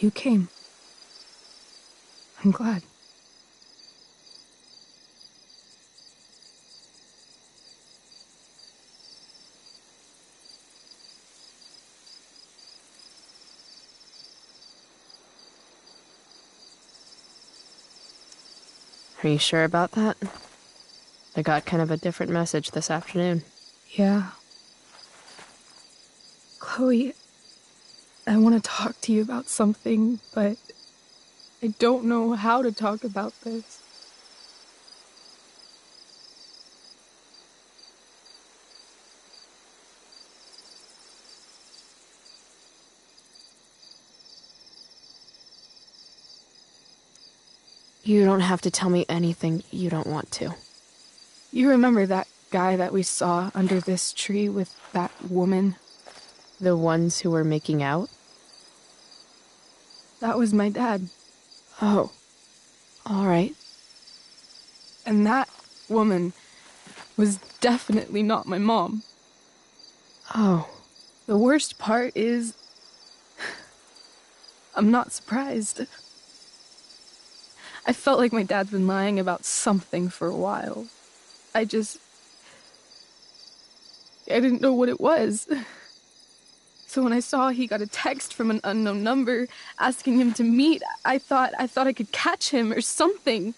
You came. I'm glad. Are you sure about that? I got kind of a different message this afternoon. Yeah. Chloe, I want to talk to you about something, but I don't know how to talk about this. You don't have to tell me anything you don't want to. You remember that guy that we saw under this tree with that woman? The ones who were making out? That was my dad. Oh. All right. And that woman was definitely not my mom. Oh. The worst part is, I'm not surprised. I felt like my dad's been lying about something for a while. I didn't know what it was. So when I saw he got a text from an unknown number asking him to meet, I thought I could catch him or something.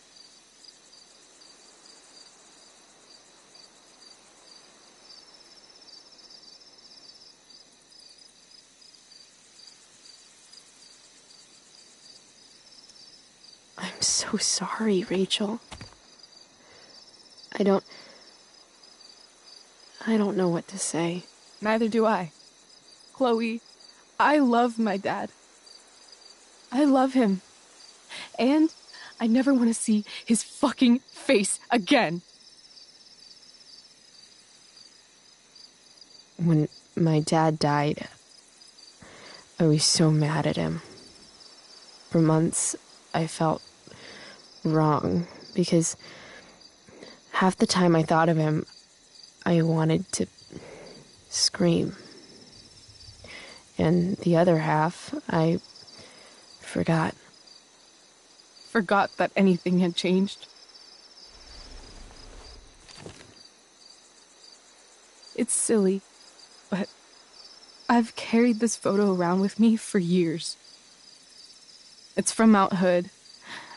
I'm so sorry, Rachel. I don't know what to say. Neither do I. Chloe, I love my dad. I love him. And I never want to see his fucking face again. When my dad died, I was so mad at him. For months, I felt wrong because half the time I thought of him, I wanted to scream. And the other half, I forgot. Forgot that anything had changed. It's silly, but I've carried this photo around with me for years. It's from Mount Hood.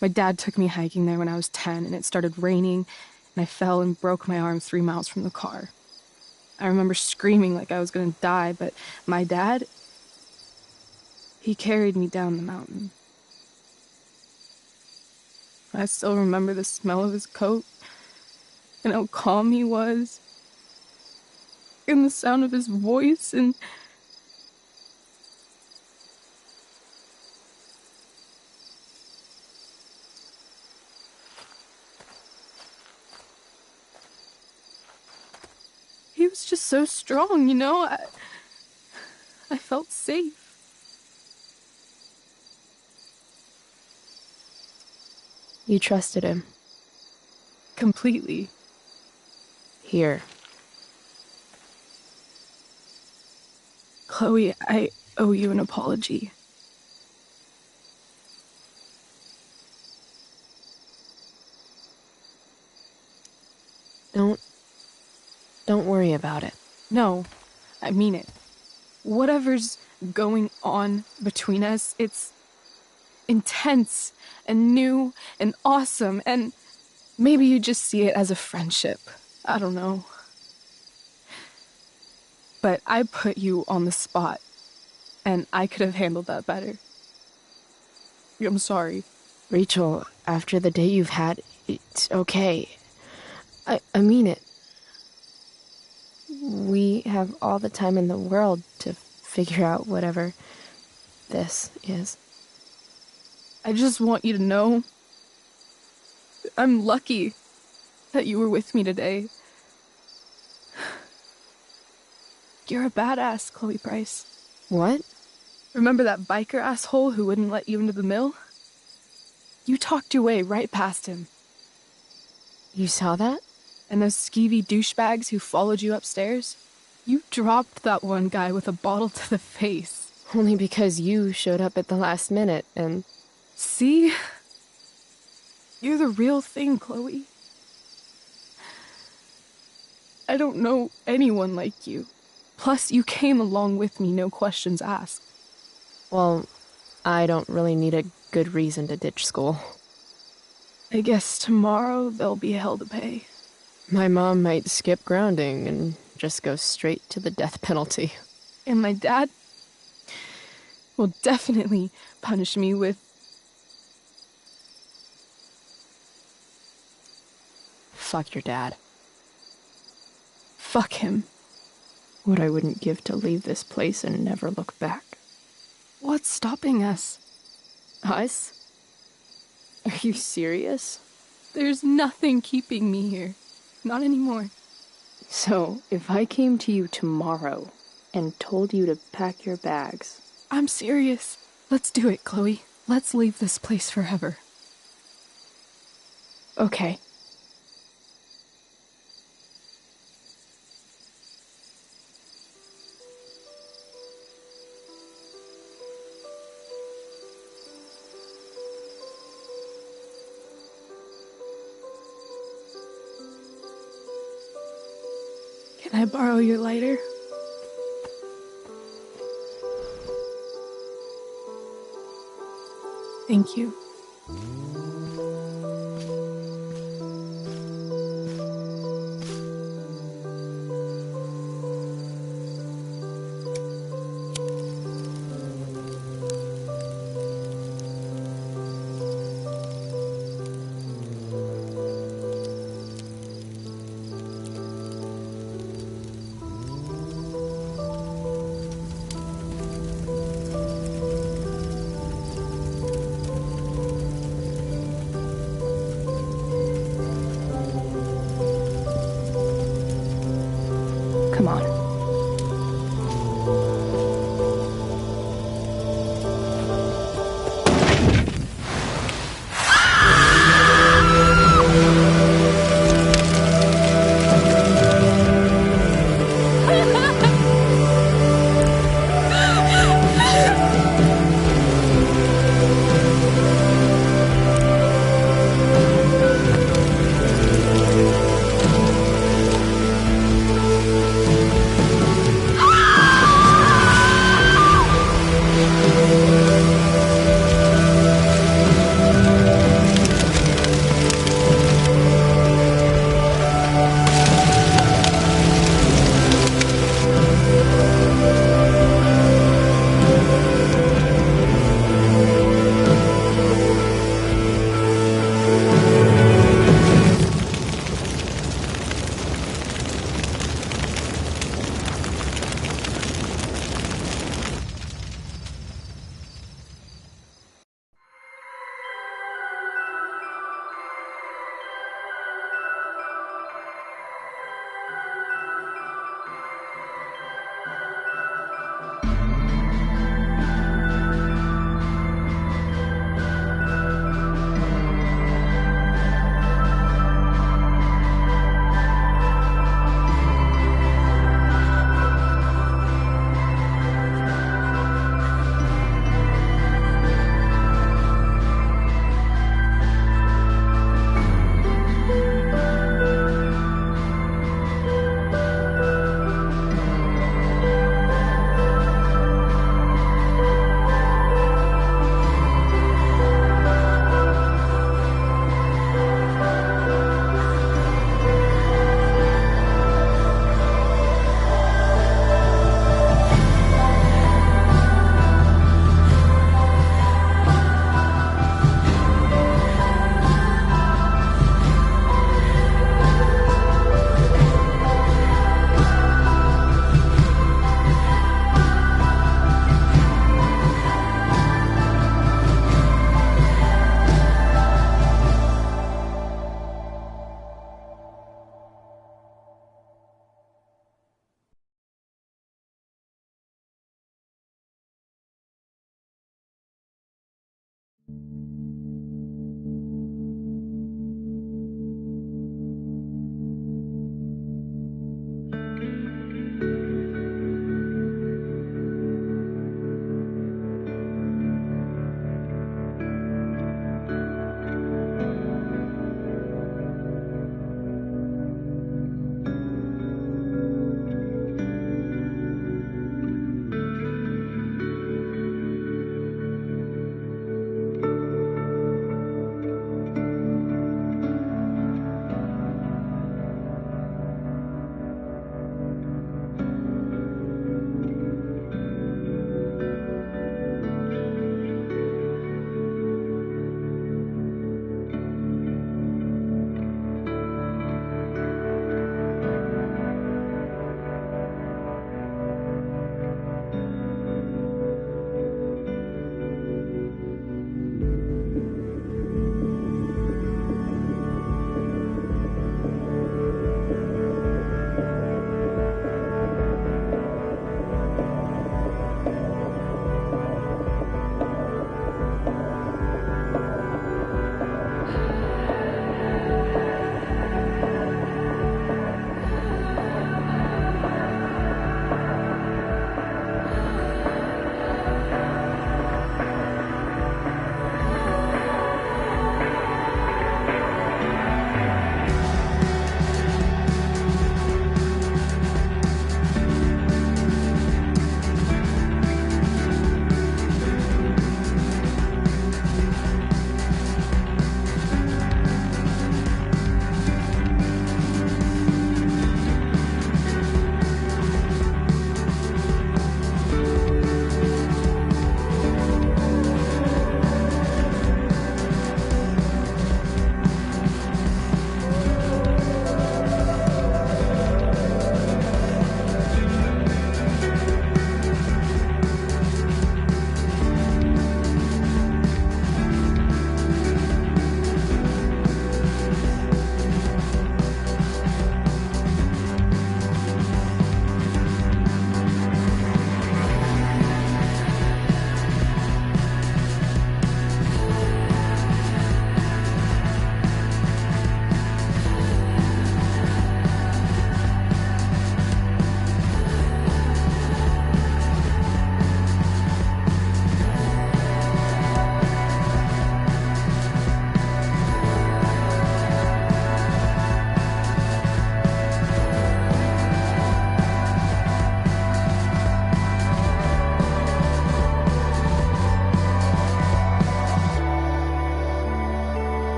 My dad took me hiking there when I was 10, and it started raining, and I fell and broke my arm 3 miles from the car. I remember screaming like I was gonna die, but my dad, he carried me down the mountain. I still remember the smell of his coat, and how calm he was, and the sound of his voice, and he was just so strong, you know? I felt safe. You trusted him. Completely. Here. Chloe, I owe you an apology. Don't worry about it. No, I mean it. Whatever's going on between us, it's intense and new and awesome, and maybe you just see it as a friendship. I don't know. But I put you on the spot, and I could have handled that better. I'm sorry. Rachel, after the day you've had, it's okay. I mean it. We have all the time in the world to figure out whatever this is. I just want you to know I'm lucky that you were with me today. You're a badass, Chloe Price. What? Remember that biker asshole who wouldn't let you into the mill? You talked your way right past him. You saw that? And those skeevy douchebags who followed you upstairs? You dropped that one guy with a bottle to the face. Only because you showed up at the last minute and... See? You're the real thing, Chloe. I don't know anyone like you. Plus, you came along with me, no questions asked. Well, I don't really need a good reason to ditch school. I guess tomorrow there'll be hell to pay. My mom might skip grounding and just go straight to the death penalty. And my dad will definitely punish me with... Fuck your dad. Fuck him. What I wouldn't give to leave this place and never look back. What's stopping us? Us? Are you serious? There's nothing keeping me here. Not anymore. So, if I came to you tomorrow and told you to pack your bags... I'm serious. Let's do it, Chloe. Let's leave this place forever. Okay. Can I borrow your lighter? Thank you.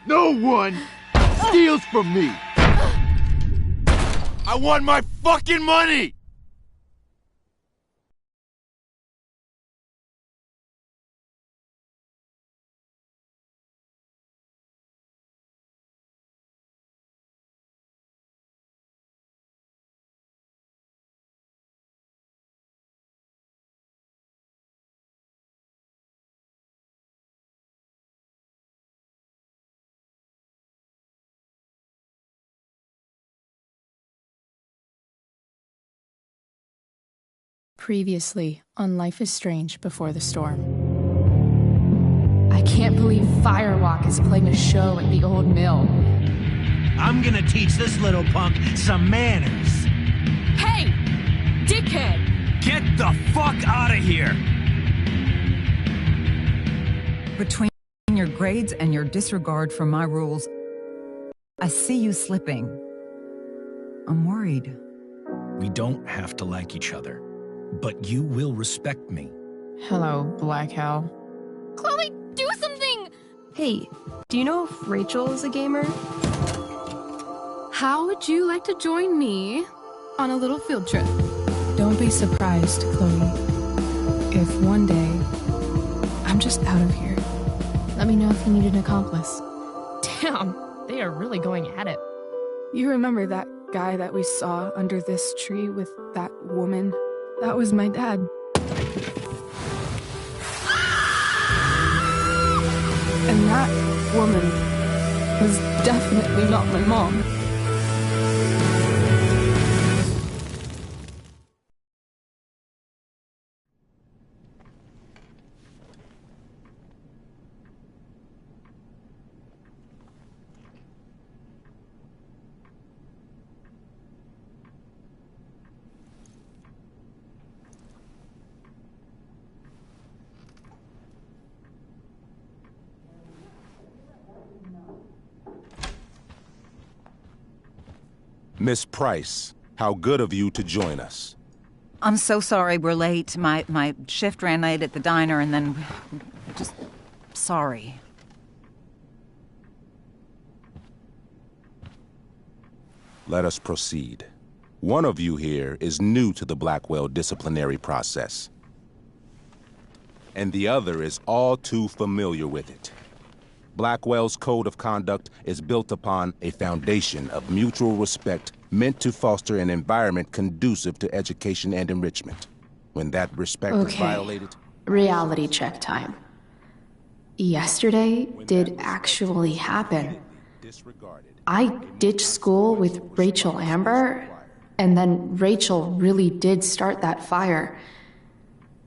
No one steals from me! I want my fucking money! Previously on Life is Strange Before the Storm. I can't believe Firewalk is playing a show at the old mill. I'm gonna teach this little punk some manners. Hey! Dickhead! Get the fuck out of here! Between your grades and your disregard for my rules, I see you slipping. I'm worried. We don't have to like each other, but you will respect me. Hello, Black Hell. Chloe, do something! Hey, do you know if Rachel is a gamer? How would you like to join me on a little field trip? Don't be surprised, Chloe, if one day I'm just out of here. Let me know if you need an accomplice. Damn, they are really going at it. You remember that guy that we saw under this tree with that woman? That was my dad. And that woman was definitely not my mom. Miss Price, how good of you to join us. I'm so sorry we're late. My shift ran late at the diner and then... just... sorry. Let us proceed. One of you here is new to the Blackwell disciplinary process, and the other is all too familiar with it. Blackwell's code of conduct is built upon a foundation of mutual respect meant to foster an environment conducive to education and enrichment. When that respect is violated... Reality check time. Yesterday did actually happen. I ditched school with Rachel Amber, and then Rachel really did start that fire.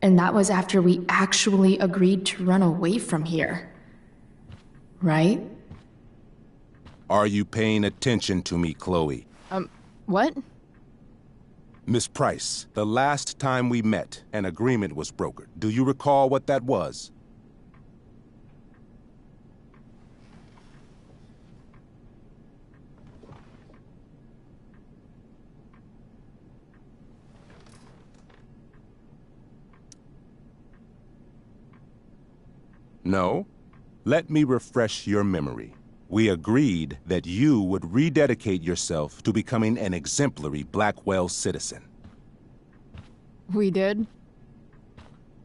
And that was after we actually agreed to run away from here. Right? Are you paying attention to me, Chloe? What? Miss Price, the last time we met, an agreement was brokered. Do you recall what that was? No? Let me refresh your memory. We agreed that you would rededicate yourself to becoming an exemplary Blackwell citizen. We did?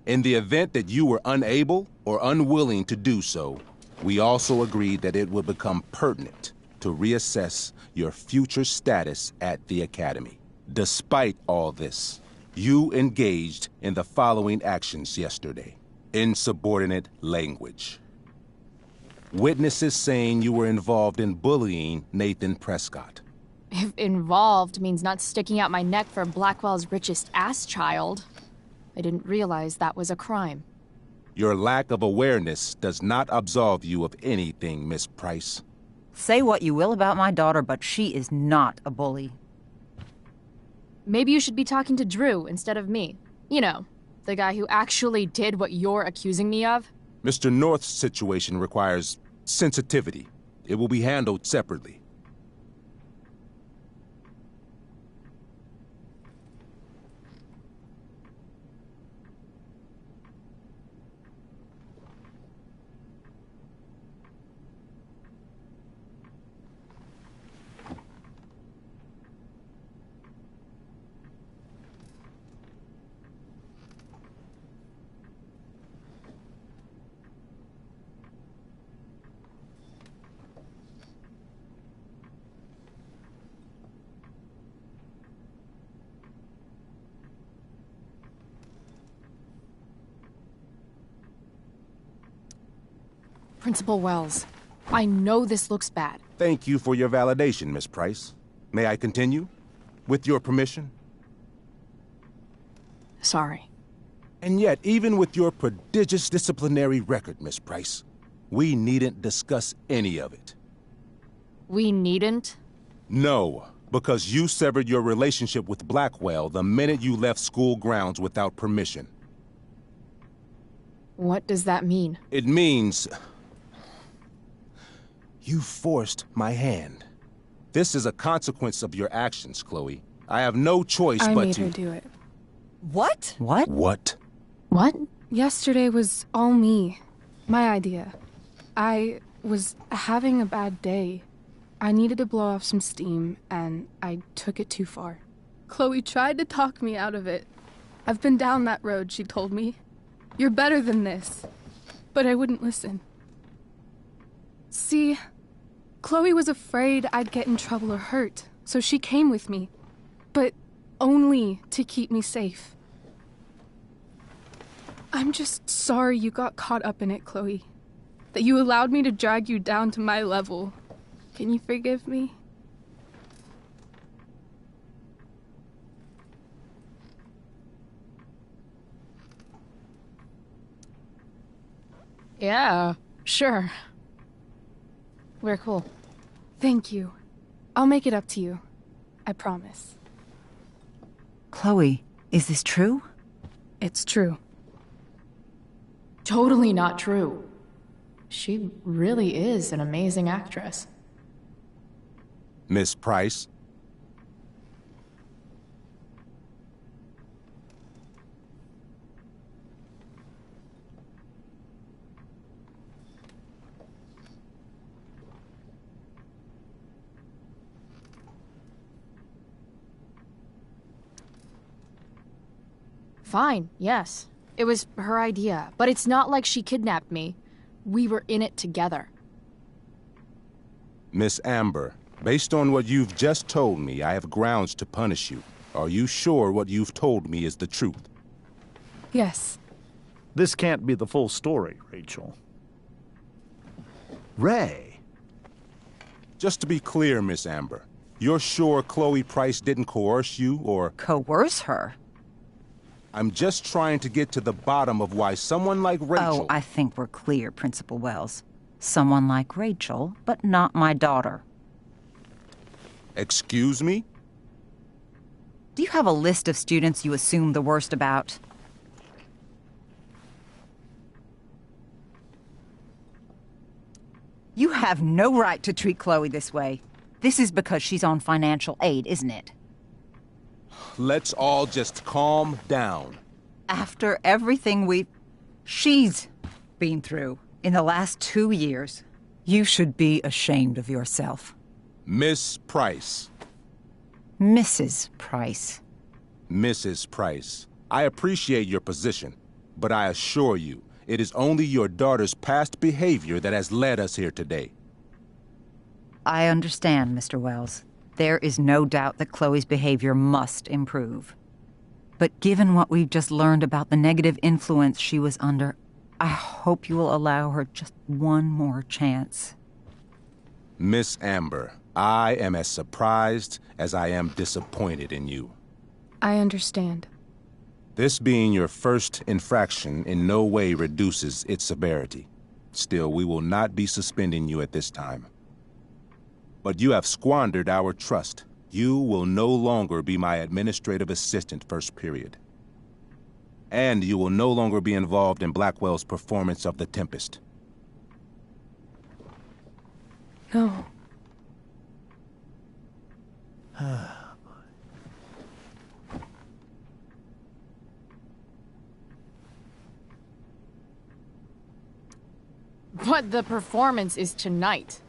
In the event that you were unable or unwilling to do so, we also agreed that it would become pertinent to reassess your future status at the Academy. Despite all this, you engaged in the following actions yesterday. Insubordinate language. Witnesses saying you were involved in bullying Nathan Prescott. If involved means not sticking out my neck for Blackwell's richest ass child, I didn't realize that was a crime. Your lack of awareness does not absolve you of anything, Miss Price. Say what you will about my daughter, but she is not a bully. Maybe you should be talking to Drew instead of me. You know, the guy who actually did what you're accusing me of. Mr. North's situation requires sensitivity. It will be handled separately. Principal Wells, I know this looks bad. Thank you for your validation, Miss Price. May I continue? With your permission? Sorry. And yet, even with your prodigious disciplinary record, Miss Price, we needn't discuss any of it. We needn't? No, because you severed your relationship with Blackwell the minute you left school grounds without permission. What does that mean? It means you forced my hand. This is a consequence of your actions, Chloe. I have no choice I but made to... her do it. What? What? What? What? Yesterday was all me. My idea. I was having a bad day. I needed to blow off some steam, and I took it too far. Chloe tried to talk me out of it. I've been down that road, she told me. You're better than this. But I wouldn't listen. See, Chloe was afraid I'd get in trouble or hurt, so she came with me. But only to keep me safe. I'm just sorry you got caught up in it, Chloe. That you allowed me to drag you down to my level. Can you forgive me? Yeah, sure. We're cool. Thank you. I'll make it up to you. I promise. Chloe, is this true? It's true. Totally not true. She really is an amazing actress. Miss Price? Fine, yes. It was her idea, but it's not like she kidnapped me. We were in it together. Miss Amber, based on what you've just told me, I have grounds to punish you. Are you sure what you've told me is the truth? Yes. This can't be the full story, Rachel. Ray. Just to be clear, Miss Amber, you're sure Chloe Price didn't coerce you, or... Coerce her? I'm just trying to get to the bottom of why someone like Rachel... Oh, I think we're clear, Principal Wells. Someone like Rachel, but not my daughter. Excuse me? Do you have a list of students you assume the worst about? You have no right to treat Chloe this way. This is because she's on financial aid, isn't it? Let's all just calm down. After everything she's been through in the last 2 years, you should be ashamed of yourself. Miss Price. Mrs. Price. Mrs. Price, I appreciate your position, but I assure you, it is only your daughter's past behavior that has led us here today. I understand, Mr. Wells. There is no doubt that Chloe's behavior must improve. But given what we've just learned about the negative influence she was under, I hope you will allow her just one more chance. Miss Amber, I am as surprised as I am disappointed in you. I understand. This being your first infraction in no way reduces its severity. Still, we will not be suspending you at this time. But you have squandered our trust. You will no longer be my administrative assistant first period. And you will no longer be involved in Blackwell's performance of The Tempest. No. But the performance is tonight.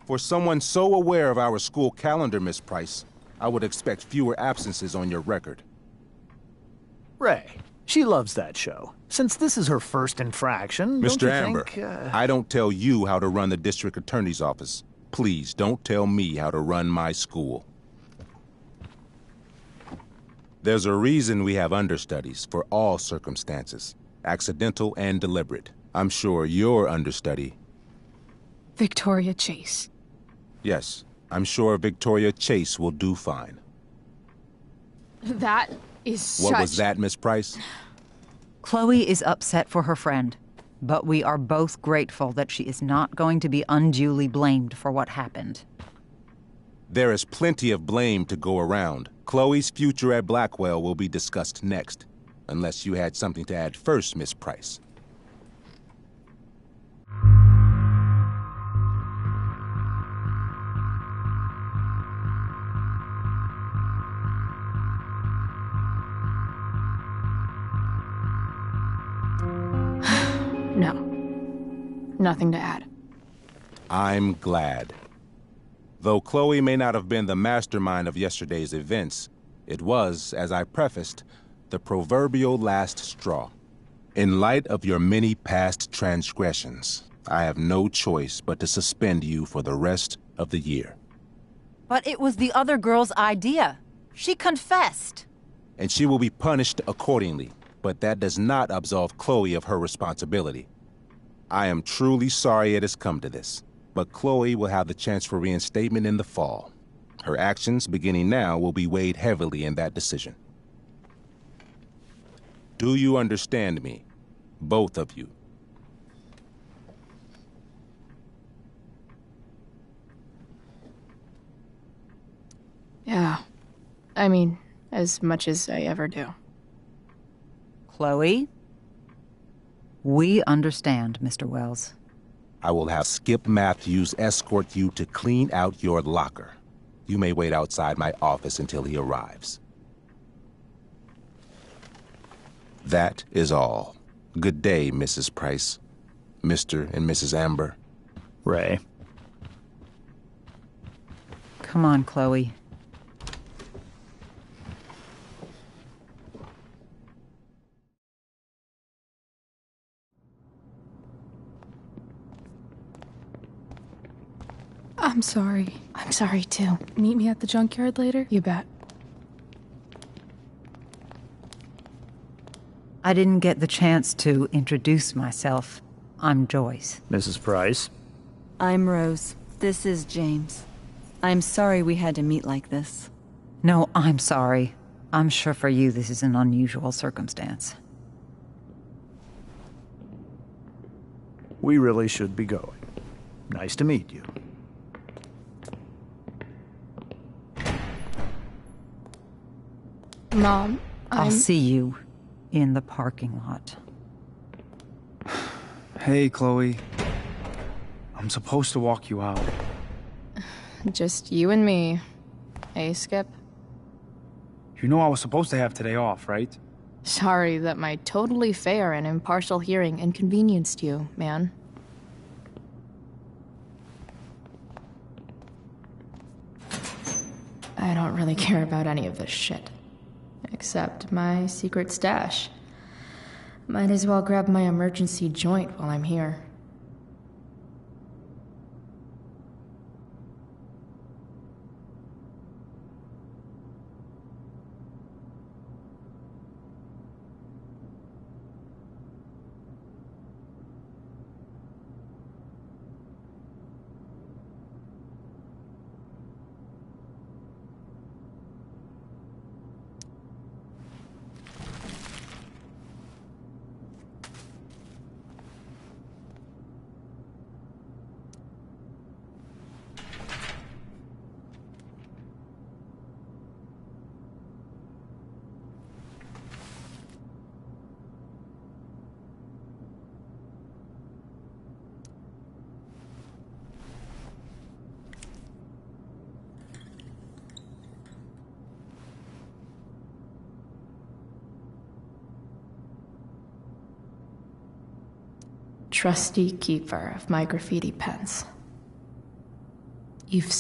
For someone so aware of our school calendar, Miss Price, I would expect fewer absences on your record. Ray. She loves that show. Since this is her first infraction, don't Mr. you Amber, think, I don't tell you how to run the district attorney's office. Please don't tell me how to run my school. There's a reason we have understudies for all circumstances, accidental and deliberate. I'm sure your understudy Victoria Chase. Yes, I'm sure Victoria Chase will do fine. That is What was that, Miss Price? Chloe is upset for her friend, but we are both grateful that she is not going to be unduly blamed for what happened. There is plenty of blame to go around. Chloe's future at Blackwell will be discussed next. Unless you had something to add first, Miss Price. No. Nothing to add. I'm glad. Though Chloe may not have been the mastermind of yesterday's events, it was, as I prefaced, the proverbial last straw. In light of your many past transgressions, I have no choice but to suspend you for the rest of the year. But it was the other girl's idea. She confessed. And she will be punished accordingly, but that does not absolve Chloe of her responsibility. I am truly sorry it has come to this, but Chloe will have the chance for reinstatement in the fall. Her actions, beginning now, will be weighed heavily in that decision. Do you understand me? Both of you. Yeah. I mean, as much as I ever do. Chloe? We understand, Mr. Wells. I will have Skip Matthews escort you to clean out your locker. You may wait outside my office until he arrives. That is all. Good day, Mrs. Price. Mr. and Mrs. Amber. Ray. Come on, Chloe. I'm sorry. I'm sorry, too. Meet me at the junkyard later? You bet. I didn't get the chance to introduce myself. I'm Joyce. Mrs. Price. I'm Rose. This is James. I'm sorry we had to meet like this. No, I'm sorry. I'm sure for you this is an unusual circumstance. We really should be going. Nice to meet you. Mom, I'll see you in the parking lot. Hey, Chloe. I'm supposed to walk you out. Just you and me. Hey, Skip? You know I was supposed to have today off, right? Sorry that my totally fair and impartial hearing inconvenienced you, man. I don't really care about any of this shit. Except my secret stash. Might as well grab my emergency joint while I'm here. Trusty keeper of my graffiti pens. You've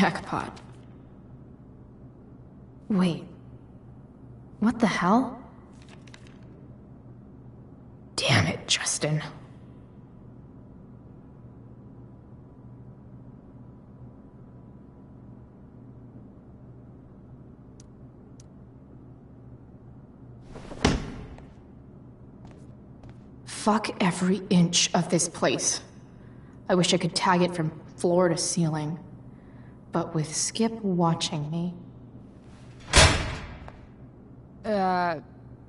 Jackpot. Wait. What the hell? Damn it, Justin. Fuck every inch of this place. I wish I could tag it from floor to ceiling. But with Skip watching me...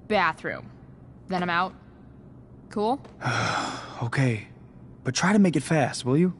Bathroom. Then I'm out. Cool? Okay, but try to make it fast, will you?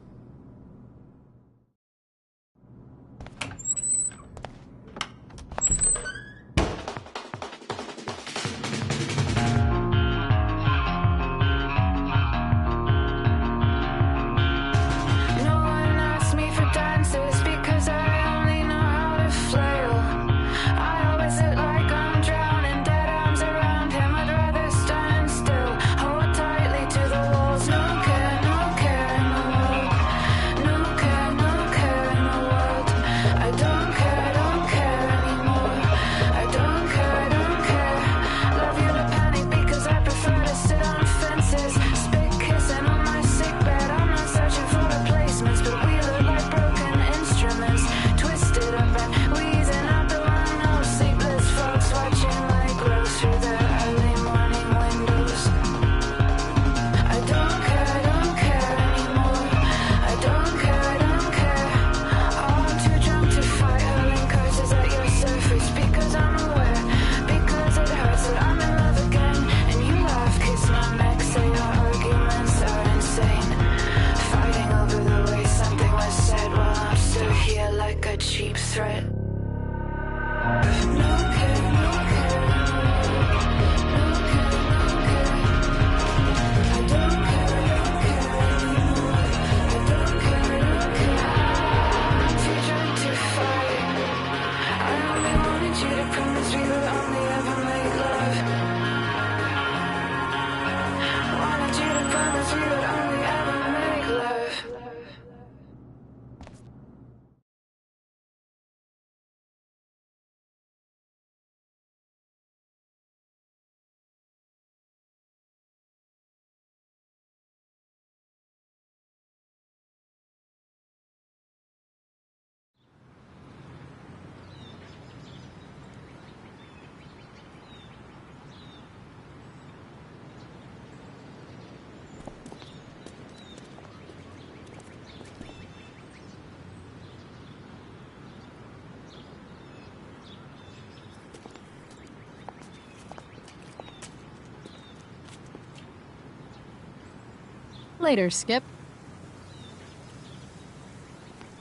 Later, Skip.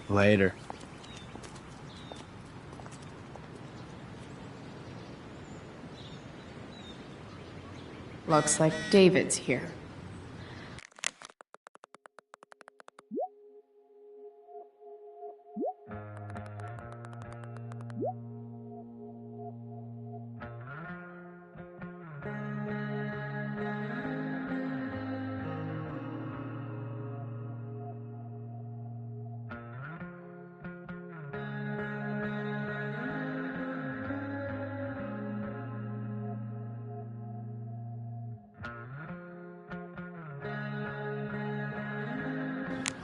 Later. Looks like David's here.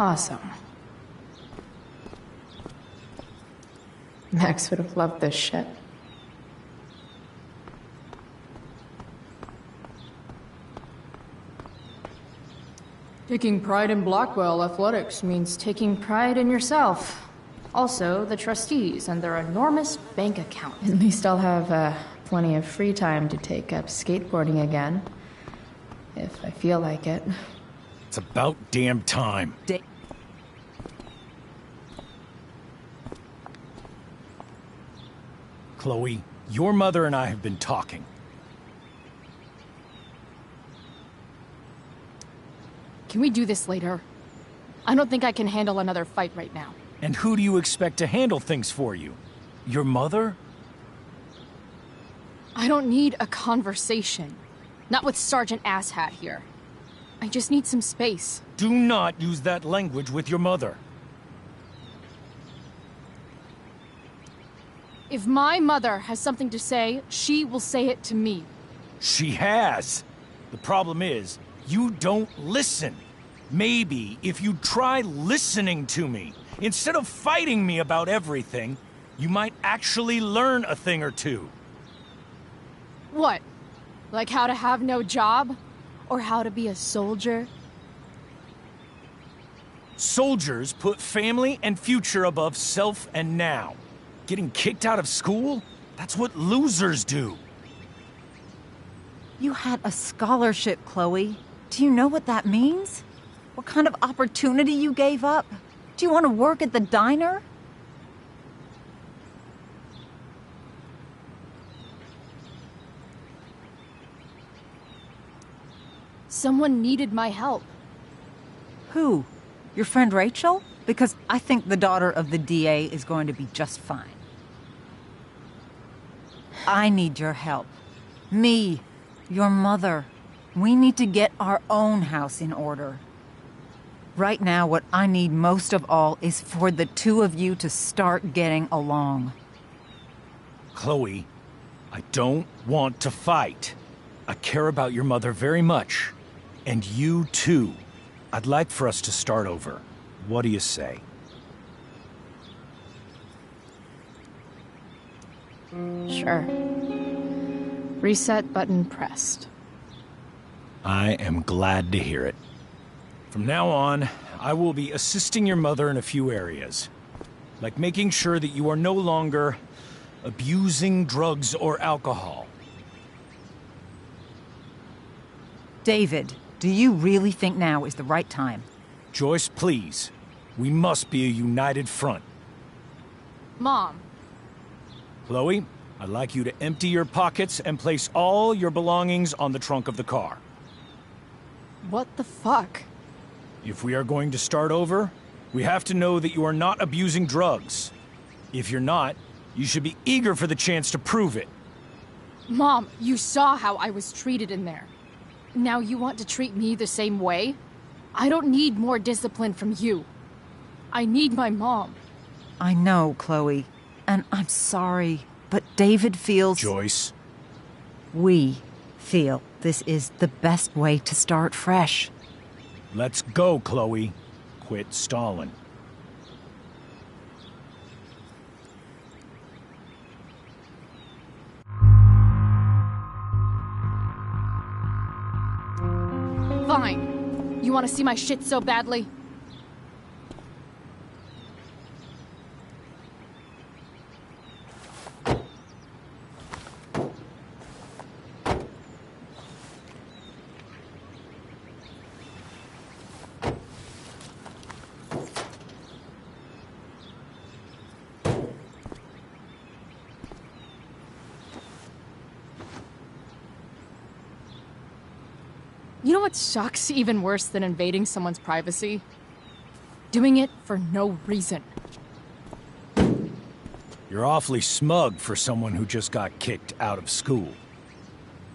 Awesome. Max would have loved this shit. Taking pride in Blackwell athletics means taking pride in yourself. Also, the trustees and their enormous bank account. At least I'll have plenty of free time to take up skateboarding again. If I feel like it. It's about damn time. Chloe, your mother and I have been talking. Can we do this later? I don't think I can handle another fight right now. And who do you expect to handle things for you? Your mother? I don't need a conversation. Not with Sergeant Asshat here. I just need some space. Do not use that language with your mother. If my mother has something to say, she will say it to me. She has. The problem is, you don't listen. Maybe if you try listening to me, instead of fighting me about everything, you might actually learn a thing or two. What? Like how to have no job? Or how to be a soldier? Soldiers put family and future above self and now. Getting kicked out of school? That's what losers do. You had a scholarship, Chloe. Do you know what that means? What kind of opportunity you gave up? Do you want to work at the diner? Someone needed my help. Who? Your friend Rachel? Because I think the daughter of the DA is going to be just fine. I need your help. Me, your mother. We need to get our own house in order. Right now, what I need most of all is for the two of you to start getting along. Chloe, I don't want to fight. I care about your mother very much. And you too. I'd like for us to start over. What do you say? Sure. Reset button pressed. I am glad to hear it. From now on, I will be assisting your mother in a few areas. Like making sure that you are no longer abusing drugs or alcohol. David, do you really think now is the right time? Joyce, please. We must be a united front. Mom. Chloe, I'd like you to empty your pockets and place all your belongings on the trunk of the car. What the fuck? If we are going to start over, we have to know that you are not abusing drugs. If you're not, you should be eager for the chance to prove it. Mom, you saw how I was treated in there. Now you want to treat me the same way? I don't need more discipline from you. I need my mom. I know, Chloe, and I'm sorry, but David feels... Joyce. We feel this is the best way to start fresh. Let's go, Chloe. Quit stalling. Fine. You want to see my shit so badly? You know what sucks even worse than invading someone's privacy? Doing it for no reason. You're awfully smug for someone who just got kicked out of school.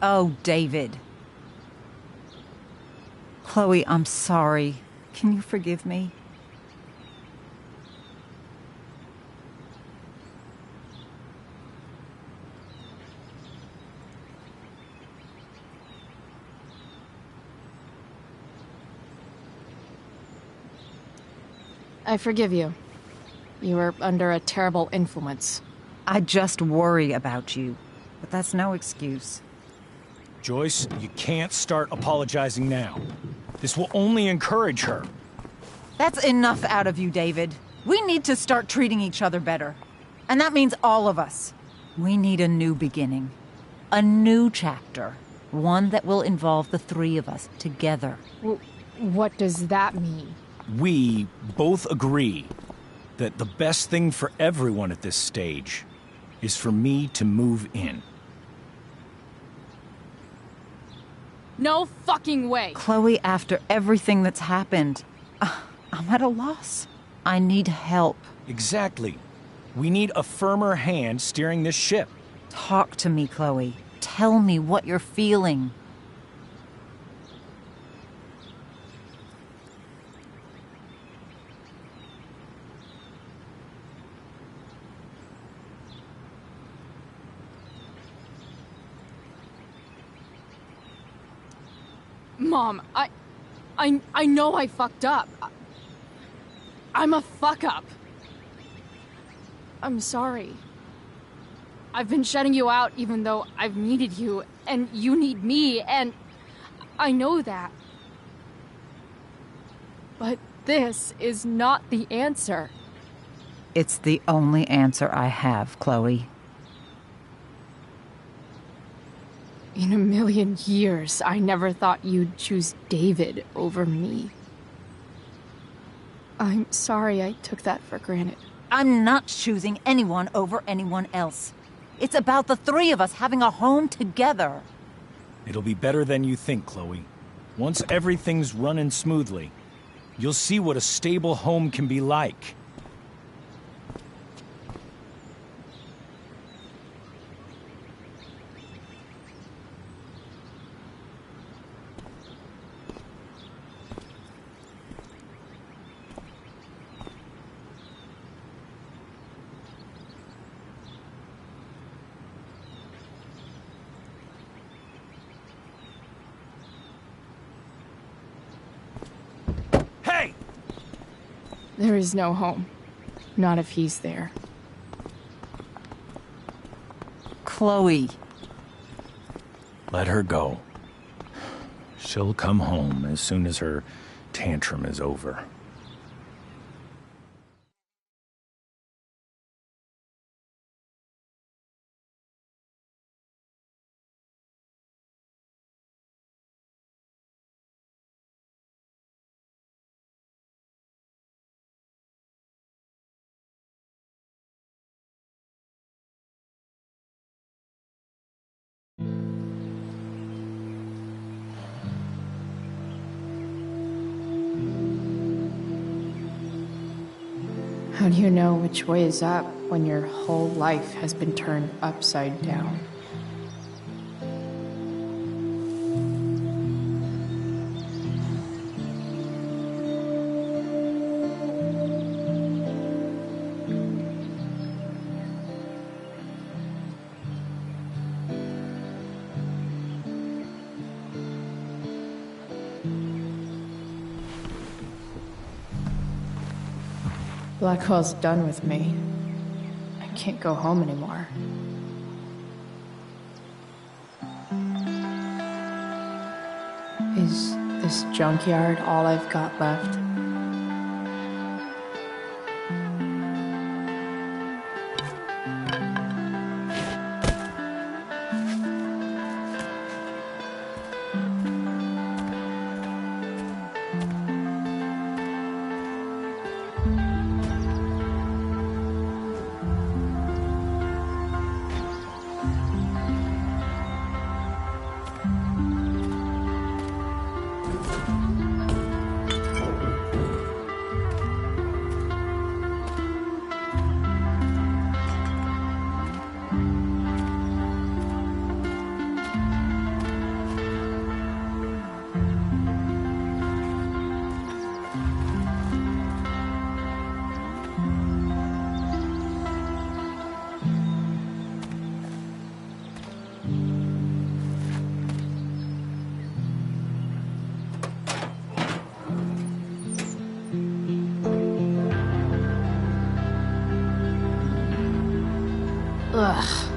Oh, David. Chloe, I'm sorry. Can you forgive me? I forgive you. You were under a terrible influence. I just worry about you, but that's no excuse. Joyce, you can't start apologizing now. This will only encourage her. That's enough out of you, David. We need to start treating each other better. And that means all of us. We need a new beginning. A new chapter. One that will involve the three of us together. What does that mean? We both agree that the best thing for everyone at this stage is for me to move in. No fucking way! Chloe, after everything that's happened, I'm at a loss. I need help. Exactly. We need a firmer hand steering this ship. Talk to me, Chloe. Tell me what you're feeling. Mom, I know I fucked up. I'm a fuck-up. I'm sorry. I've been shutting you out even though I've needed you, and you need me, and I know that. But this is not the answer. It's the only answer I have, Chloe. In a million years, I never thought you'd choose David over me. I'm sorry I took that for granted. I'm not choosing anyone over anyone else. It's about the three of us having a home together. It'll be better than you think, Chloe. Once everything's running smoothly, you'll see what a stable home can be like. There is no home. Not if he's there. Chloe. Let her go. She'll come home as soon as her tantrum is over. How do you know which way is up when your whole life has been turned upside down? Blackwell's done with me. I can't go home anymore. Is this junkyard all I've got left? Ugh.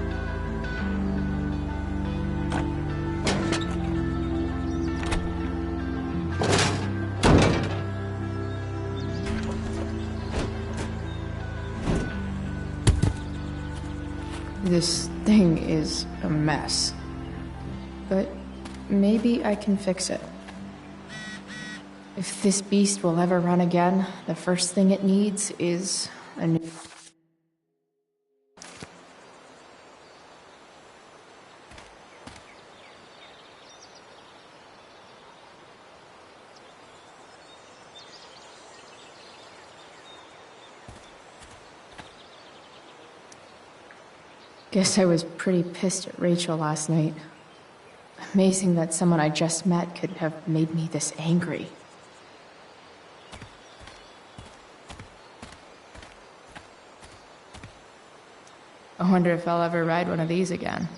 This thing is a mess. But maybe I can fix it. If this beast will ever run again, the first thing it needs is a new... Guess I was pretty pissed at Rachel last night. Amazing that someone I just met could have made me this angry. I wonder if I'll ever ride one of these again.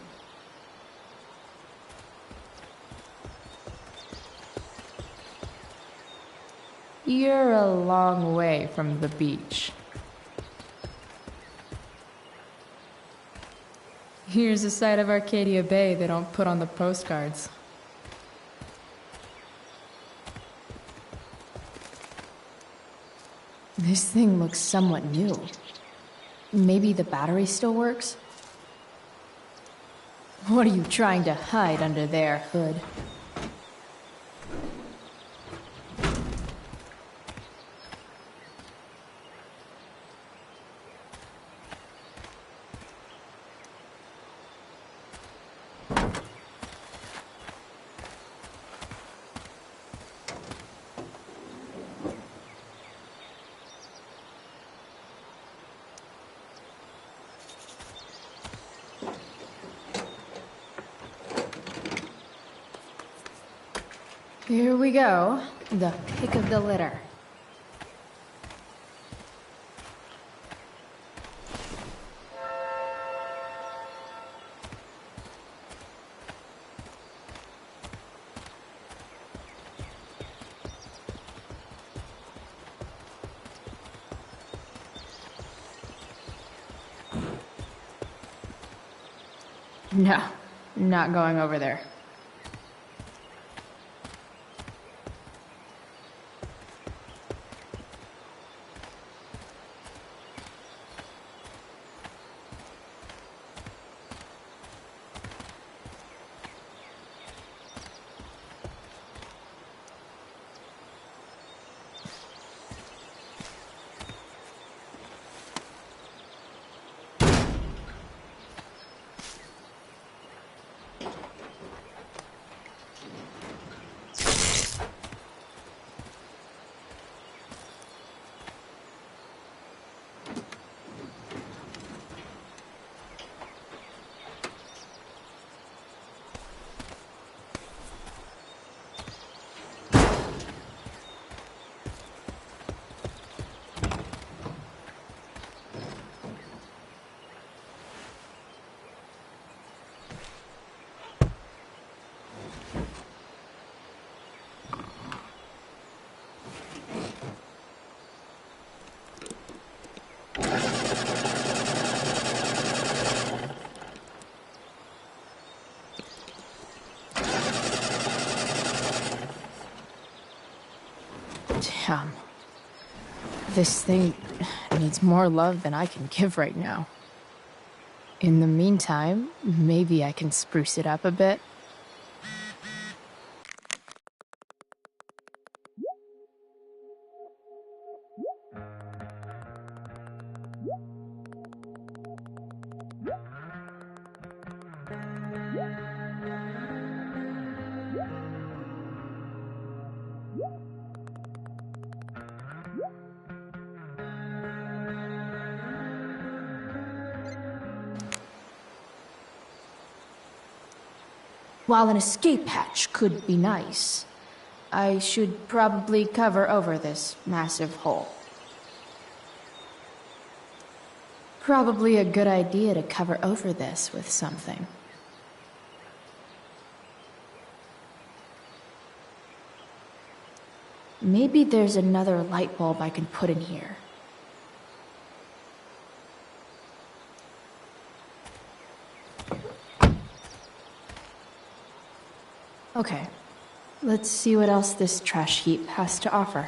You're a long way from the beach. Here's a side of Arcadia Bay they don't put on the postcards. This thing looks somewhat new. Maybe the battery still works? What are you trying to hide under there, Hood? Here we go. The pick of the litter. No, not going over there. Damn. This thing needs more love than I can give right now. In the meantime, maybe I can spruce it up a bit. While an escape hatch could be nice, I should probably cover over this massive hole. Probably a good idea to cover over this with something. Maybe there's another light bulb I can put in here. Okay, let's see what else this trash heap has to offer.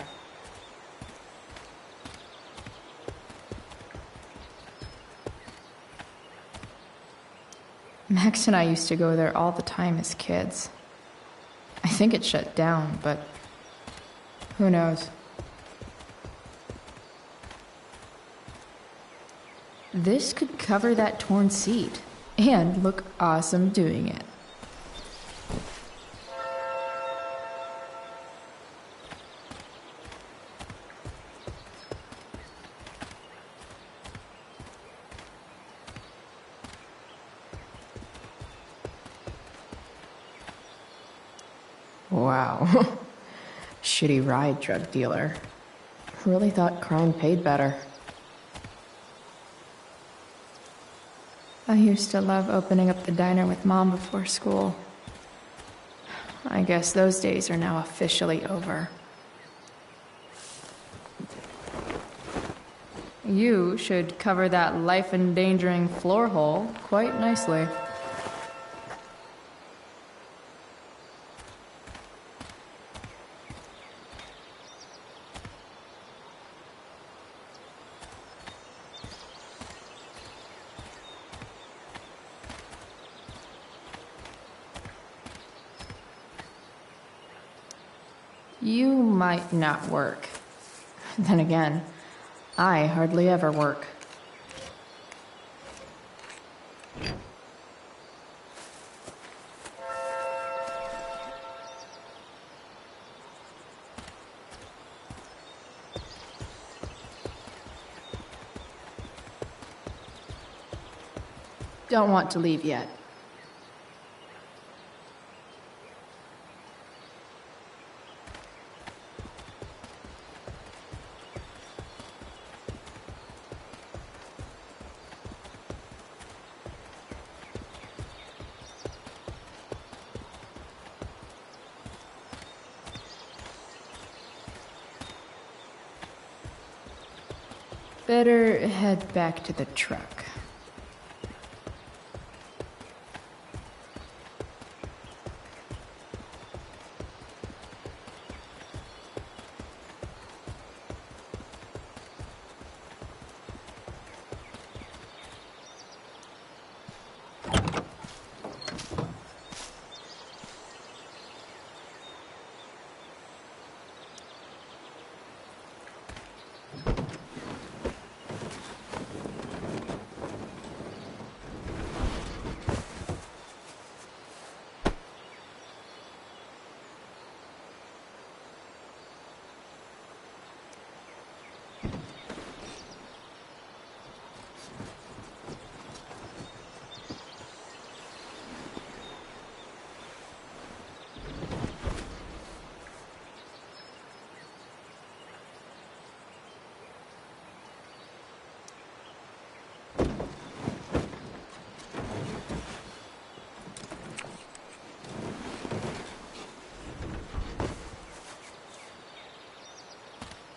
Max and I used to go there all the time as kids. I think it shut down, but who knows? This could cover that torn seat and look awesome doing it. Wow. Shitty ride, drug dealer. Really thought crime paid better. I used to love opening up the diner with Mom before school. I guess those days are now officially over. You should cover that life-endangering floor hole quite nicely. You might not work. Then again, I hardly ever work. Don't want to leave yet. Better head back to the truck.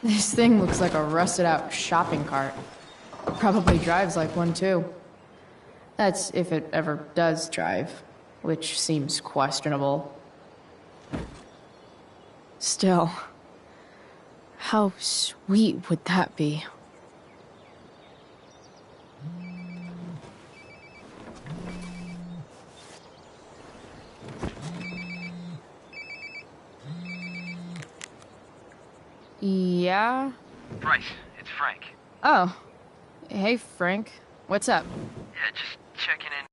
This thing looks like a rusted out shopping cart. Probably drives like one too. That's if it ever does drive, which seems questionable. Still, how sweet would that be? Yeah? Bryce, it's Frank. Oh. Hey, Frank. What's up? Yeah, just checking in.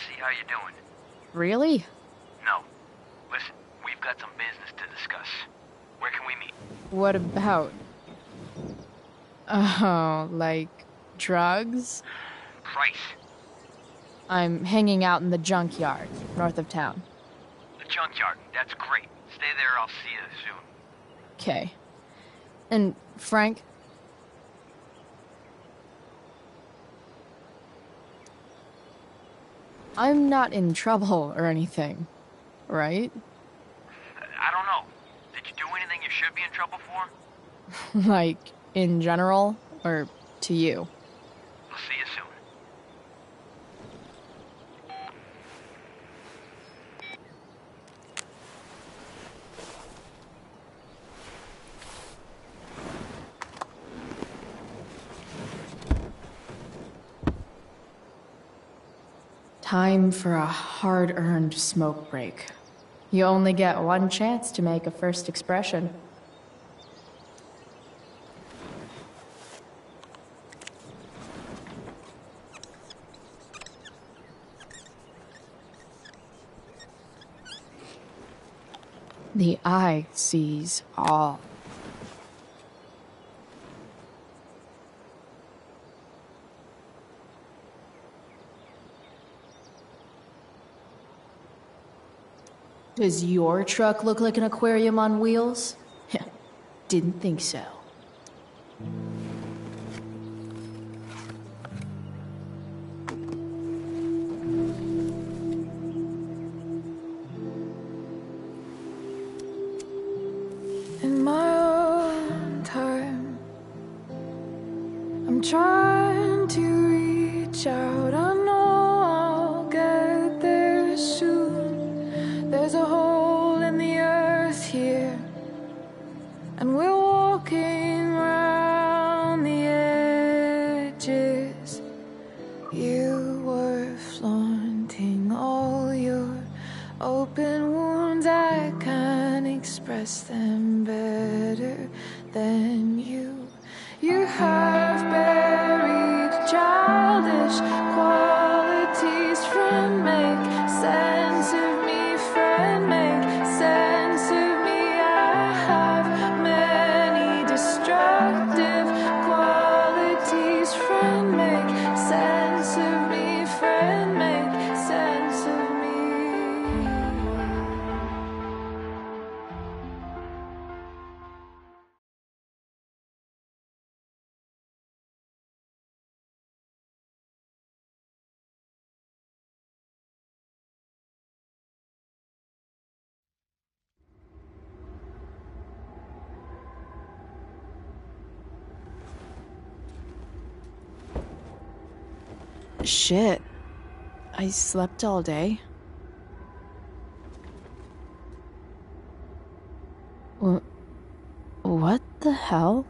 See how you doing. Really? No. Listen, we've got some business to discuss. Where can we meet? What about? Oh, like drugs? Price. I'm hanging out in the junkyard, north of town. The junkyard. That's great. Stay there, I'll see you soon. Okay. And Frank? I'm not in trouble or anything, right? I don't know. Did you do anything you should be in trouble for? Like, in general, or to you? I'll see you soon. Time for a hard-earned smoke break. You only get one chance to make a first expression. The eye sees all. Does your truck look like an aquarium on wheels? Didn't think so. In my own time, I'm trying to reach out. I know I'll get there soon. There's a hole in the earth here, and we're walking around the edges. You were flaunting all your open wounds. I can't express them better than you. You have buried childish qualities. Friend, make sense of me. Friend, make sense of me. I have many destructive qualities. Friend, make sense of me. Friend, make sense of me. Shit. I slept all day. What the hell?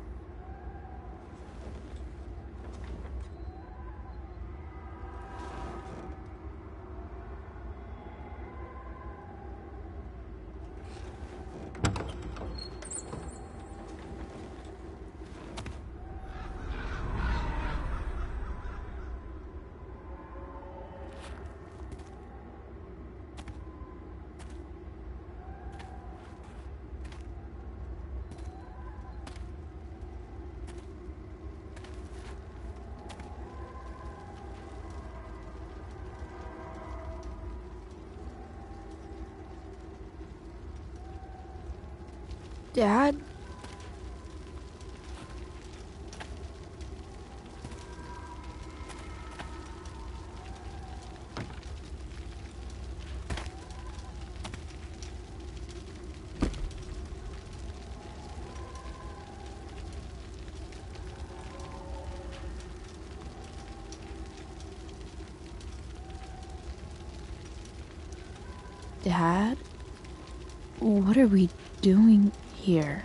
Dad? Dad? What are we doing here?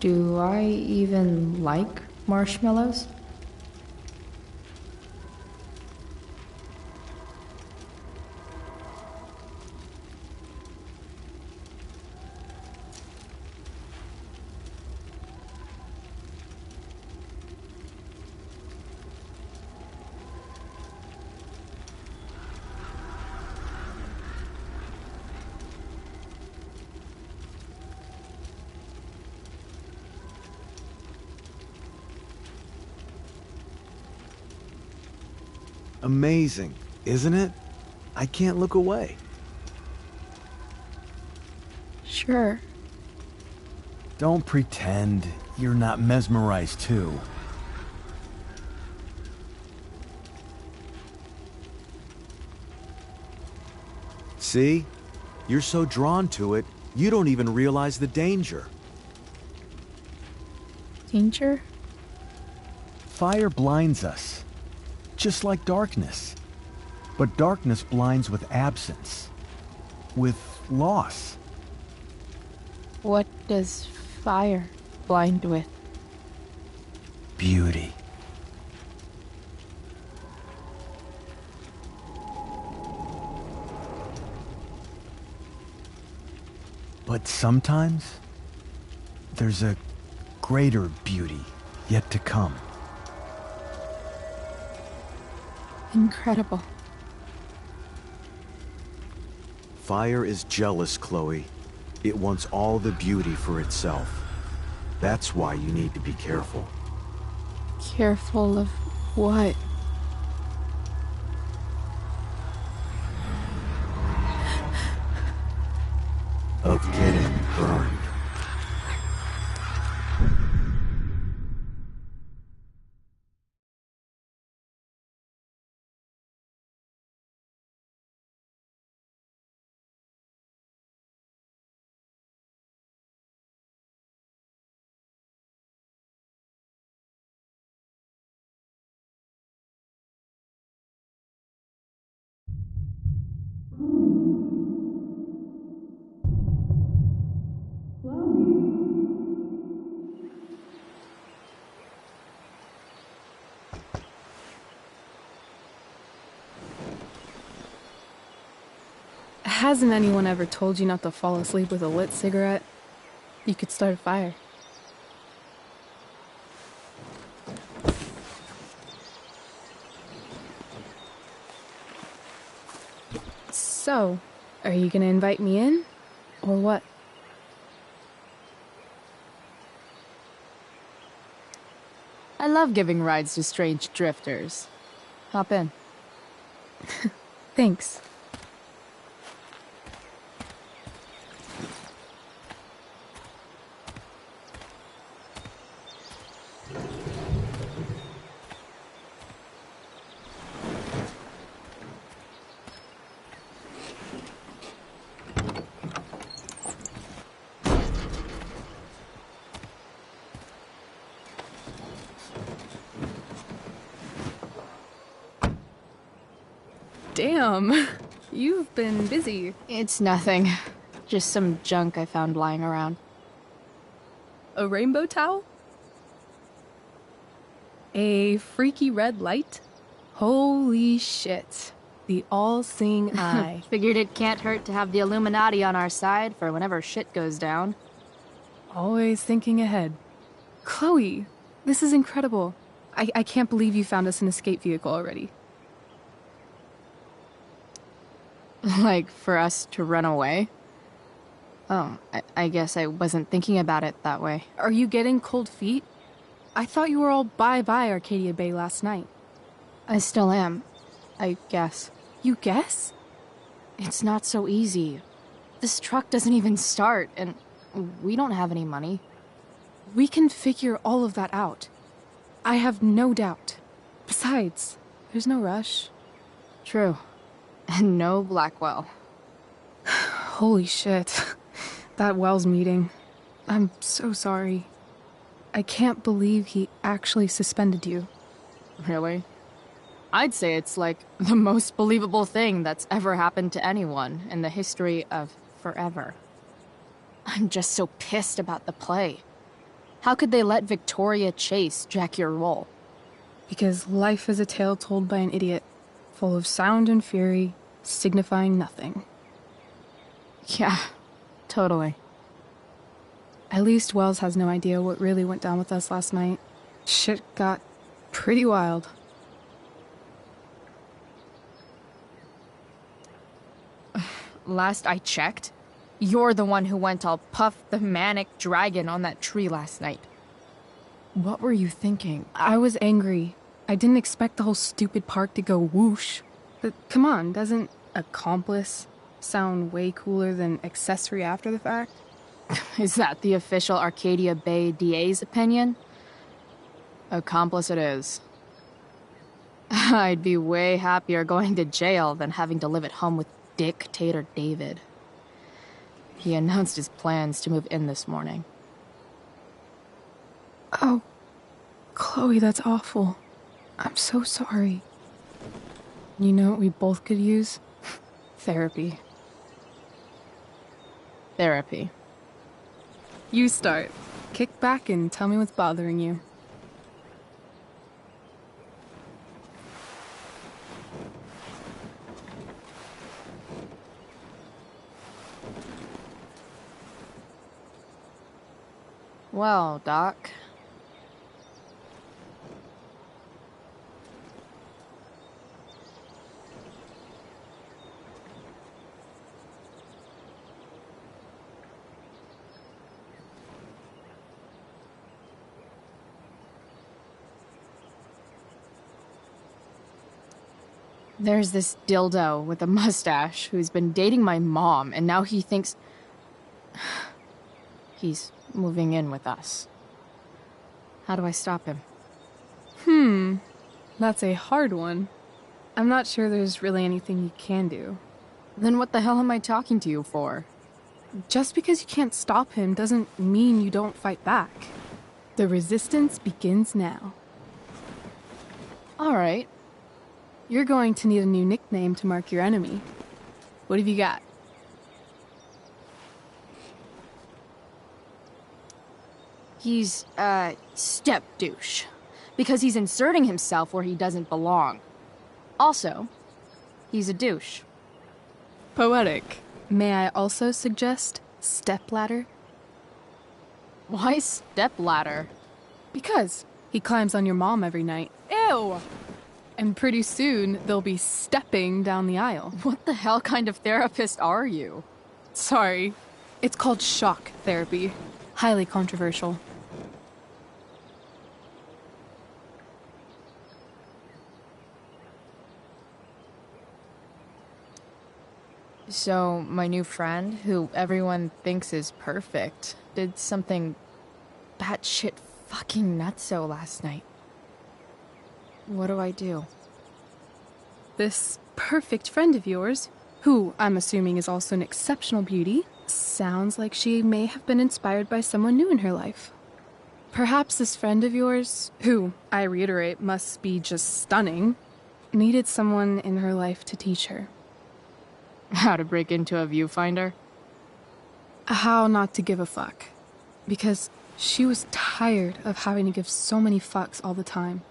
Do I even like marshmallows? Amazing, isn't it? I can't look away. Sure. Don't pretend you're not mesmerized too. See? You're so drawn to it, you don't even realize the danger. Danger? Fire blinds us, just like darkness. But darkness blinds with absence, with loss. What does fire blind with? Beauty. But sometimes, there's a greater beauty yet to come. Incredible. Fire is jealous, Chloe. It wants all the beauty for itself. That's why you need to be careful. Careful of what? Of getting burned. Hasn't anyone ever told you not to fall asleep with a lit cigarette? You could start a fire. So, are you gonna invite me in? Or what? I love giving rides to strange drifters. Hop in. Thanks. Damn, you've been busy. It's nothing. Just some junk I found lying around. A rainbow towel? A freaky red light? Holy shit. The all-seeing eye. Figured it can't hurt to have the Illuminati on our side for whenever shit goes down. Always thinking ahead. Chloe, this is incredible. I can't believe you found us an escape vehicle already. Like, for us to run away? Oh, I guess I wasn't thinking about it that way. Are you getting cold feet? I thought you were all bye-bye Arcadia Bay last night. I still am, I guess. You guess? It's not so easy. This truck doesn't even start, and we don't have any money. We can figure all of that out. I have no doubt. Besides, there's no rush. True. And no Blackwell. Holy shit. That Wells meeting. I'm so sorry. I can't believe he actually suspended you. Really? I'd say it's like the most believable thing that's ever happened to anyone in the history of forever. I'm just so pissed about the play. How could they let Victoria Chase jack your role? Because life is a tale told by an idiot, full of sound and fury, signifying nothing. Yeah, totally. At least Wells has no idea what really went down with us last night. Shit got pretty wild. Last I checked, you're the one who went all Puff the Manic Dragon on that tree last night. What were you thinking? I was angry. I didn't expect the whole stupid park to go whoosh. But come on, doesn't accomplice sound way cooler than accessory after the fact? Is that the official Arcadia Bay DA's opinion? Accomplice it is. I'd be way happier going to jail than having to live at home with Dictator David. He announced his plans to move in this morning. Oh, Chloe, that's awful. I'm so sorry. You know what we both could use? Therapy. Therapy. You start. Kick back and tell me what's bothering you. Well, Doc. There's this dildo with a mustache who's been dating my mom, and now he thinks he's moving in with us. How do I stop him? That's a hard one. I'm not sure there's really anything you can do. Then what the hell am I talking to you for? Just because you can't stop him doesn't mean you don't fight back. The resistance begins now. All right. You're going to need a new nickname to mark your enemy. What have you got? He's a step douche. Because he's inserting himself where he doesn't belong. Also, he's a douche. Poetic. May I also suggest stepladder? Why stepladder? Because he climbs on your mom every night. Ew! And pretty soon, they'll be stepping down the aisle. What the hell kind of therapist are you? Sorry. It's called shock therapy. Highly controversial. So, my new friend, who everyone thinks is perfect, did something batshit fucking nutso last night. What do I do? This perfect friend of yours, who I'm assuming is also an exceptional beauty, sounds like she may have been inspired by someone new in her life. Perhaps this friend of yours, who, I reiterate, must be just stunning, needed someone in her life to teach her. How to break into a viewfinder? How not to give a fuck. Because she was tired of having to give so many fucks all the time.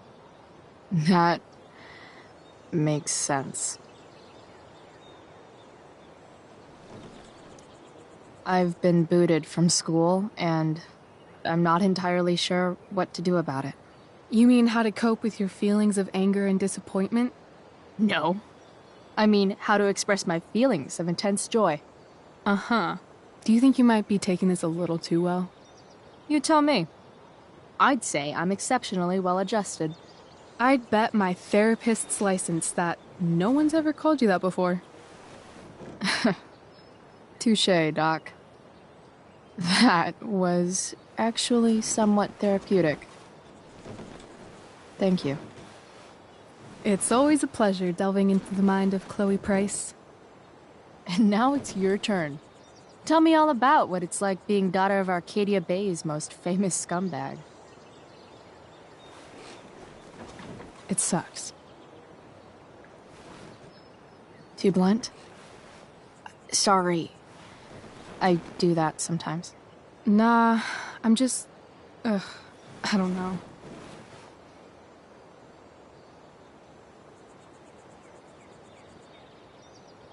That makes sense. I've been booted from school, and I'm not entirely sure what to do about it. You mean how to cope with your feelings of anger and disappointment? No. I mean, how to express my feelings of intense joy. Uh-huh. Do you think you might be taking this a little too well? You tell me. I'd say I'm exceptionally well adjusted. I'd bet my therapist's license that no one's ever called you that before. Touché, Doc. That was actually somewhat therapeutic. Thank you. It's always a pleasure delving into the mind of Chloe Price. And now it's your turn. Tell me all about what it's like being daughter of Arcadia Bay's most famous scumbag. It sucks. Too blunt? Sorry. I do that sometimes. Nah, I'm just... I don't know.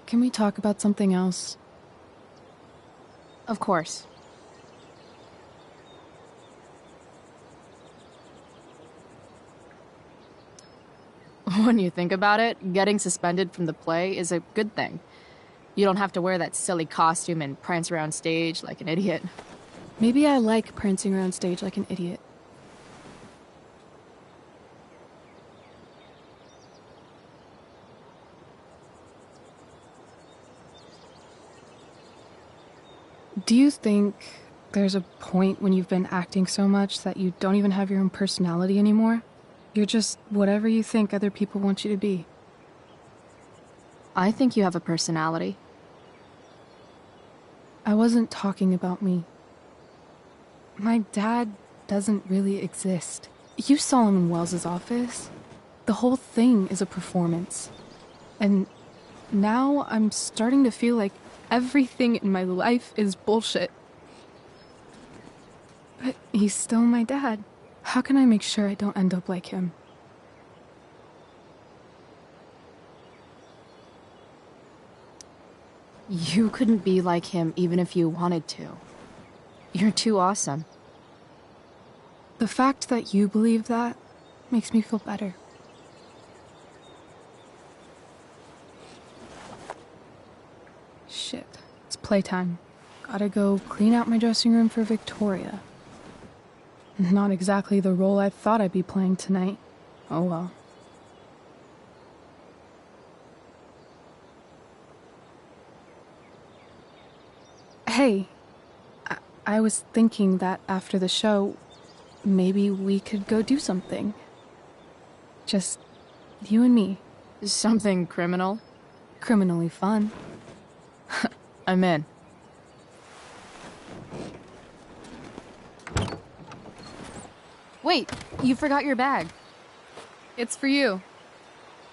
Can we talk about something else? Of course. When you think about it, getting suspended from the play is a good thing. You don't have to wear that silly costume and prance around stage like an idiot. Maybe I like prancing around stage like an idiot. Do you think there's a point when you've been acting so much that you don't even have your own personality anymore? You're just whatever you think other people want you to be. I think you have a personality. I wasn't talking about me. My dad doesn't really exist. You saw him in Wells's office. The whole thing is a performance. And now I'm starting to feel like everything in my life is bullshit. But he's still my dad. How can I make sure I don't end up like him? You couldn't be like him even if you wanted to. You're too awesome. The fact that you believe that makes me feel better. Shit, it's playtime. Gotta go clean out my dressing room for Victoria. Not exactly the role I thought I'd be playing tonight. Oh well. Hey, I was thinking that after the show, maybe we could go do something. Just you and me. Something criminal? Criminally fun. I'm in. Wait, you forgot your bag. It's for you.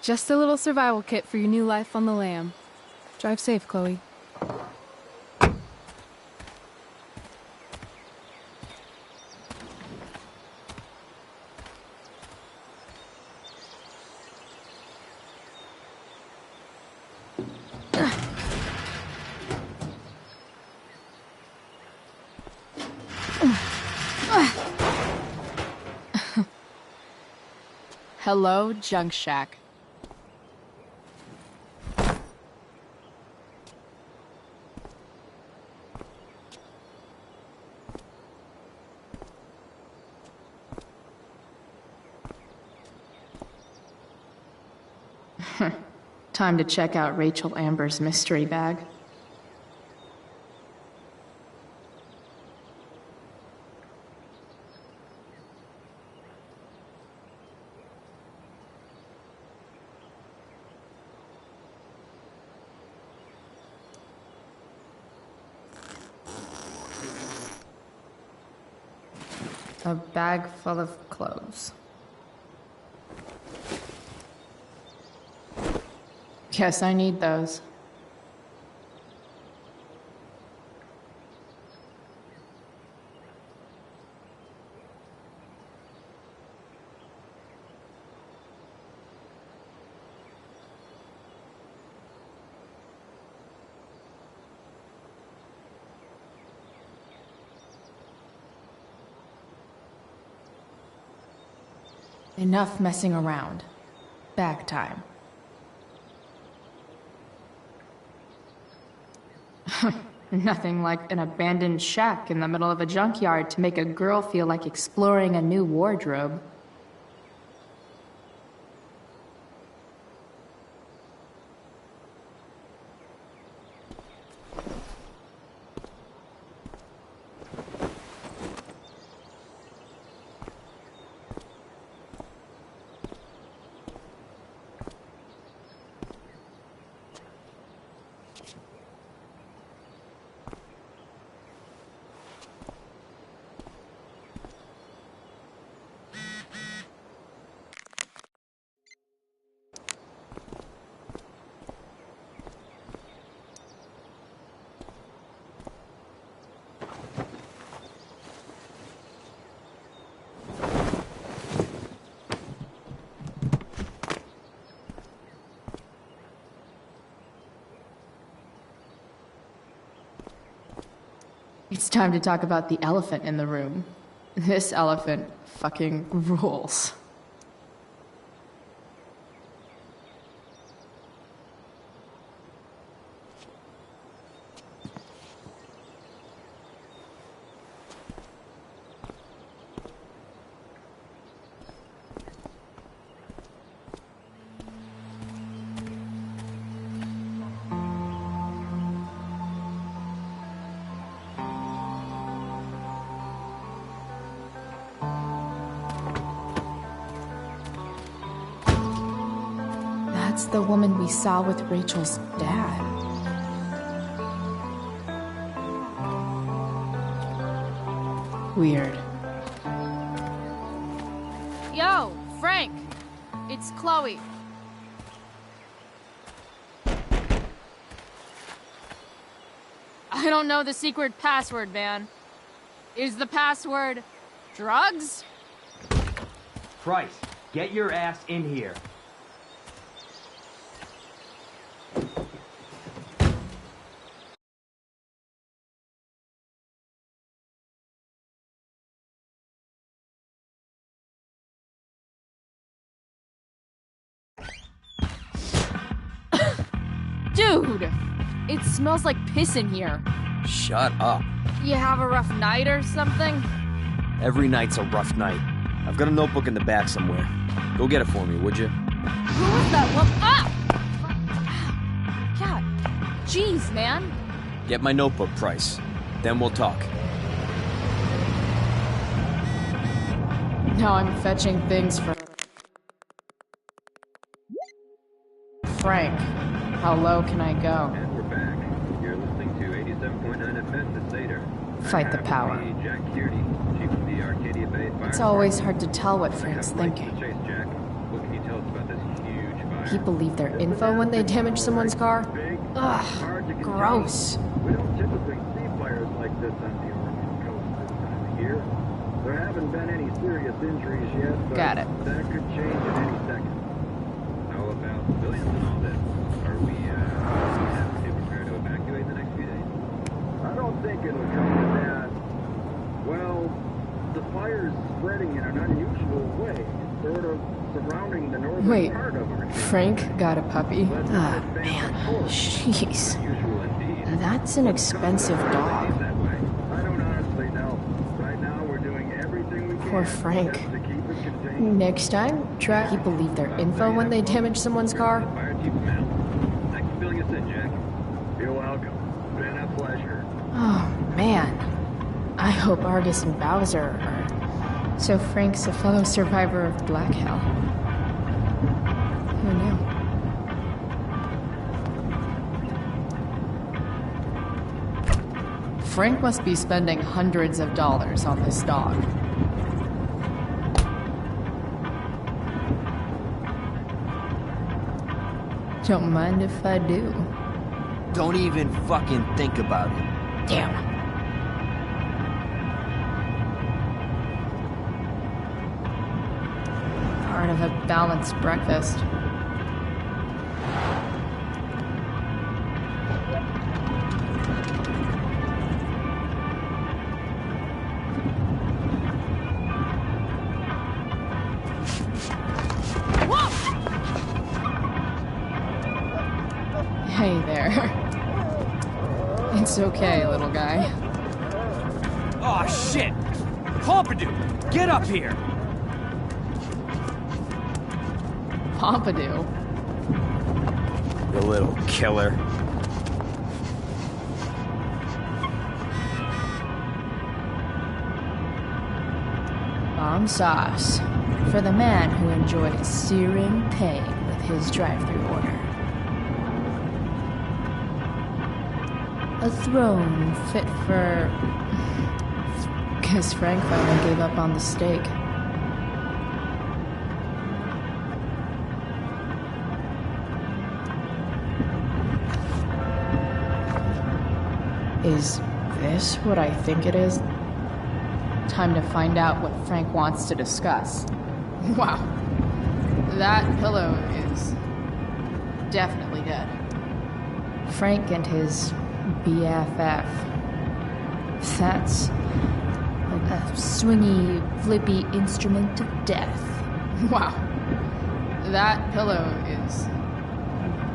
Just a little survival kit for your new life on the lam. Drive safe, Chloe. Hello, Junk Shack. Time to check out Rachel Amber's mystery bag. A bag full of clothes. Guess I need those. Enough messing around. Bag time. Nothing like an abandoned shack in the middle of a junkyard to make a girl feel like exploring a new wardrobe. It's time to talk about the elephant in the room. This elephant fucking rules. That's the woman we saw with Rachel's dad. Weird. Yo, Frank! It's Chloe. I don't know the secret password, man. Is the password drugs? Price, get your ass in here. Dude! It smells like piss in here. Shut up. You have a rough night or something? Every night's a rough night. I've got a notebook in the back somewhere. Go get it for me, would you? Who was that one? Ah! God. Jeez, man. Get my notebook, Price. Then we'll talk. Now I'm fetching things for Frank. How low can I go? And we're back. You're listening to 87.9 FM The Seder. Fight the power. Jack Kearney, chief of the Arcadia Bay Fire. It's always hard to tell what Frank's thinking. Chase, Jack. What can you tell us about this huge fire? People leave their info when they damage someone's car? Ugh, gross. We don't typically see fires like this on the Oregon coast this time of year. There haven't been any serious injuries yet, but Got it. that could change at any second. How about civilians and all this? Are we have to prepare to evacuate in the next few days? I don't think it'll come to that. Well, the fire's spreading in an unusual way, sort of surrounding the northern part of our Frank got a puppy? Ah, man. Jeez. That's an expensive dog. I don't honestly know. Right now, we're doing everything we can. Poor Frank. To keep it contained. Next time, try people leave their info when they damage someone's car. Fire chief Mel. Thanks for filling us in, Jack. You're welcome. Been a pleasure. Oh, man. I hope Argus and Bowser are... So Frank's a fellow survivor of Black Hell. Who knew? Frank must be spending hundreds of dollars on this dog. Don't mind if I do. Don't even fucking think about it. Damn. Part of a balanced breakfast. It's okay, little guy. Oh, shit! Pompidou, get up here! Pompidou? You little killer. Bomb sauce. For the man who enjoys searing pain with his drive-thru order. A throne fit for... Guess Frank finally gave up on the steak. Is this what I think it is? Time to find out what Frank wants to discuss. Wow. That pillow is definitely dead. Frank and his BFF. That's a swingy, flippy instrument of death. Wow. That pillow is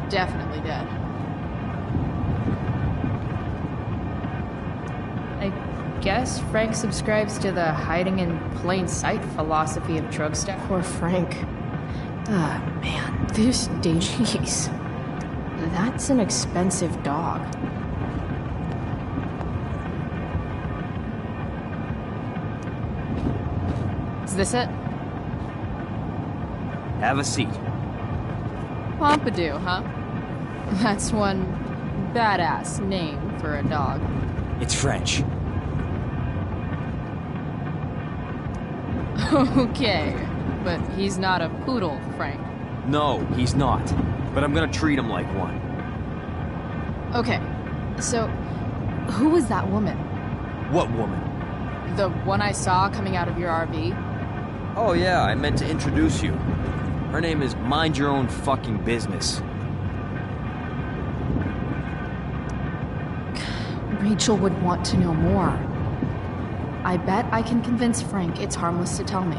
definitely dead. I guess Frank subscribes to the hiding in plain sight philosophy of drug stuff. Poor Frank. Ah, man, this day. Jeez. That's an expensive dog. Is this it? Have a seat. Pompidou, huh? That's one badass name for a dog. It's French. Okay, but he's not a poodle, Frank. No, he's not. But I'm gonna treat him like one. Okay, so who was that woman? What woman? The one I saw coming out of your RV? Oh yeah, I meant to introduce you. Her name is Mind Your Own Fucking Business. Rachel would want to know more. I bet I can convince Frank it's harmless to tell me.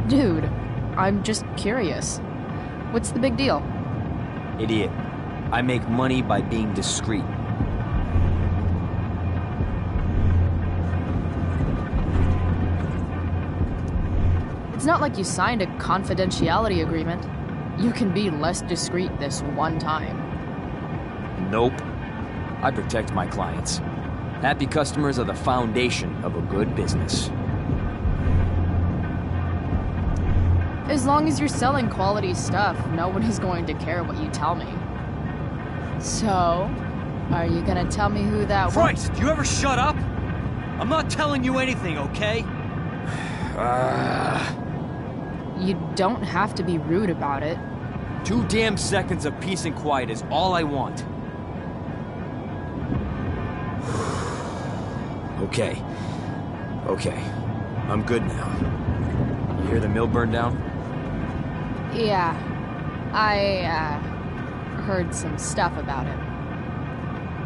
Dude, I'm just curious. What's the big deal? Idiot. I make money by being discreet. It's not like you signed a confidentiality agreement. You can be less discreet this one time. Nope. I protect my clients. Happy customers are the foundation of a good business. As long as you're selling quality stuff, nobody's going to care what you tell me. So, are you gonna tell me who that was? Christ, do you ever shut up? I'm not telling you anything, okay? You don't have to be rude about it. 2 damn seconds of peace and quiet is all I want. Okay. Okay. I'm good now. You hear the mill burn down? Yeah. I, heard some stuff about it.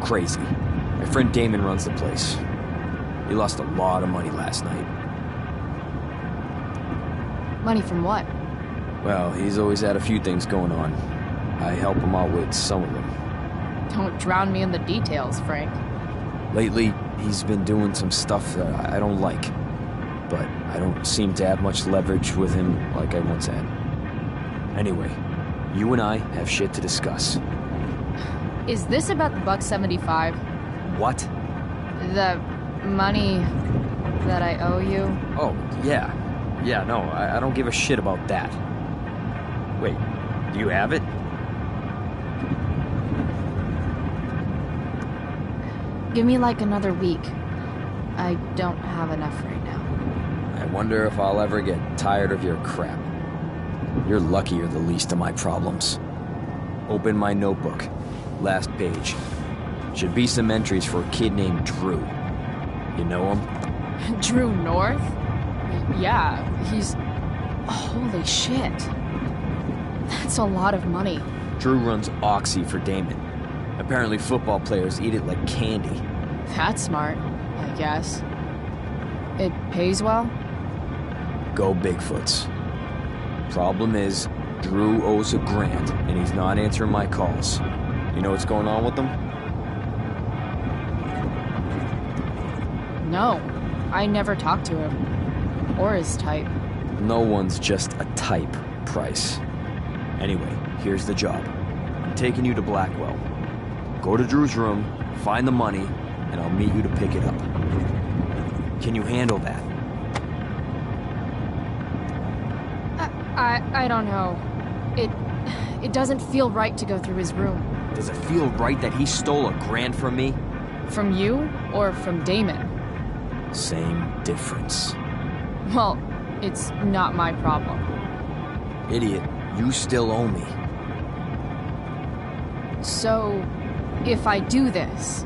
Crazy. My friend Damon runs the place. He lost a lot of money last night. Money from what? Well, he's always had a few things going on. I help him out with some of them. Don't drown me in the details, Frank. Lately, he's been doing some stuff that I don't like. But I don't seem to have much leverage with him like I once had. Anyway, you and I have shit to discuss. Is this about the $1.75? What? The money that I owe you? Oh, yeah. Yeah, no, I don't give a shit about that. Wait, do you have it? Give me like another week. I don't have enough right now. I wonder if I'll ever get tired of your crap. You're lucky you're the least of my problems. Open my notebook. Last page. Should be some entries for a kid named Drew. You know him? Drew North? Yeah, he's... Holy shit. That's a lot of money. Drew runs Oxy for Damon. Apparently football players eat it like candy. That's smart, I guess. It pays well? Go Bigfoots. Problem is, Drew owes a grant, and he's not answering my calls. You know what's going on with them? No, I never talked to him. Or his type. No one's just a type, Price. Anyway, here's the job. I'm taking you to Blackwell. Go to Drew's room, find the money, and I'll meet you to pick it up. Can you handle that? I don't know. It doesn't feel right to go through his room. Does it feel right that he stole $1,000 from me? From you or from Damon? Same difference. Well, it's not my problem. Idiot, you still owe me. So, if I do this,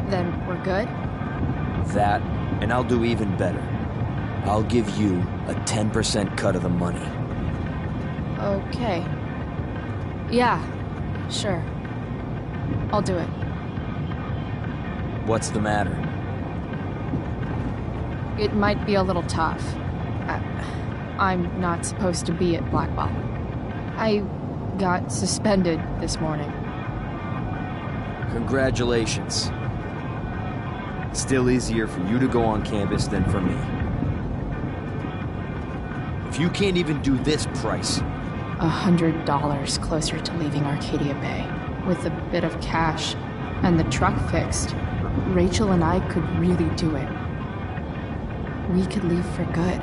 then we're good? That, and I'll do even better. I'll give you a 10% cut of the money. Okay. Yeah, sure. I'll do it. What's the matter? It might be a little tough. I'm not supposed to be at Blackwell. I got suspended this morning. Congratulations. Still easier for you to go on campus than for me. If you can't even do this, Price... $100 closer to leaving Arcadia Bay. With a bit of cash and the truck fixed, Rachel and I could really do it. We could leave for good.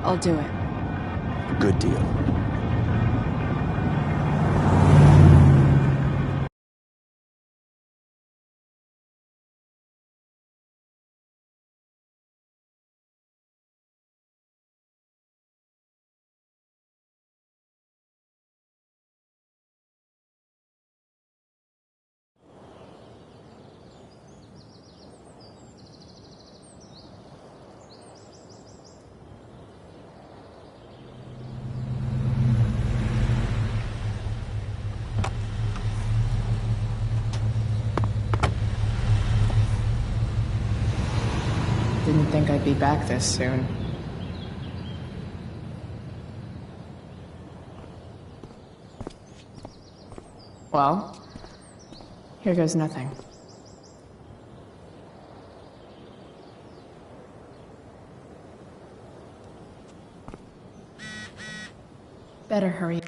I'll do it. Good deal. Didn't think I'd be back this soon. Well, here goes nothing. Better hurry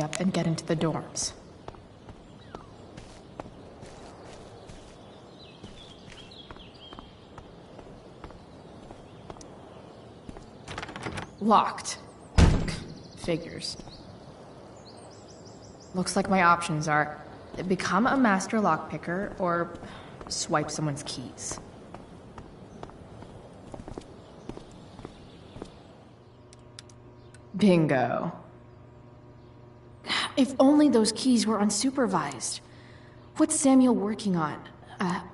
up and get into the dorms. Locked. Figures. Looks like my options are become a master lockpicker or swipe someone's keys. Bingo. If only those keys were unsupervised. What's Samuel working on?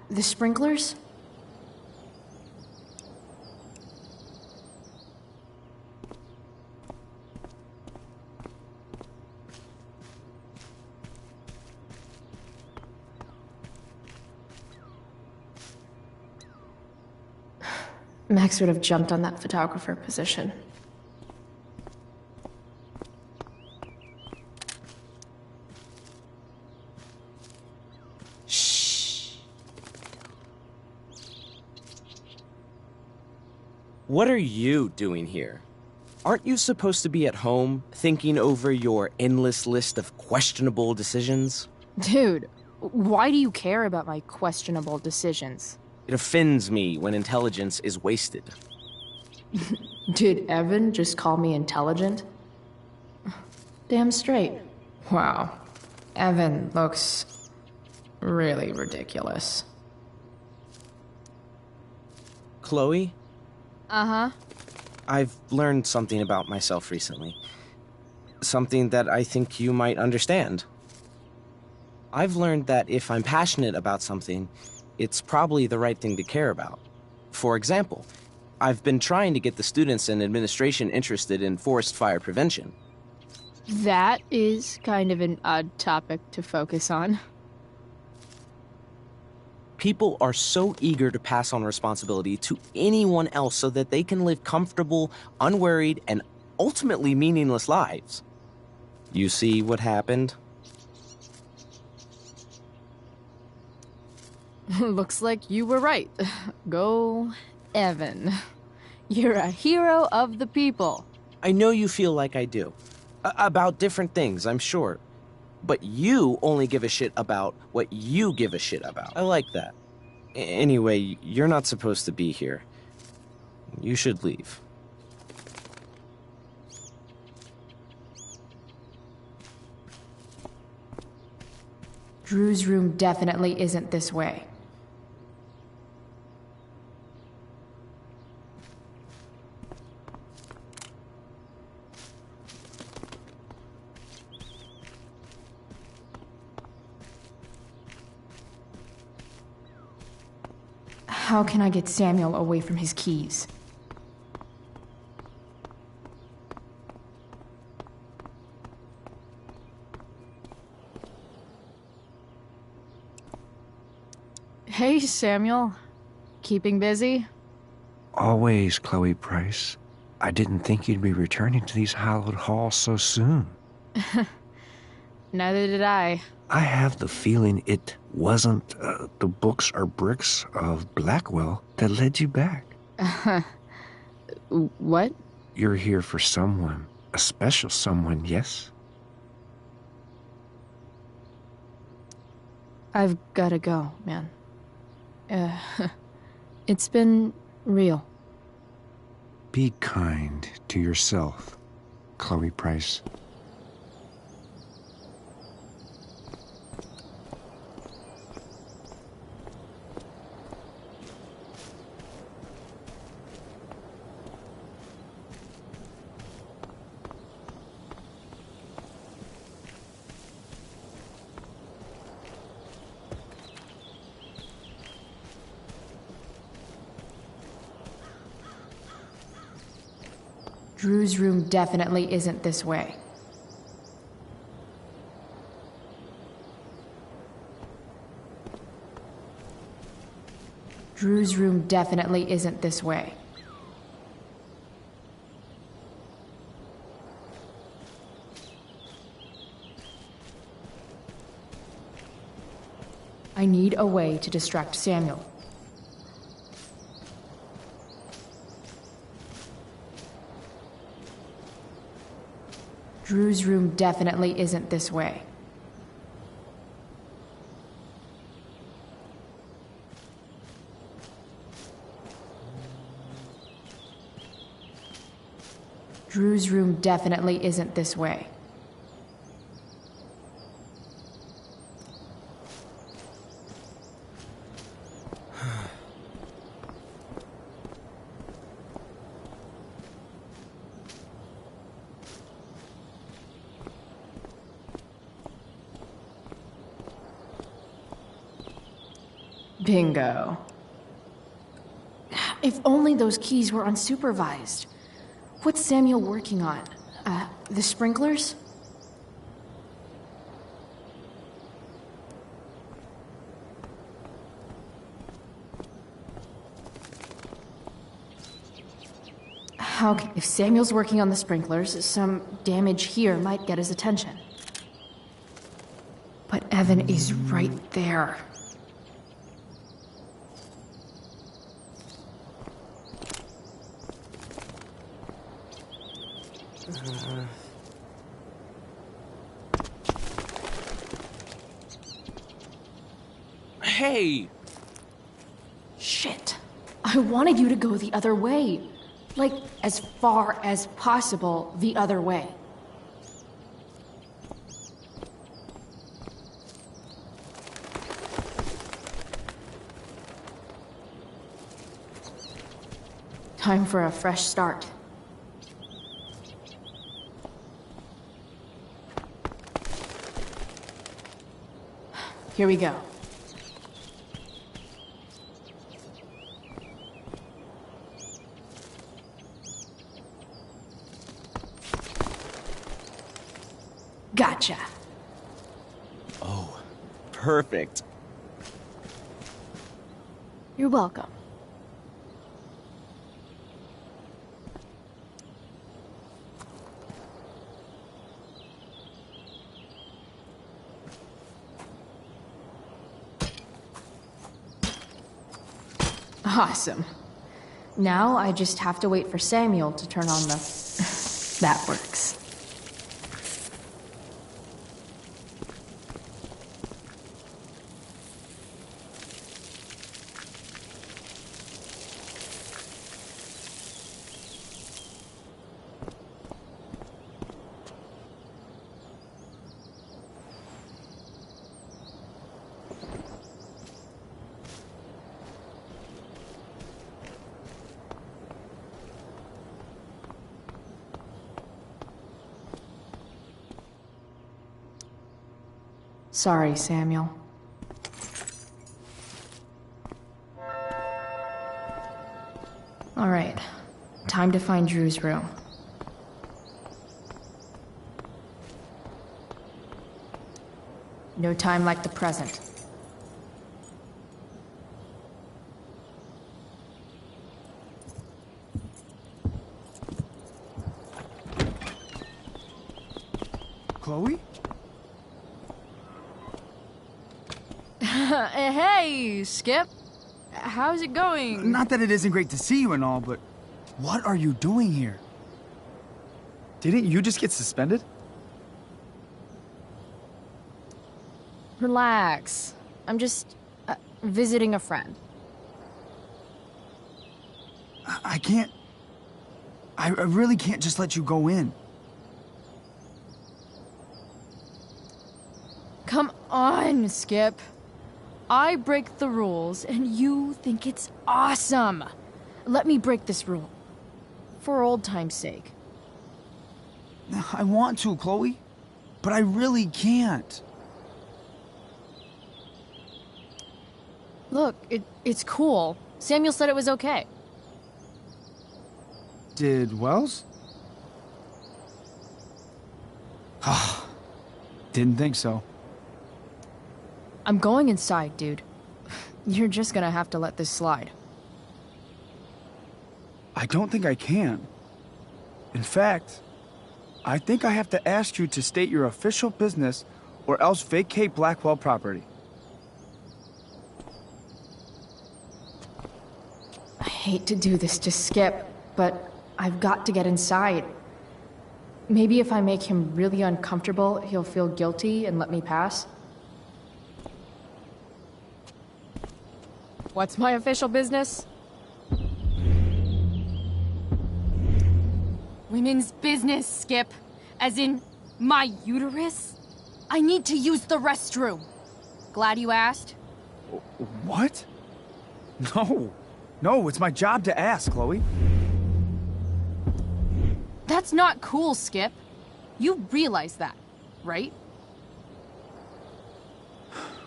The sprinklers? Max would have jumped on that photographer position. What are you doing here? Aren't you supposed to be at home, thinking over your endless list of questionable decisions? Dude, why do you care about my questionable decisions? It offends me when intelligence is wasted. Did Evan just call me intelligent? Damn straight. Wow. Evan looks really ridiculous. Chloe? Uh-huh. I've learned something about myself recently. Something that I think you might understand. I've learned that if I'm passionate about something, it's probably the right thing to care about. For example, I've been trying to get the students and administration interested in forest fire prevention. That is kind of an odd topic to focus on. People are so eager to pass on responsibility to anyone else so that they can live comfortable, unworried, and ultimately meaningless lives. You see what happened? Looks like you were right. Go, Evan. You're a hero of the people. I know you feel like I do. About different things, I'm sure. But you only give a shit about what you give a shit about. I like that. Anyway, you're not supposed to be here. You should leave. Drew's room definitely isn't this way. How can I get Samuel away from his keys? Hey, Samuel. Keeping busy? Always, Chloe Price. I didn't think you'd be returning to these hallowed halls so soon. Neither did I. I have the feeling it wasn't the books or bricks of Blackwell that led you back. What? You're here for someone, a special someone, yes? I've gotta go, man. It's been real. Be kind to yourself, Chloe Price. Drew's room definitely isn't this way. Drew's room definitely isn't this way. I need a way to distract Samuel. Drew's room definitely isn't this way. Drew's room definitely isn't this way. Bingo. If only those keys were unsupervised. What's Samuel working on? The sprinklers? If Samuel's working on the sprinklers, some damage here might get his attention. But Evan is right there. Hey! Shit. I wanted you to go the other way. Like, as far as possible the other way. Time for a fresh start. Here we go. Gotcha. Oh, perfect. You're welcome. Awesome. Now I just have to wait for Samuel to turn on the... That works. Sorry, Samuel. All right, time to find Drew's room. No time like the present. Chloe? Hey, Skip. How's it going? Not that it isn't great to see you and all, but what are you doing here? Didn't you just get suspended? Relax. I'm just visiting a friend. I can't... I really can't just let you go in. Come on, Skip. I break the rules, and you think it's awesome. Let me break this rule. For old time's sake. I want to, Chloe, but I really can't. Look, it's cool. Samuel said it was okay. Did Wells? Didn't think so. I'm going inside, dude. You're just gonna have to let this slide. I don't think I can. In fact, I think I have to ask you to state your official business or else vacate Blackwell property. I hate to do this to Skip, but I've got to get inside. Maybe if I make him really uncomfortable, he'll feel guilty and let me pass. What's my official business? Women's business, Skip. As in, my uterus? I need to use the restroom. Glad you asked? What? No. No, it's my job to ask, Chloe. That's not cool, Skip. You realize that, right?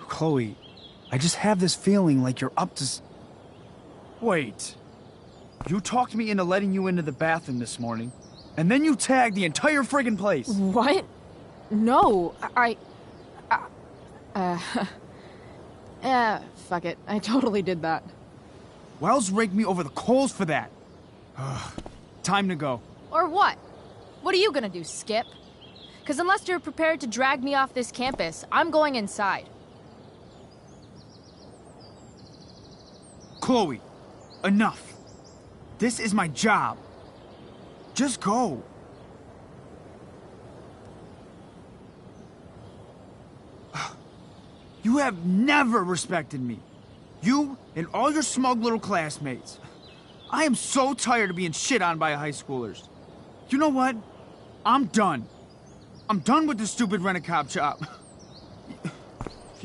Chloe, I just have this feeling like you're up to... Wait. You talked me into letting you into the bathroom this morning, and then you tagged the entire friggin' place. What? No, fuck it. I totally did that. Wells raked me over the coals for that. Time to go. Or what? What are you gonna do, Skip? Because unless you're prepared to drag me off this campus, I'm going inside. Chloe, enough. This is my job. Just go. You have never respected me. You and all your smug little classmates. I am so tired of being shit on by high schoolers. You know what? I'm done. I'm done with this stupid rent-a-cop job.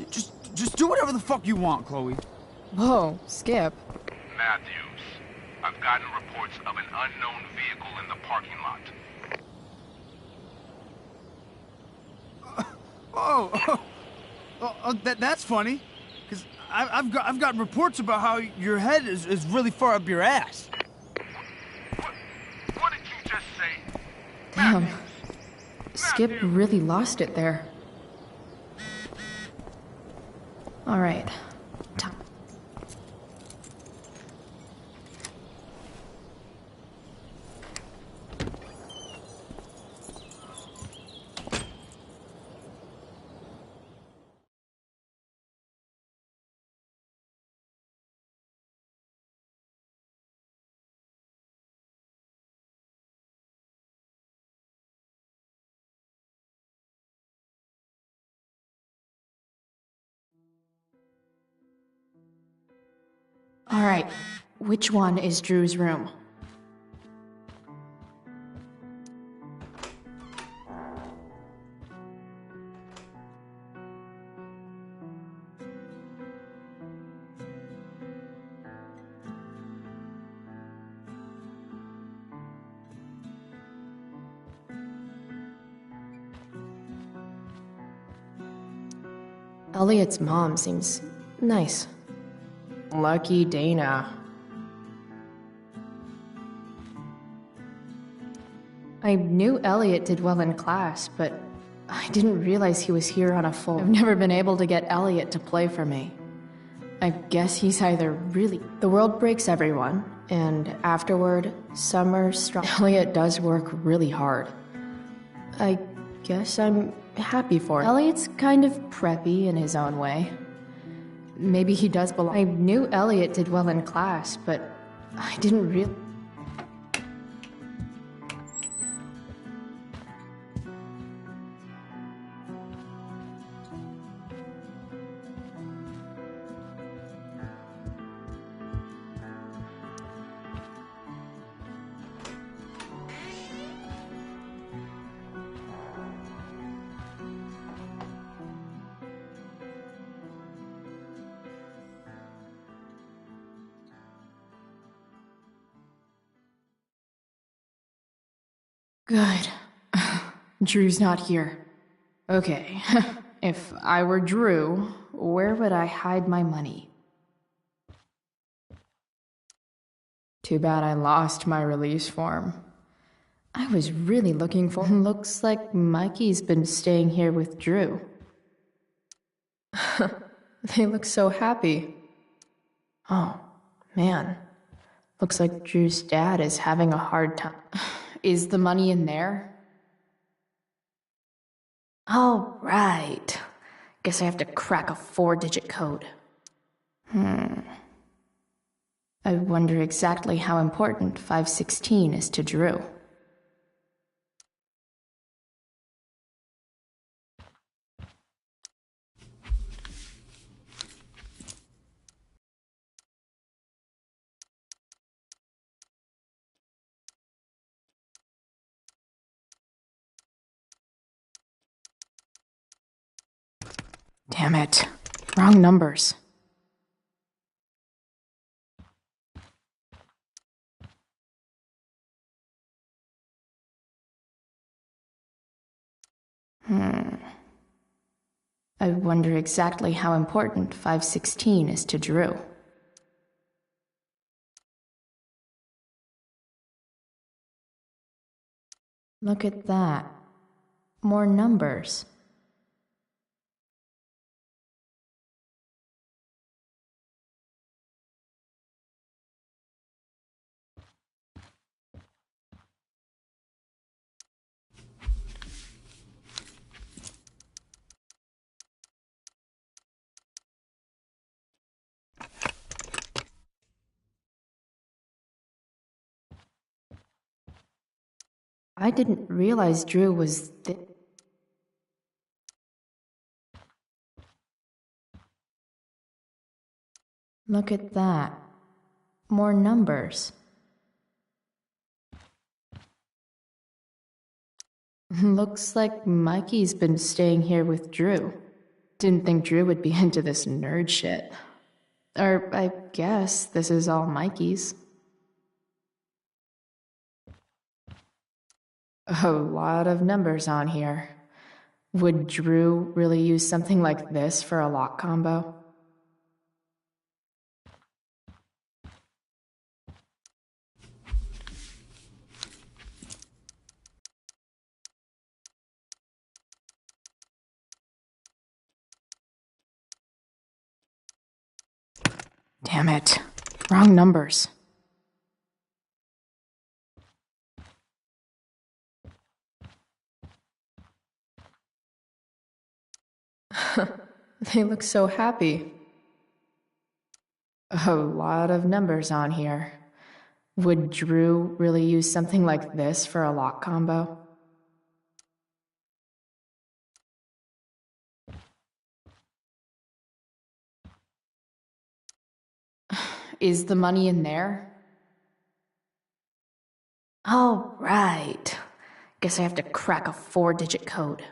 Just do whatever the fuck you want, Chloe. Whoa, Skip. Matthews, I've gotten reports of an unknown vehicle in the parking lot. That's funny. Because I've got reports about how your head is really far up your ass. What did you just say? Damn. Skip really lost it there. All right. Alright, which one is Drew's room? Elliot's mom seems nice. Lucky Dana. I knew Elliot did well in class, but I didn't realize he was here on a full... I've never been able to get Elliot to play for me. I guess he's either really... The world breaks everyone, and afterward, Summer strong... Elliot does work really hard. I guess I'm happy for him. Elliot's kind of preppy in his own way. Maybe he does belong... I knew Elliot did well in class, but I didn't really... Good. Drew's not here. Okay, if I were Drew, where would I hide my money? Too bad I lost my release form. I was really looking for... Looks like Mikey's been staying here with Drew. They look so happy. Oh, man. Looks like Drew's dad is having a hard time. Is the money in there? All right. Guess I have to crack a 4-digit code. I wonder exactly how important 516 is to Drew. Damn it. Wrong numbers. I wonder exactly how important 516 is to Drew. Look at that. More numbers. I didn't realize Drew was Look at that. More numbers. Looks like Mikey's been staying here with Drew. Didn't think Drew would be into this nerd shit. Or I guess this is all Mikey's. A lot of numbers on here. Would Drew really use something like this for a lock combo? Damn it. Wrong numbers. They look so happy. A lot of numbers on here. Would Drew really use something like this for a lock combo? Is the money in there? All right. Guess I have to crack a 4-digit code.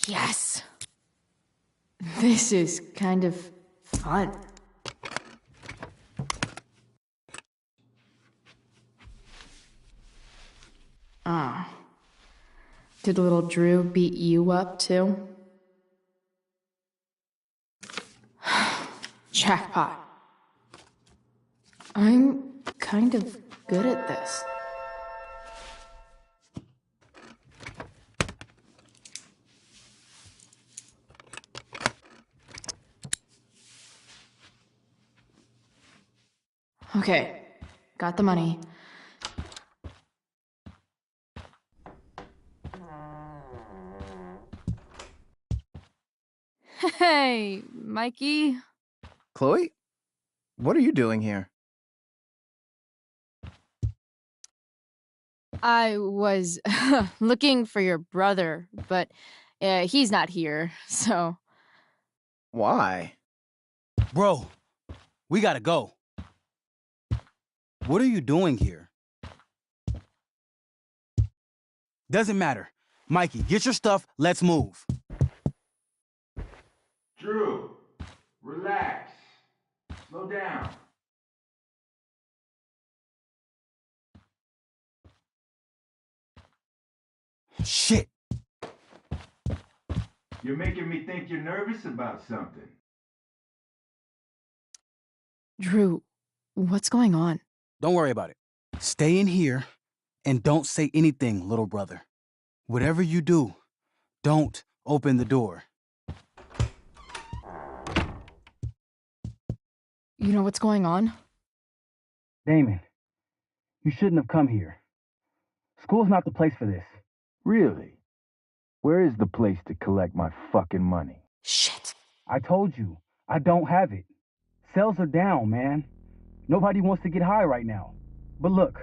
Yes! This is kind of fun. Ah. Did little Drew beat you up, too? Jackpot. I'm kind of good at this. Okay, got the money. Hey, Mikey. Chloe? What are you doing here? I was looking for your brother, but he's not here, so... Why? Bro, we gotta go. What are you doing here? Doesn't matter. Mikey, get your stuff, let's move. Drew, relax. Slow down. Shit. You're making me think you're nervous about something. Drew, what's going on? Don't worry about it. Stay in here and don't say anything, little brother. Whatever you do, don't open the door. You know what's going on? Damon, you shouldn't have come here. School's not the place for this. Really? Where is the place to collect my fucking money? Shit. I told you, I don't have it. Sales are down, man. Nobody wants to get high right now. But look,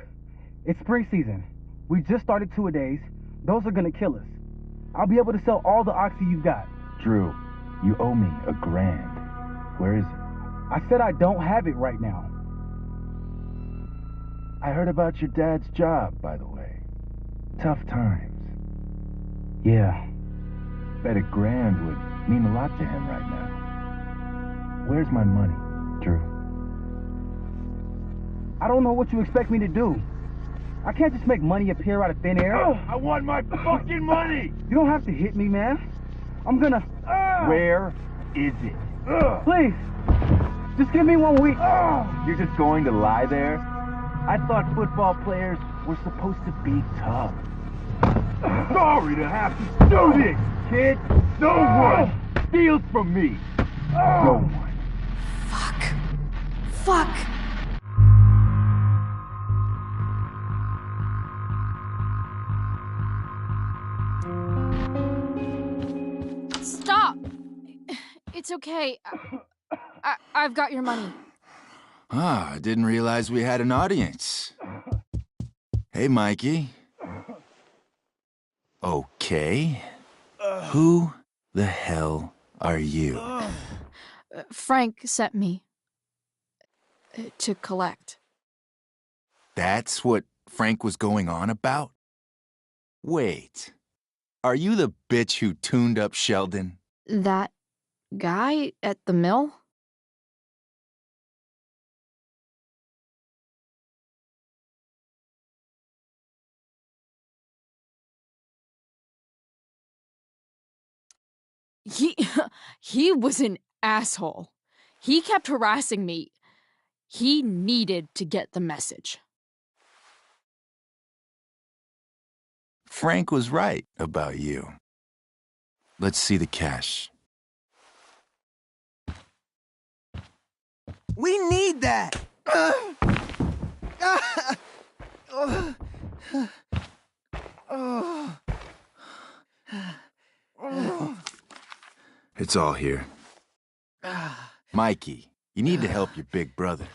it's spring season. We just started 2-a-days. Those are gonna kill us. I'll be able to sell all the oxy you've got. Drew, you owe me $1,000. Where is it? I said I don't have it right now. I heard about your dad's job, by the way. Tough times. Yeah. Bet $1,000 would mean a lot to him right now. Where's my money, Drew? I don't know what you expect me to do. I can't just make money appear out of thin air. I want my fucking money! You don't have to hit me, man. I'm gonna... Where is it? Please, just give me 1 week. You're just going to lie there? I thought football players were supposed to be tough. Sorry to have to do this, kid. No one steals from me. No one. Fuck. Stop! It's okay. I've got your money. Ah, I didn't realize we had an audience. Hey, Mikey. Okay. Who the hell are you? Frank sent me to collect. That's what Frank was going on about? Wait. Are you the bitch who tuned up Sheldon? That guy at the mill? He He was an asshole. He kept harassing me. He needed to get the message. Frank was right about you. Let's see the cash. We need that! It's all here. Mikey, you need to help your big brother.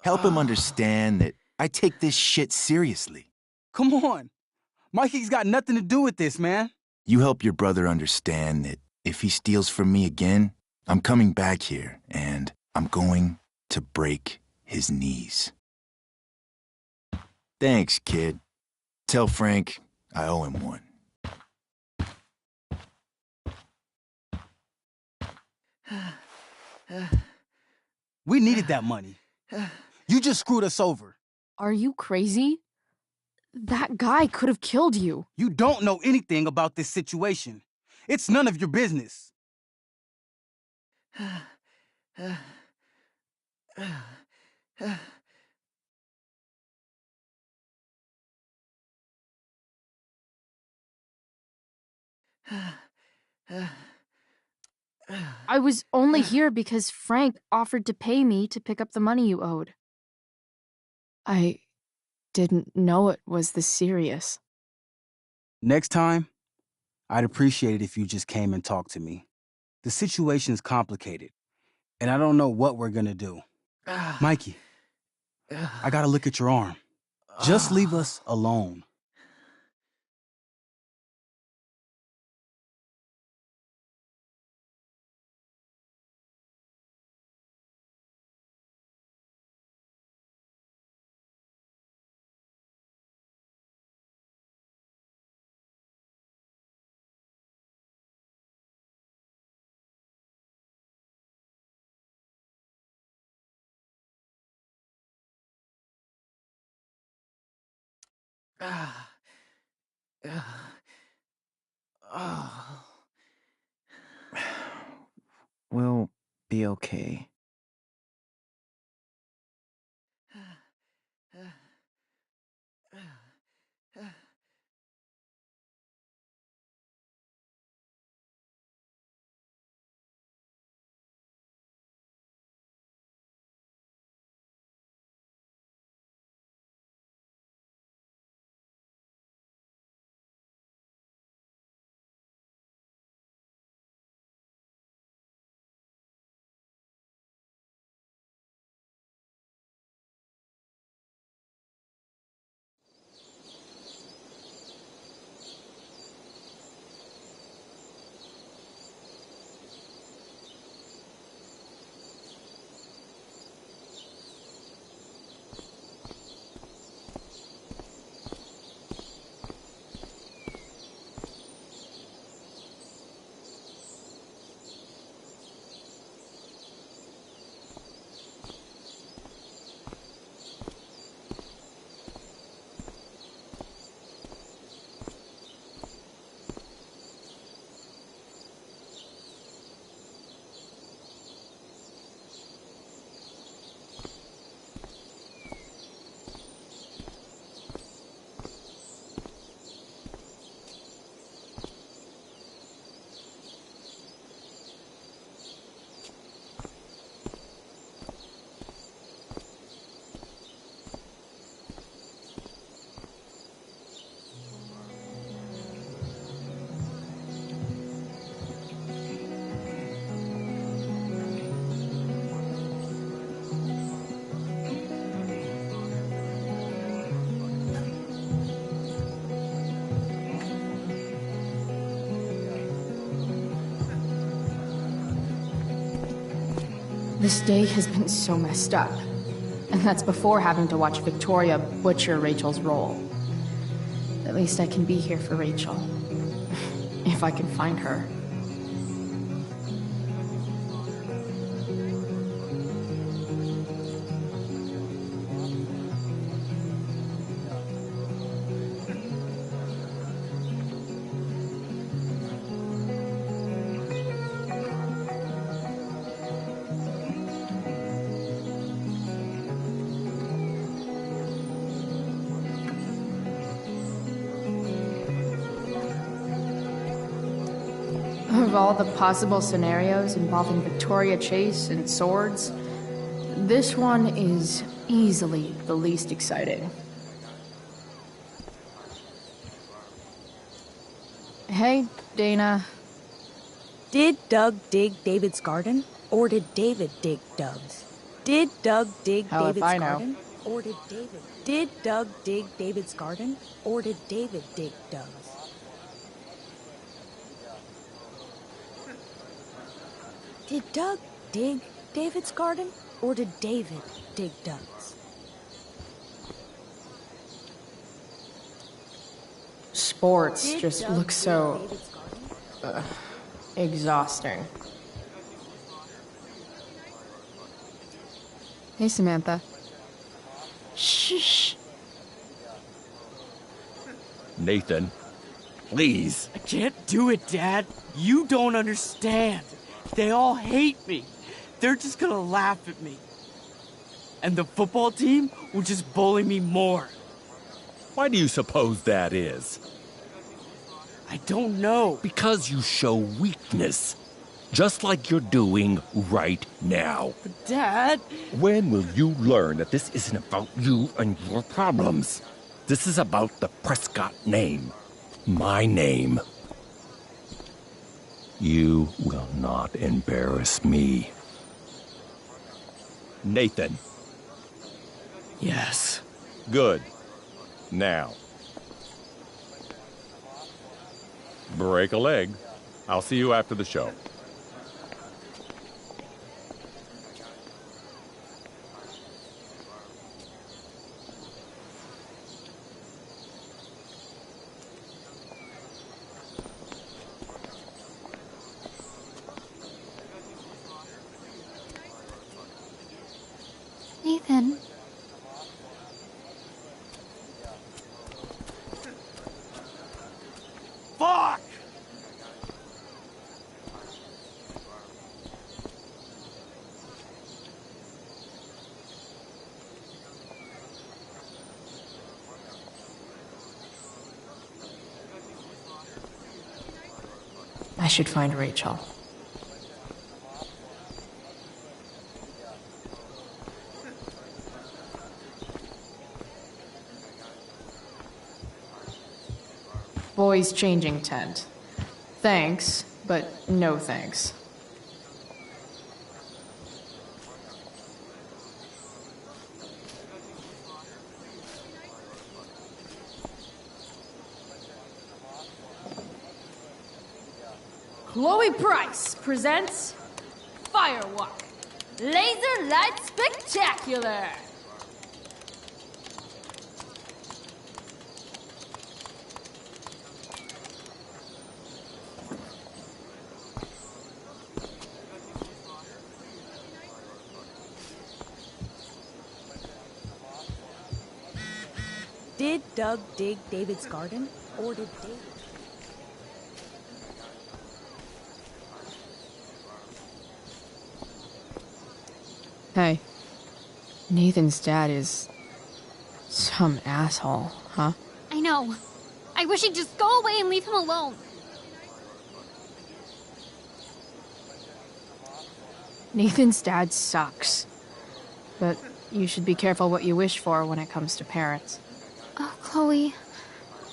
Help him understand that I take this shit seriously. Come on. Mikey's got nothing to do with this, man. You help your brother understand that if he steals from me again, I'm coming back here and I'm going to break his knees. Thanks, kid. Tell Frank I owe him one. We needed that money. You just screwed us over. Are you crazy? That guy could have killed you. You don't know anything about this situation. It's none of your business. I was only here because Frank offered to pay me to pick up the money you owed. I didn't know it was this serious. Next time, I'd appreciate it if you just came and talked to me. The situation's complicated, and I don't know what we're gonna do. Mikey, I gotta look at your arm. Just leave us alone. We'll be okay. This day has been so messed up. And that's before having to watch Victoria butcher Rachel's role. At least I can be here for Rachel. If I can find her. of all the possible scenarios involving Victoria Chase and swords, this one is easily the least exciting. Hey, Dana. Did Doug dig David's garden? Or did David dig Doug's? Did Doug dig Hell if David's I know. garden? Or did David? Did Doug dig David's garden? Or did David dig Doug's? Did Doug dig David's garden? Or did David dig Doug's? Sports just look so exhausting. Hey, Samantha. Shh. Nathan, please. I can't do it, Dad. You don't understand. They all hate me. They're just gonna laugh at me. And the football team will just bully me more. Why do you suppose that is? I don't know. Because you show weakness. Just like you're doing right now. But Dad... When will you learn that this isn't about you and your problems? This is about the Prescott name. My name. You will not embarrass me. Nathan. Yes. Good. Now. Break a leg. I'll see you after the show. Nathan. Fuck! I should find Rachel. Boys changing tent. Thanks, but no thanks. Chloe Price presents Firewalk Laser Light Spectacular. Did Doug dig David's garden? Or did David? Hey. Nathan's dad is some asshole, huh? I know. I wish he'd just go away and leave him alone. Nathan's dad sucks. But you should be careful what you wish for when it comes to parents. Oh, Chloe.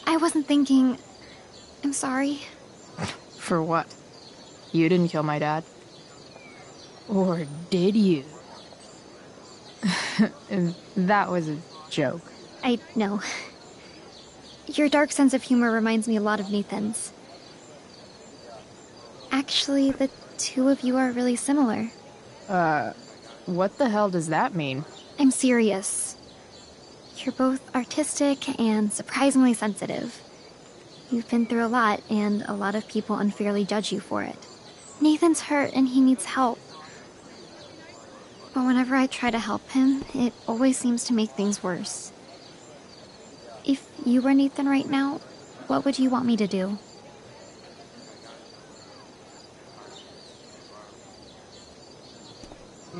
I wasn't thinking... I'm sorry. For what? You didn't kill my dad. Or did you? That was a joke. I know. Your dark sense of humor reminds me a lot of Nathan's. Actually, the two of you are really similar. What the hell does that mean? I'm serious. You're both artistic and surprisingly sensitive. You've been through a lot, and a lot of people unfairly judge you for it. Nathan's hurt and he needs help. But whenever I try to help him, it always seems to make things worse. If you were Nathan right now, what would you want me to do?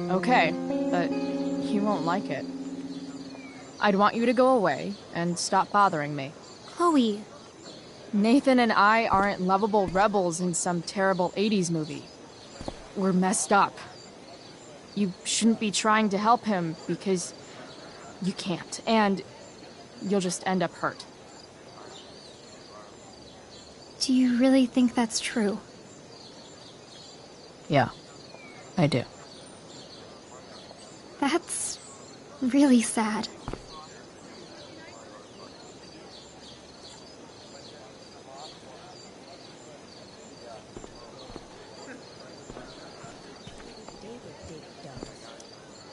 Okay, but you won't like it. I'd want you to go away and stop bothering me. Chloe. Nathan and I aren't lovable rebels in some terrible 80s movie. We're messed up. You shouldn't be trying to help him because you can't, and you'll just end up hurt. Do you really think that's true? Yeah, I do. That's really sad.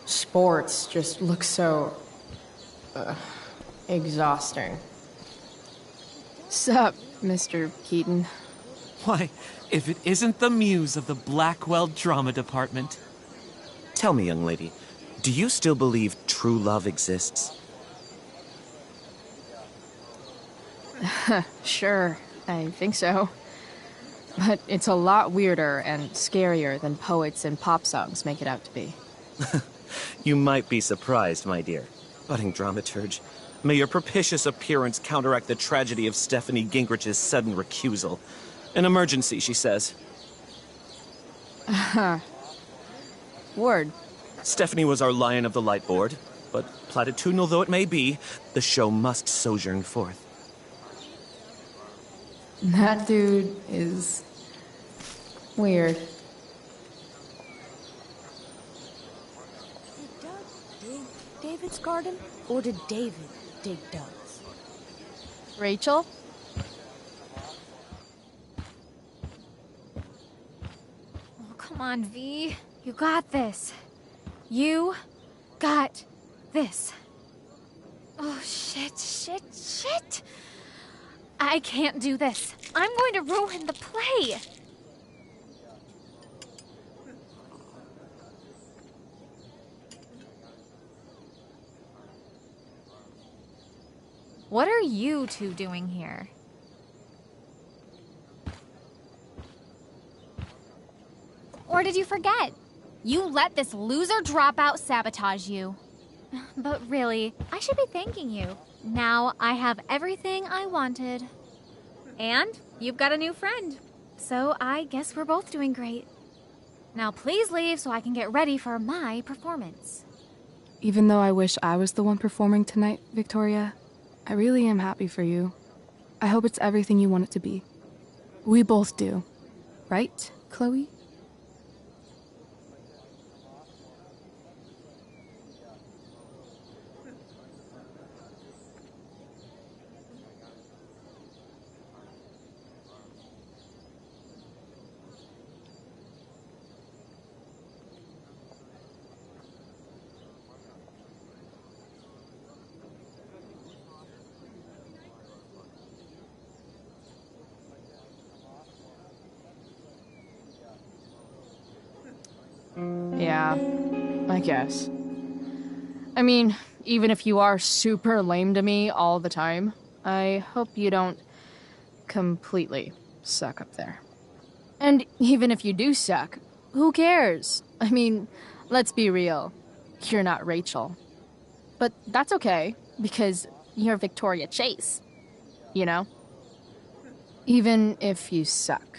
Sports just look so... exhausting. Sup, Mr. Keaton? Why, if it isn't the muse of the Blackwell Drama Department. Tell me, young lady, do you still believe true love exists? Sure, I think so. But it's a lot weirder and scarier than poets and pop songs make it out to be. You might be surprised, my dear. Budding dramaturge, may your propitious appearance counteract the tragedy of Stephanie Gingrich's sudden recusal. An emergency, she says. Word. Stephanie was our lion of the light board, but platitudinal though it may be, the show must sojourn forth. That dude is... weird. Did Doug dig David's garden? Or did David dig Doug's? Rachel? Oh, come on, V. You got this. You got this. Oh, shit. I can't do this. I'm going to ruin the play. What are you two doing here? Or did you forget? You let this loser dropout sabotage you. But really, I should be thanking you. Now I have everything I wanted. And you've got a new friend. So I guess we're both doing great. Now please leave so I can get ready for my performance. Even though I wish I was the one performing tonight, Victoria, I really am happy for you. I hope it's everything you want it to be. We both do. Right, Chloe? Yeah, I guess. I mean, even if you are super lame to me all the time, I hope you don't completely suck up there. And even if you do suck, who cares? I mean, let's be real. You're not Rachel. But that's okay, because you're Victoria Chase. You know? Even if you suck.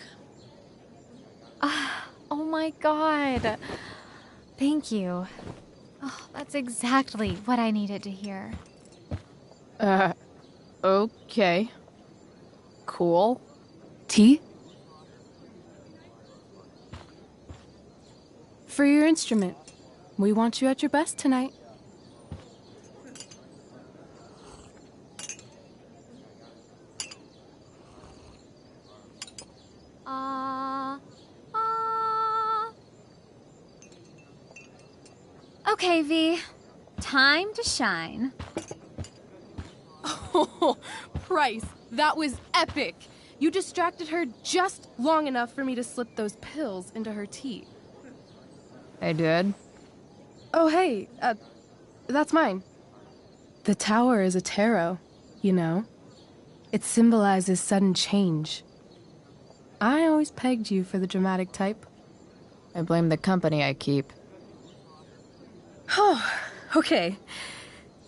Oh my god. Thank you. Oh, that's exactly what I needed to hear. Okay. Cool. Tea? For your instrument. We want you at your best tonight. Okay, V. Time to shine. Oh, Price, that was epic. You distracted her just long enough for me to slip those pills into her tea. I did? Oh, hey, that's mine. The tower is a tarot, you know. It symbolizes sudden change. I always pegged you for the dramatic type. I blame the company I keep. Oh, okay.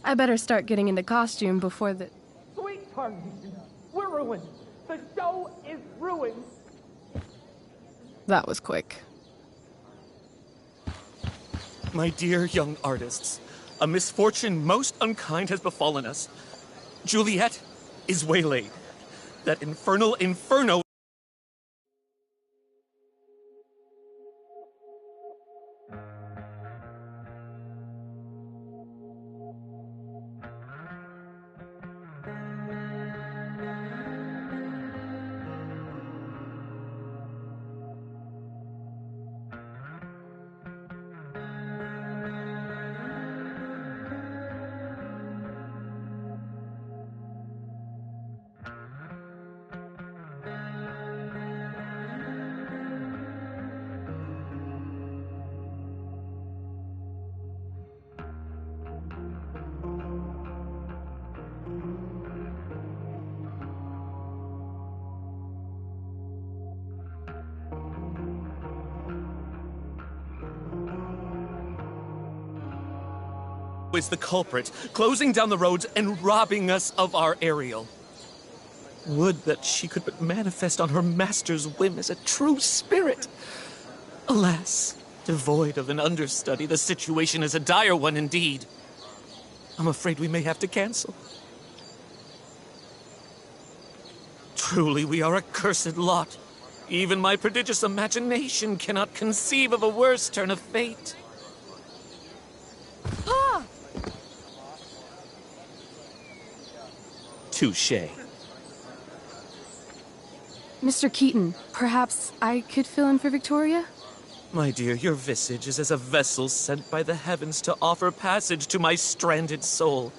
I better start getting into costume before the... Sweet tarnation, we're ruined. The show is ruined. That was quick. My dear young artists, a misfortune most unkind has befallen us. Juliet is waylaid. That infernal inferno is the culprit, closing down the roads and robbing us of our Ariel. Would that she could but manifest on her master's whim as a true spirit. Alas, devoid of an understudy, the situation is a dire one indeed. I'm afraid we may have to cancel. Truly, we are a cursed lot. Even my prodigious imagination cannot conceive of a worse turn of fate. Ah! Touché. Mr. Keaton, perhaps I could fill in for Victoria? My dear, your visage is as a vessel sent by the heavens to offer passage to my stranded soul.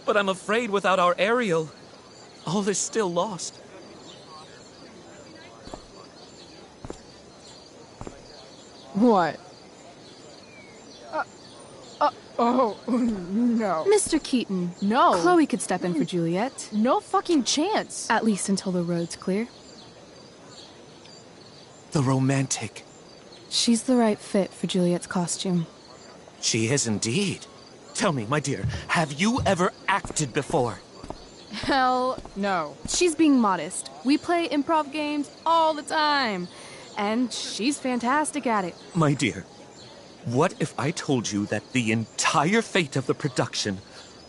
But I'm afraid without our Ariel, all is still lost. What? Oh, no. Mr. Keaton. No. Chloe could step in for Juliet. No fucking chance. At least until the road's clear. The romantic. She's the right fit for Juliet's costume. She is indeed. Tell me, my dear, have you ever acted before? Hell no. She's being modest. We play improv games all the time. And she's fantastic at it. My dear, what if I told you that the entire fate of the production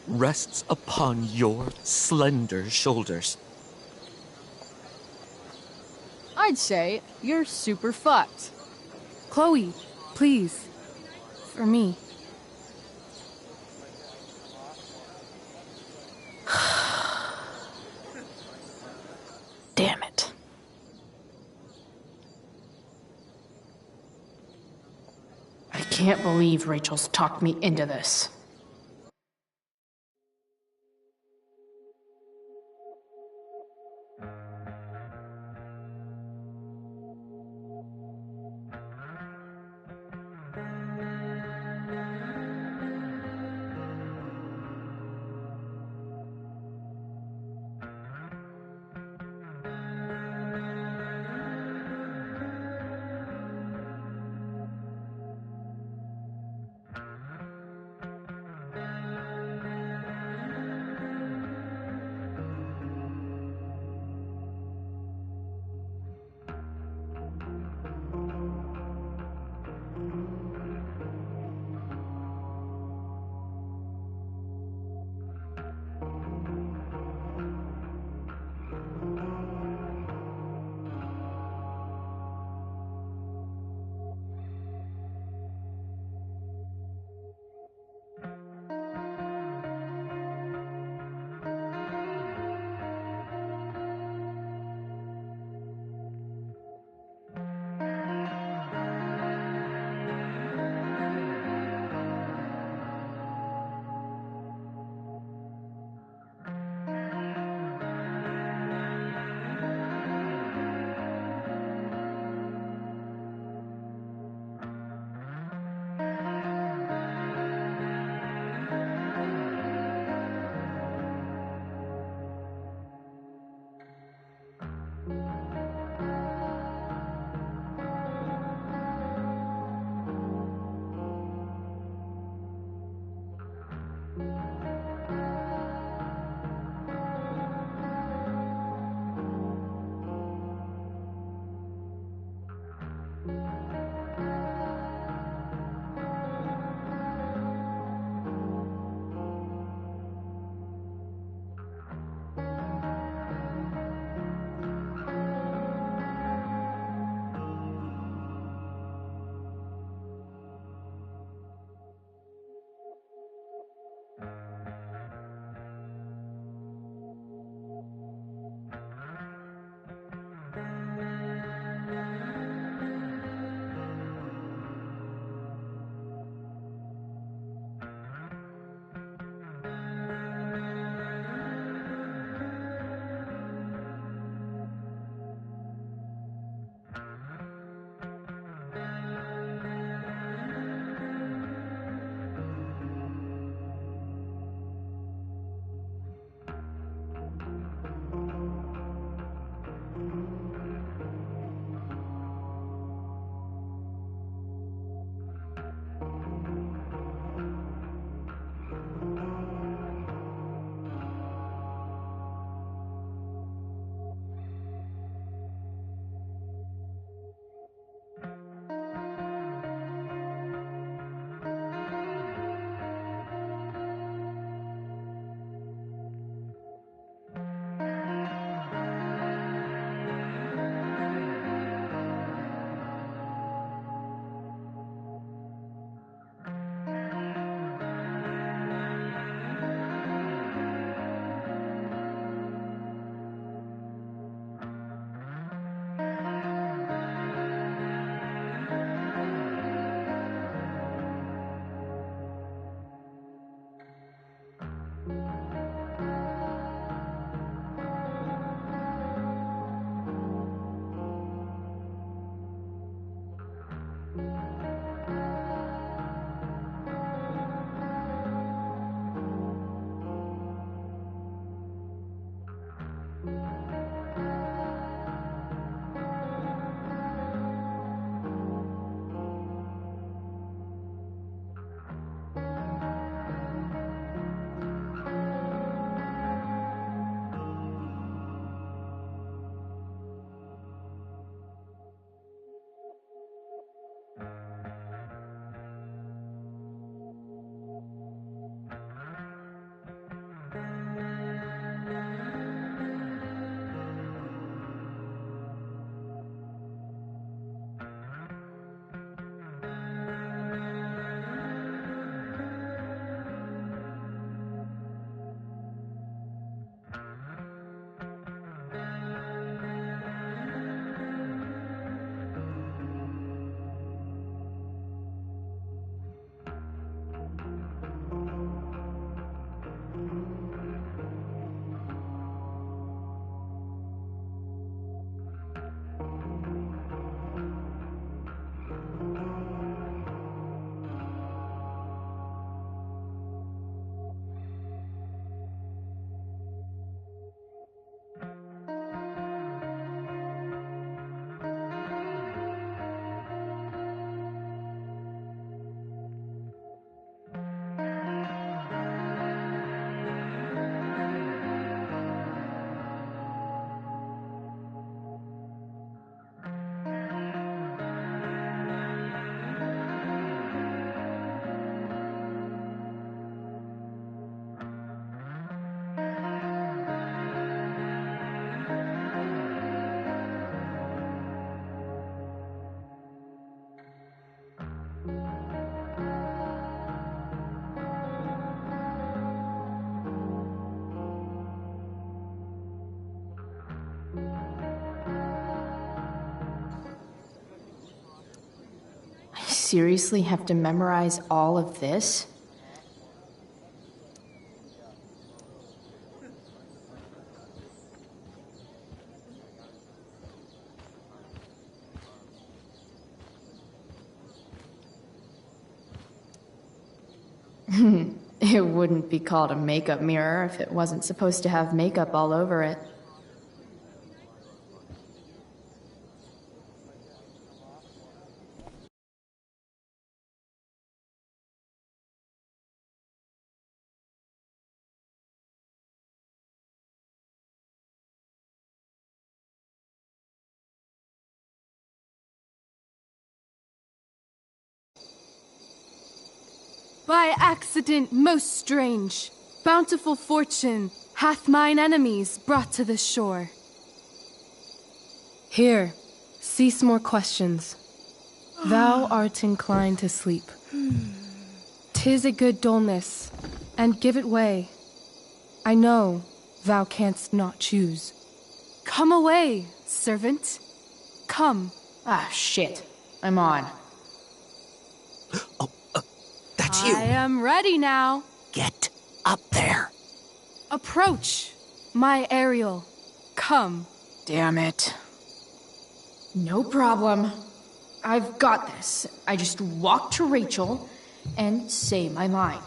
rests upon your slender shoulders? I'd say you're super fucked. Chloe, please. For me. Damn it. I can't believe Rachel's talked me into this. seriously have to memorize all of this? It wouldn't be called a makeup mirror if it wasn't supposed to have makeup all over it. By accident most strange, bountiful fortune hath mine enemies brought to this shore. Here, cease more questions. Thou art inclined to sleep. 'Tis a good dullness, and give it way. I know thou canst not choose. Come away, servant. Come. Ah, shit. I'm on. That's you. I am ready now. Get up there. Approach, my Ariel. Come. Damn it. No problem. I've got this. I just walk to Rachel and say my line.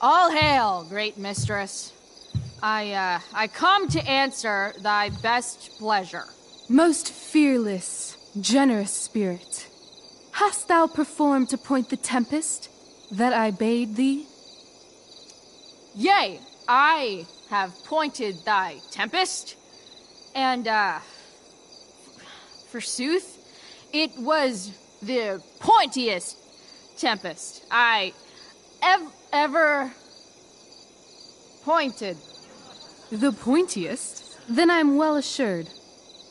All hail, great mistress. I come to answer thy best pleasure. Most fearless, generous spirit, hast thou performed to point the tempest that I bade thee? Yea, I have pointed thy tempest, and, forsooth, it was the pointiest tempest I ever pointed. The pointiest? Then I'm well assured.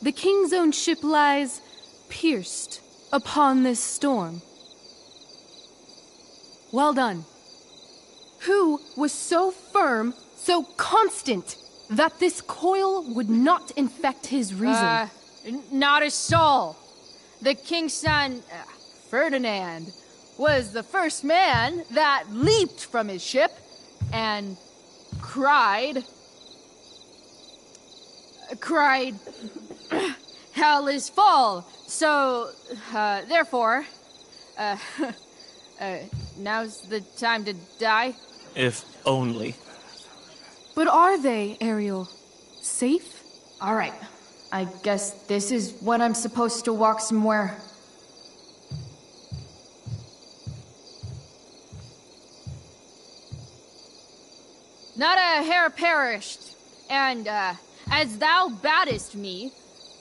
The king's own ship lies pierced upon this storm. Well done. Who was so firm, so constant, that this coil would not infect his reason? Not a soul. The king's son, Ferdinand, was the first man that leaped from his ship and cried, hell is full. So, therefore, now's the time to die. If only. But are they, Ariel? Safe? All right. I guess this is when I'm supposed to walk somewhere. Not a hair perished, and, as thou badest me,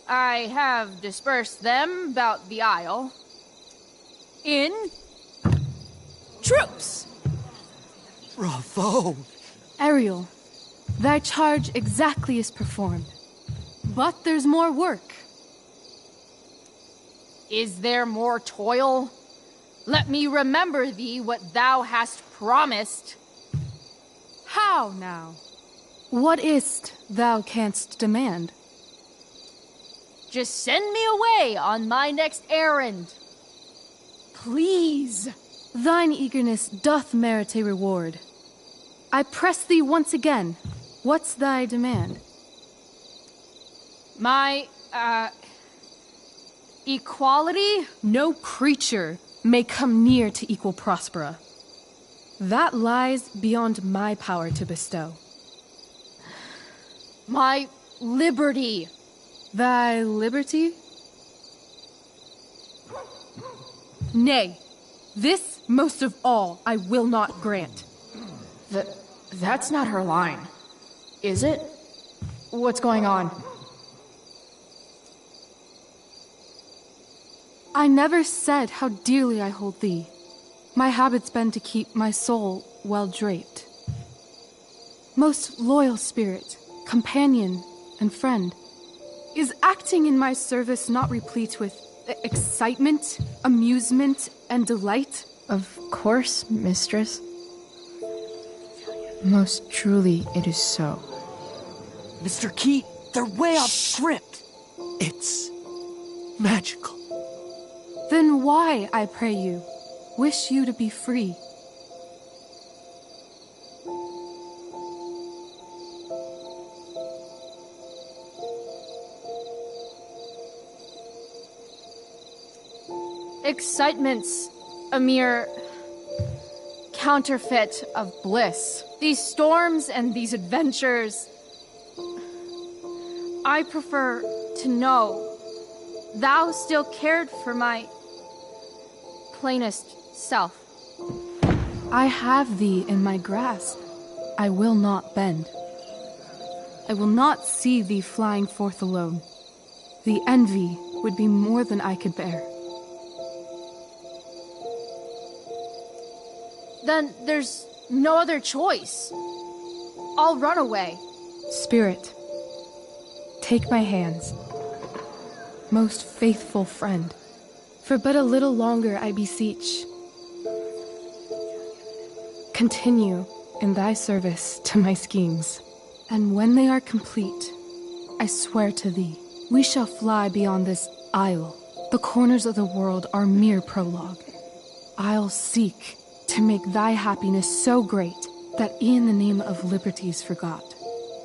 I have dispersed them about the isle in troops. Bravo! Ariel, thy charge exactly is performed. But there's more work. Is there more toil? Let me remember thee what thou hast promised. How now? What is't thou canst demand? Just send me away on my next errand. Please. Thine eagerness doth merit a reward. I press thee once again. What's thy demand? My, equality? No creature may come near to equal Prospera. That lies beyond my power to bestow. My liberty. Thy liberty? Nay, this most of all I will not grant. That's not her line. Is it? What's going on? I never said how dearly I hold thee. My habit's been to keep my soul well draped. Most loyal spirit, companion, and friend, is acting in my service not replete with excitement, amusement, and delight? Of course, mistress. Most truly, it is so. Mr. Keat, they're way off script. It's magical. Then why, I pray you, wish you to be free? Excitement's a mere counterfeit of bliss. These storms and these adventures, I prefer to know thou still cared for my plainest self. I have thee in my grasp. I will not bend. I will not see thee flying forth alone. The envy would be more than I could bear. Then there's no other choice. I'll run away. Spirit, take my hands. Most faithful friend, for but a little longer I beseech. Continue in thy service to my schemes, and when they are complete, I swear to thee, we shall fly beyond this isle. The corners of the world are mere prologue. I'll seek to make thy happiness so great that e'en the name of liberty's forgot.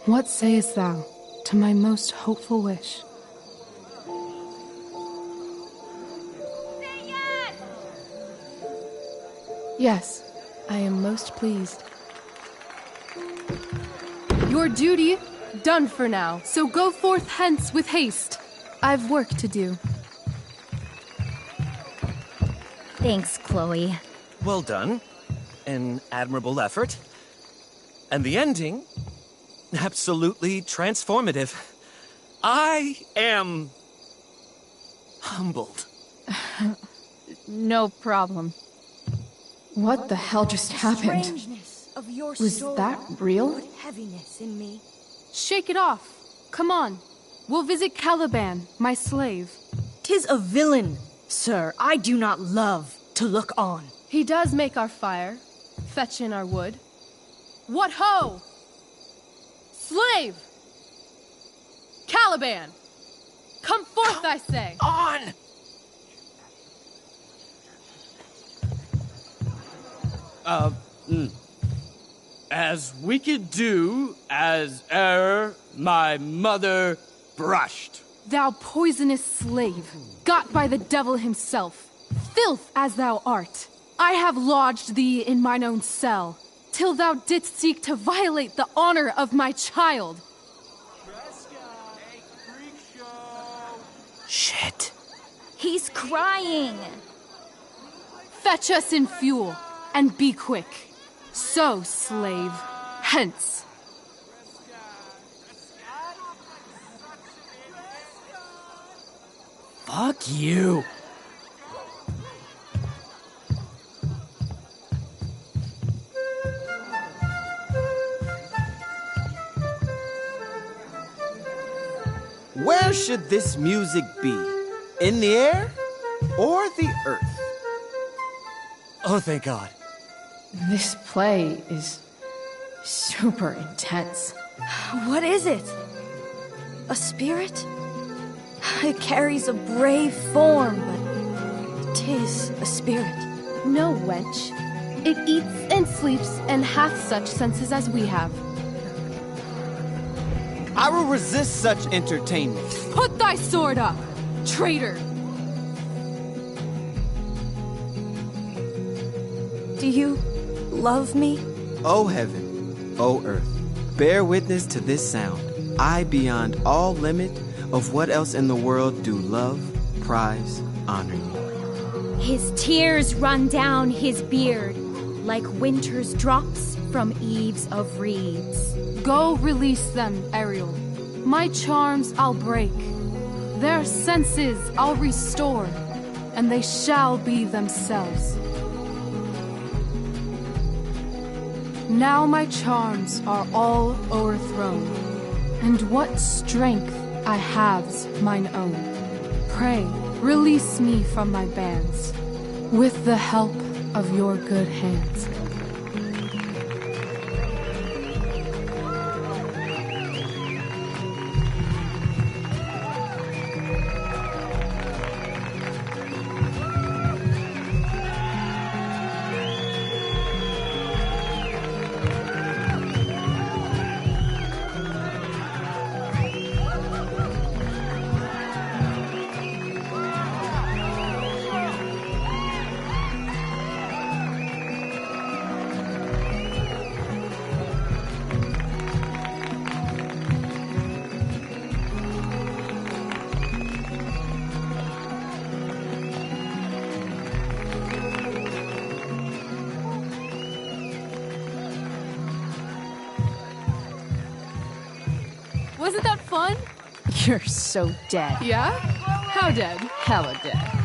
What sayest thou to my most hopeful wish? Say yes! Yes, I am most pleased. Your duty done for now, so go forth hence with haste. I've work to do. Thanks, Chloe. Well done. An admirable effort. And the ending, absolutely transformative. I am humbled. No problem. What the hell just happened? Strangeness of your Was soul that real? put heaviness in me. Shake it off. Come on. We'll visit Caliban, my slave. 'Tis a villain, sir, I do not love to look on. He does make our fire, fetch in our wood. What ho! Slave! Caliban! Come forth, I say! On! As we could do as e'er my mother brushed. Thou poisonous slave, got by the devil himself, filth as thou art, I have lodged thee in mine own cell, till thou didst seek to violate the honor of my child. Shit. He's crying. Fetch us in fuel, and be quick. So, slave, hence. Fuck you. Where should this music be? In the air or the earth? Oh, thank God. This play is super intense. What is it? A spirit? It carries a brave form, but 'tis a spirit. No, wench. It eats and sleeps and hath such senses as we have. I will resist such entertainment. Put thy sword up, traitor! Do you love me? O heaven, O earth, bear witness to this sound. I, beyond all limit of what else in the world, do love, prize, honor you. His tears run down his beard like winter's drops from eaves of reeds. Go release them, Ariel. My charms I'll break. Their senses I'll restore, and they shall be themselves. Now my charms are all o'erthrown, and what strength I have's mine own. Pray, release me from my bands, with the help of your good hands. Wasn't that fun? You're so dead. Yeah? How dead? Hella dead.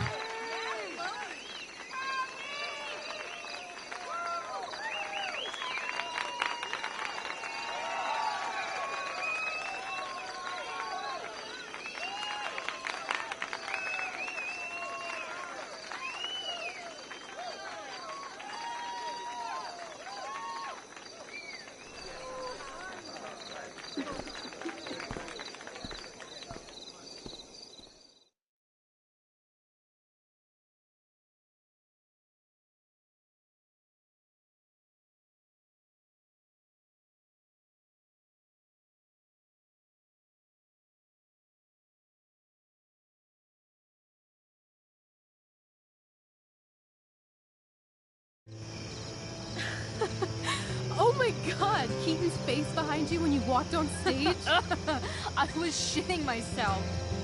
Oh my god, Keaton's face behind you when you walked on stage? I was shitting myself.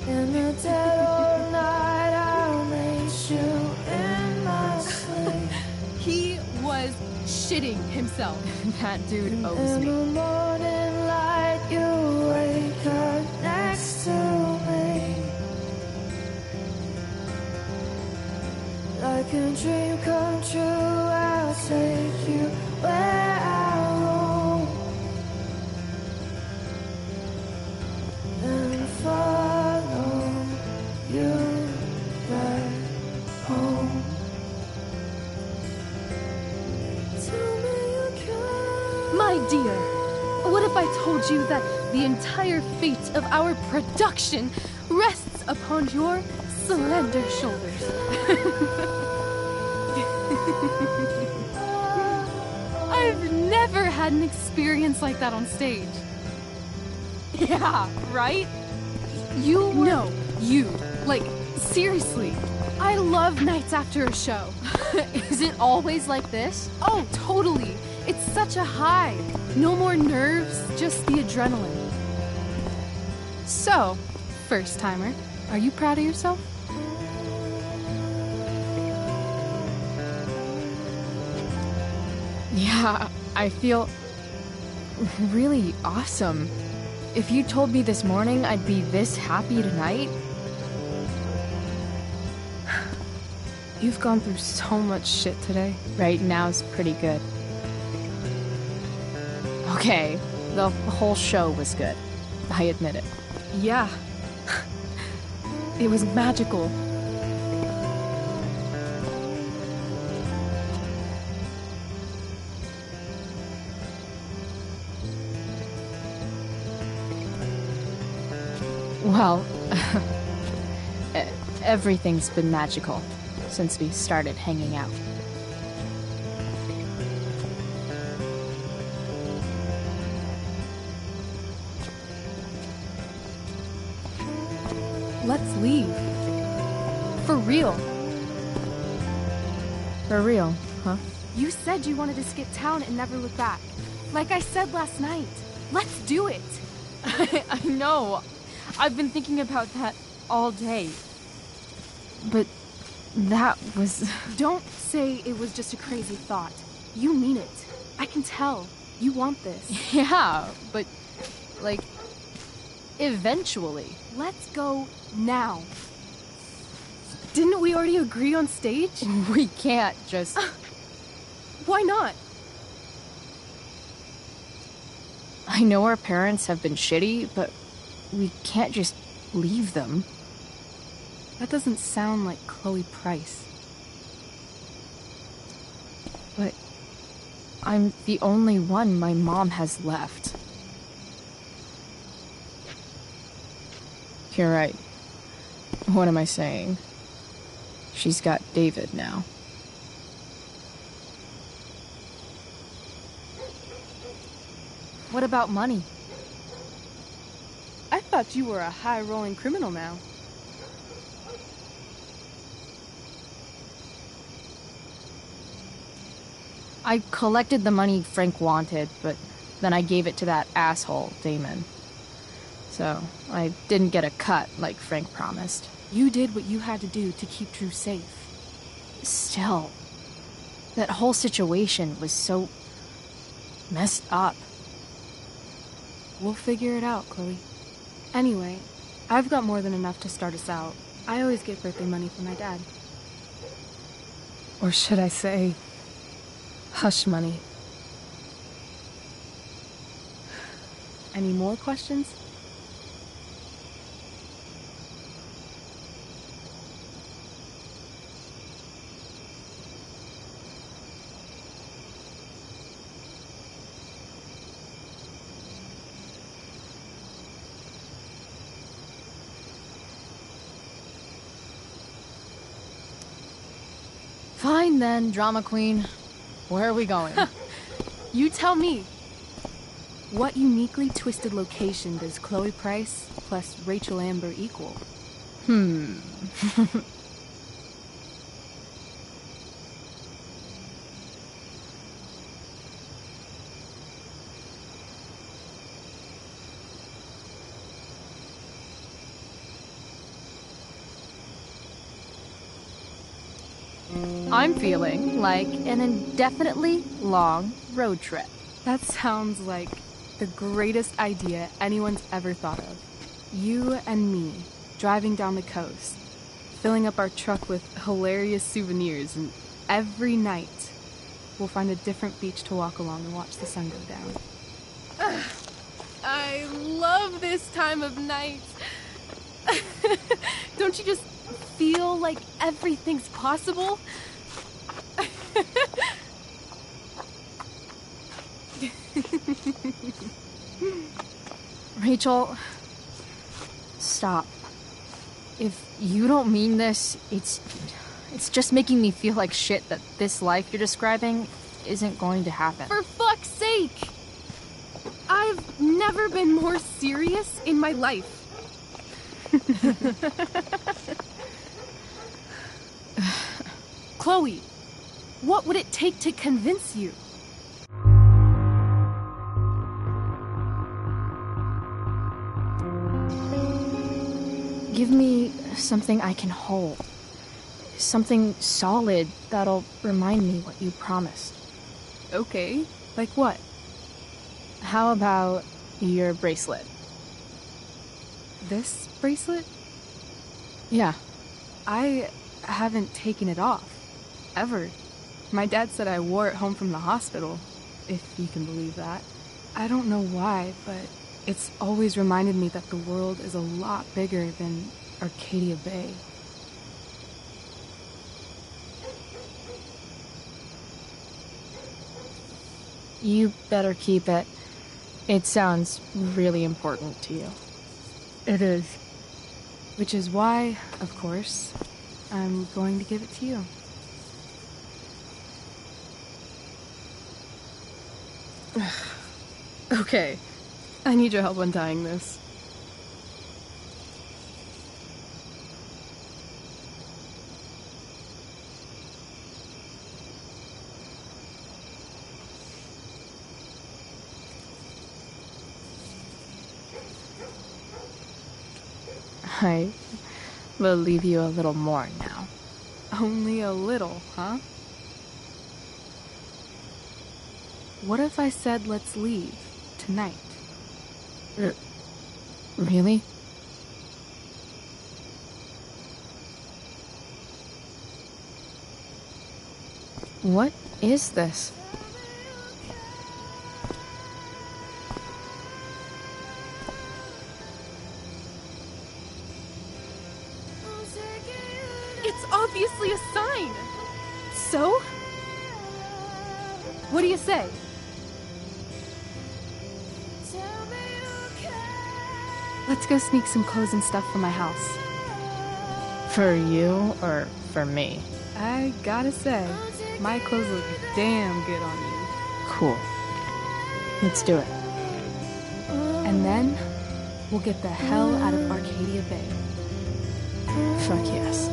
In the dead of night, I'll lace you in my sleep. He was shitting himself. That dude owes In me. the morning light, you wake up next to me. Like a dream come true, I'll take you where I roam. Then follow you back home. Tell me you care. My dear, what if I told you that the entire fate of our production rests upon your slender shoulders? I've never had an experience like that on stage. Yeah, right? You were... No, you. Like, seriously. I love nights after a show. Is it always like this? Oh, totally. It's such a high. No more nerves, just the adrenaline. So, first timer, are you proud of yourself? Yeah, I feel really awesome. If you told me this morning I'd be this happy tonight... You've gone through so much shit today. Right now's pretty good. Okay, the whole show was good. I admit it. Yeah. It was magical. Well, everything's been magical since we started hanging out. Let's leave. For real. For real, huh? You said you wanted to skip town and never look back. Like I said last night. Let's do it. I know. I've been thinking about that all day. But that was... Don't say it was just a crazy thought. You mean it. I can tell. You want this. Yeah, but... like... eventually. Let's go now. Didn't we already agree on stage? We can't just... Why not? I know our parents have been shitty, but we can't just leave them. That doesn't sound like Chloe Price. But I'm the only one my mom has left. You're right. What am I saying? She's got David now. What about money? I thought you were a high-rolling criminal now. I collected the money Frank wanted, but then I gave it to that asshole, Damon. So, I didn't get a cut like Frank promised. You did what you had to do to keep Drew safe. Still, that whole situation was so... messed up. We'll figure it out, Chloe. Anyway, I've got more than enough to start us out. I always get birthday money from my dad. Or should I say, hush money. Any more questions? Fine then, drama queen. Where are we going? You tell me. What uniquely twisted location does Chloe Price plus Rachel Amber equal? I'm feeling like an indefinitely long road trip. That sounds like the greatest idea anyone's ever thought of. You and me, driving down the coast, filling up our truck with hilarious souvenirs, and every night we'll find a different beach to walk along and watch the sun go down. I love this time of night. Don't you just feel like everything's possible? Rachel, stop. If you don't mean this, it's just making me feel like shit that this life you're describing isn't going to happen. For fuck's sake! I've never been more serious in my life. Chloe, what would it take to convince you? Give me something I can hold. Something solid that'll remind me what you promised. Okay, like what? How about your bracelet? This bracelet? Yeah. I haven't taken it off. Ever. My dad said I wore it home from the hospital, if you can believe that. I don't know why, but it's always reminded me that the world is a lot bigger than Arcadia Bay. You better keep it. It sounds really important to you. It is. Which is why, of course, I'm going to give it to you. Okay, I need your help untying this. I will leave you a little more now. Only a little, huh? What if I said let's leave tonight? Really? What is this? It's obviously a sign. So? What do you say? Let's go sneak some clothes and stuff from my house. For you or for me? I gotta say, my clothes look damn good on you. Cool. Let's do it. And then, we'll get the hell out of Arcadia Bay. Fuck yes.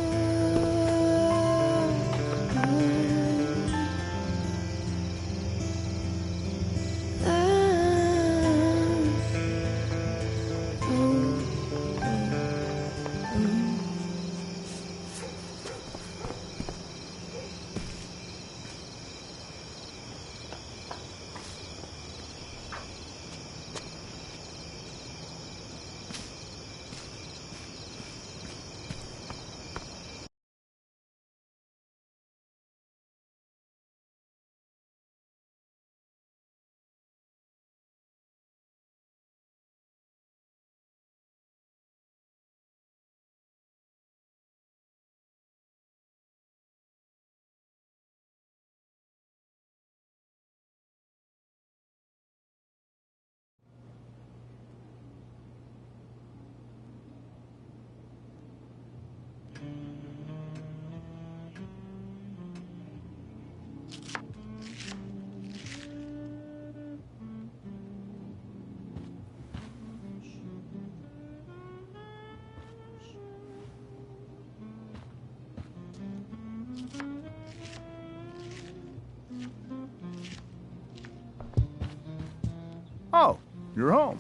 You're home.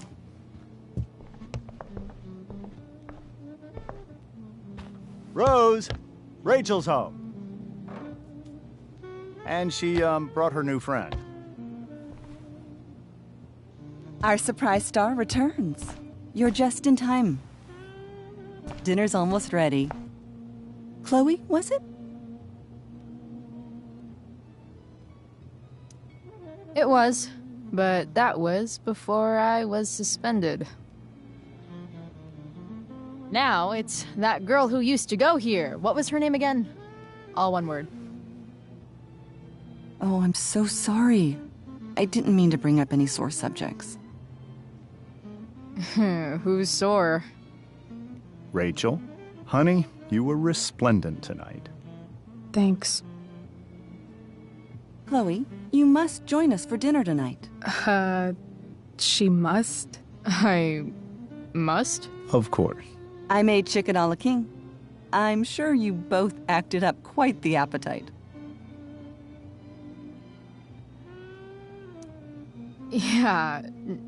Rose, Rachel's home. And she, brought her new friend. Our surprise star returns. You're just in time. Dinner's almost ready. Chloe, was it? It was, but that was before I was suspended. Now it's that girl who used to go here. What was her name again? All one word. Oh, I'm so sorry. I didn't mean to bring up any sore subjects. Who's sore? Rachel, honey, you were resplendent tonight. Thanks. Chloe, you must join us for dinner tonight. She must? I must? Of course. I made chicken a la king. I'm sure you both acted up quite the appetite. Yeah,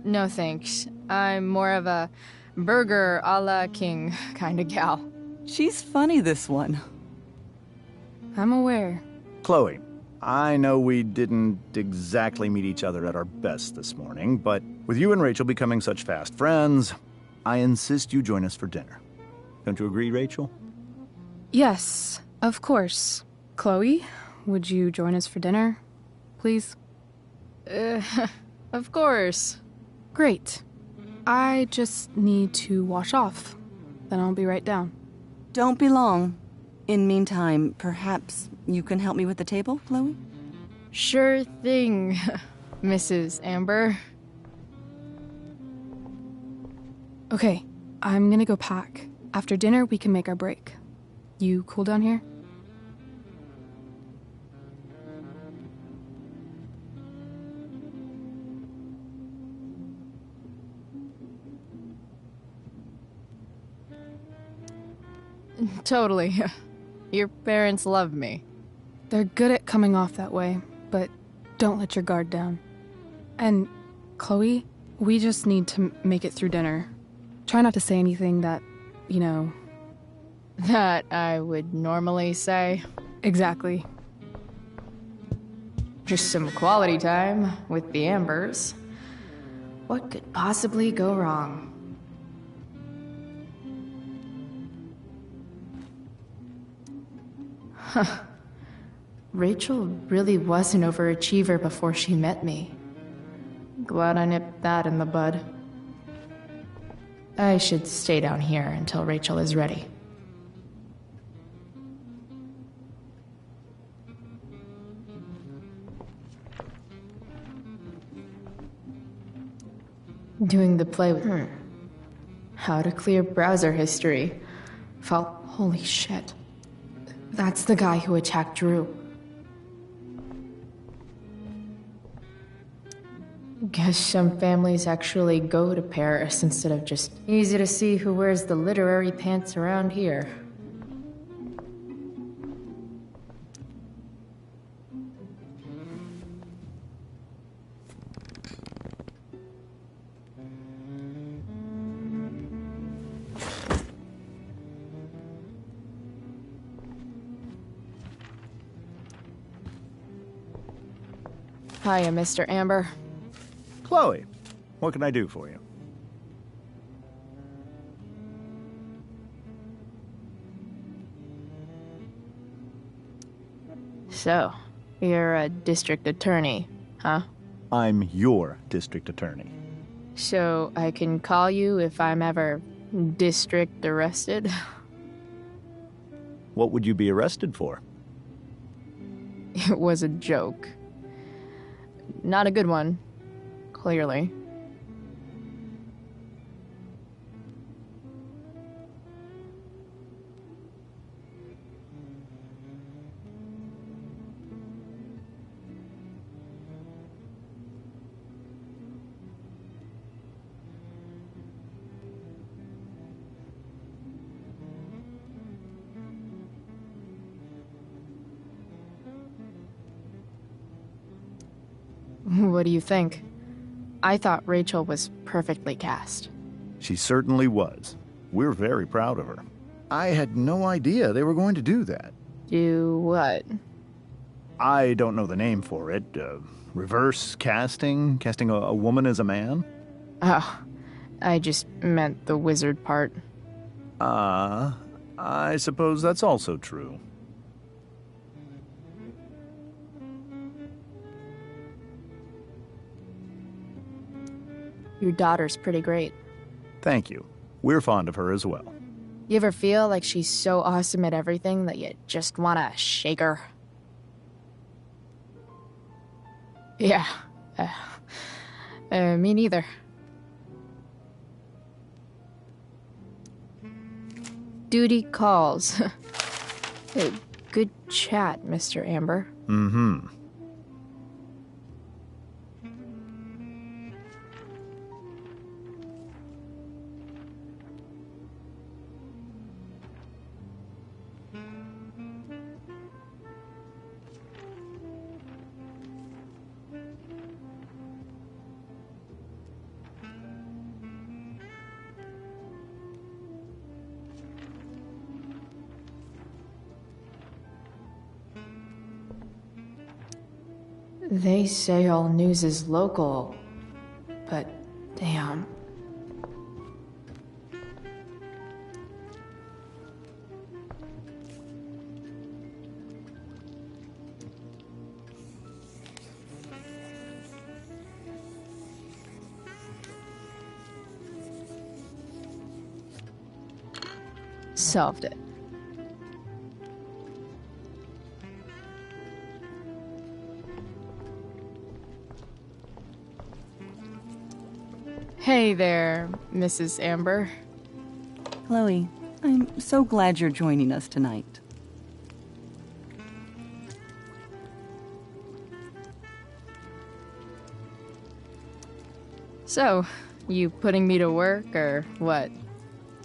no thanks. I'm more of a burger a la king kind of gal. She's funny, this one. I'm aware. Chloe, I know we didn't exactly meet each other at our best this morning, but with you and Rachel becoming such fast friends, I insist you join us for dinner. Don't you agree, Rachel? Yes, of course. Chloe, would you join us for dinner, please? Of course. Great. I just need to wash off. Then I'll be right down. Don't be long. In meantime, perhaps you can help me with the table, Chloe? Sure thing, Mrs. Amber. Okay, I'm gonna go pack. After dinner, we can make our break. You cool down here? Totally. Your parents love me. They're good at coming off that way, but don't let your guard down. And, Chloe, we just need to make it through dinner. Try not to say anything that, you know... That I would normally say. Exactly. Just some quality time with the Ambers. What could possibly go wrong? Huh. Rachel really was an overachiever before she met me. Glad I nipped that in the bud. I should stay down here until Rachel is ready. Doing the play with her. How to clear browser history. Holy shit. That's the guy who attacked Drew. Guess some families actually go to Paris instead of just... Easy to see who wears the literary pants around here. Hiya, Mr. Amber. Chloe, what can I do for you? So, you're a district attorney, huh? I'm your district attorney. So, I can call you if I'm ever district arrested? What would you be arrested for? It was a joke. Not a good one, clearly. What do you think? I thought Rachel was perfectly cast. She certainly was. We're very proud of her. I had no idea they were going to do that. Do what? I don't know the name for it. Reverse casting? Casting a woman as a man? Oh, I just meant the wizard part. I suppose that's also true. Your daughter's pretty great. Thank you. We're fond of her as well. You ever feel like she's so awesome at everything that you just want to shake her? Yeah. Me neither. Duty calls. Hey, good chat, Mr. Amber. Mm-hmm. They say all news is local, but damn. Solved it. Hey there, Mrs. Amber. Chloe, I'm so glad you're joining us tonight. So, you putting me to work, or what?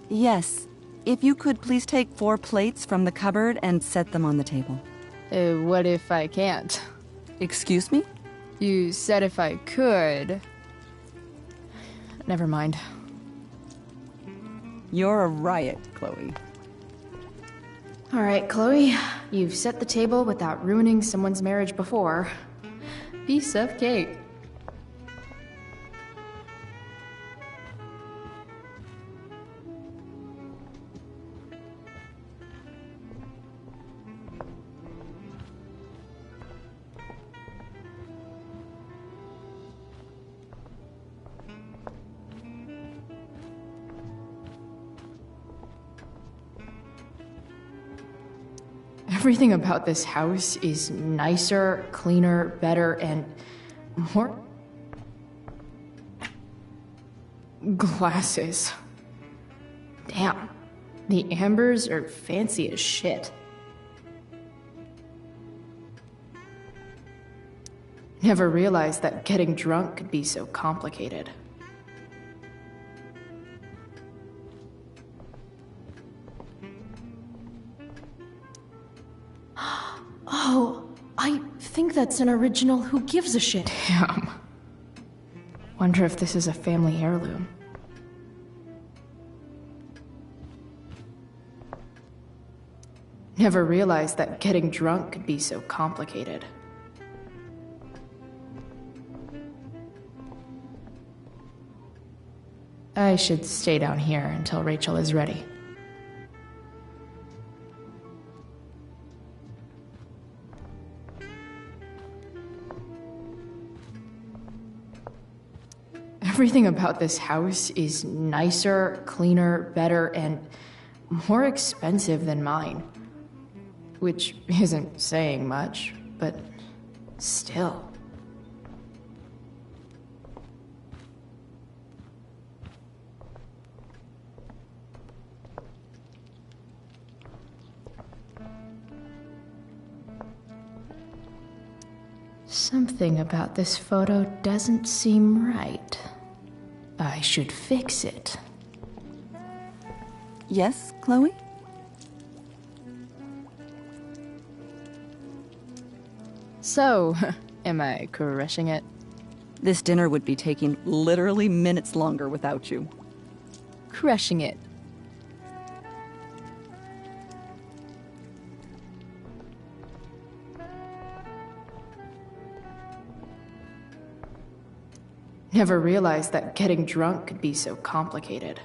Yes. If you could please take 4 plates from the cupboard and set them on the table. What if I can't? Excuse me? You said if I could. Never mind. You're a riot, Chloe. All right, Chloe. You've set the table without ruining someone's marriage before. Piece of cake. Everything about this house is nicer, cleaner, better, and more... glasses. Damn. The Ambers are fancy as shit. Never realized that getting drunk could be so complicated. Oh, I think that's an original Who Gives a Shit. Damn. Wonder if this is a family heirloom. Never realized that getting drunk could be so complicated. I should stay down here until Rachel is ready. Everything about this house is nicer, cleaner, better, and more expensive than mine. Which isn't saying much, but still. Something about this photo doesn't seem right. I should fix it. Yes, Chloe? So, am I crushing it? This dinner would be taking literally minutes longer without you. Crushing it. Never realized that getting drunk could be so complicated.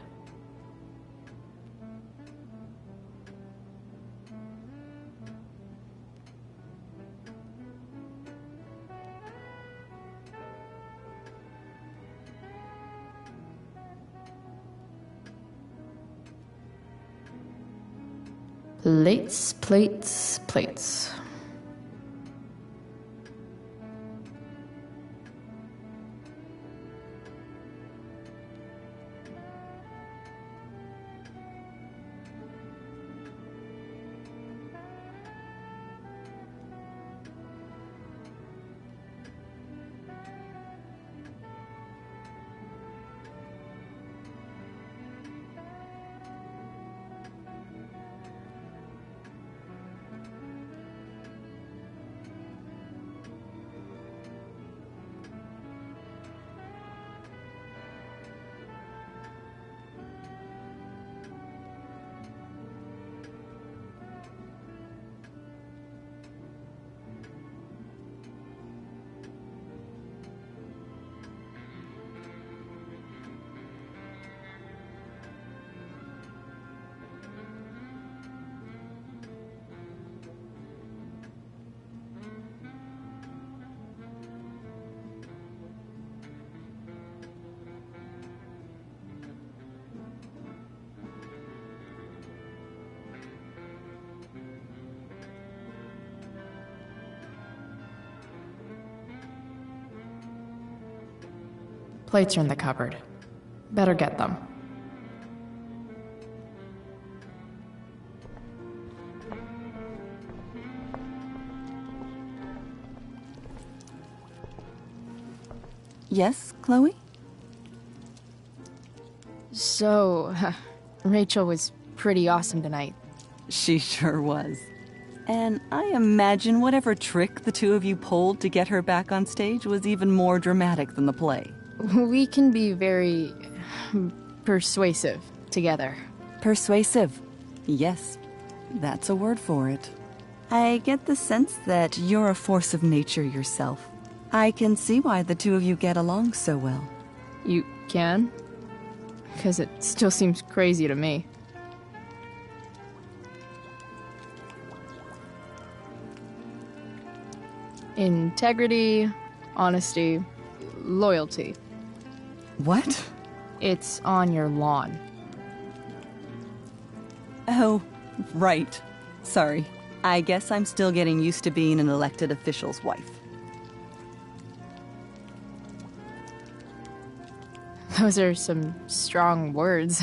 Plates, plates, plates. Plates are in the cupboard. Better get them. Yes, Chloe? So, Rachel was pretty awesome tonight. She sure was. And I imagine whatever trick the two of you pulled to get her back on stage was even more dramatic than the play. We can be very persuasive together. Persuasive. Yes, that's a word for it. I get the sense that you're a force of nature yourself. I can see why the two of you get along so well. You can? Because it still seems crazy to me. Integrity, honesty, loyalty. What? It's on your lawn. Oh, right. Sorry. I guess I'm still getting used to being an elected official's wife. Those are some strong words.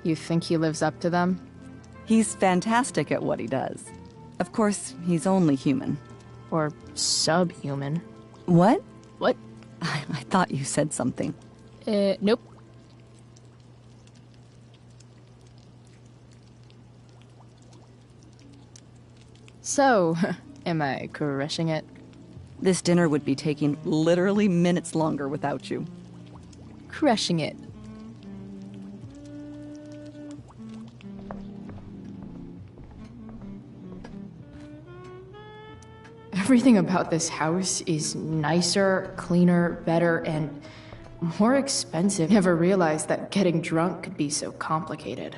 You think he lives up to them? He's fantastic at what he does. Of course, he's only human. Or subhuman. What? What? I thought you said something. Nope. So, am I crushing it? This dinner would be taking literally minutes longer without you. Crushing it. Everything about this house is nicer, cleaner, better, and more expensive. Never realized that getting drunk could be so complicated.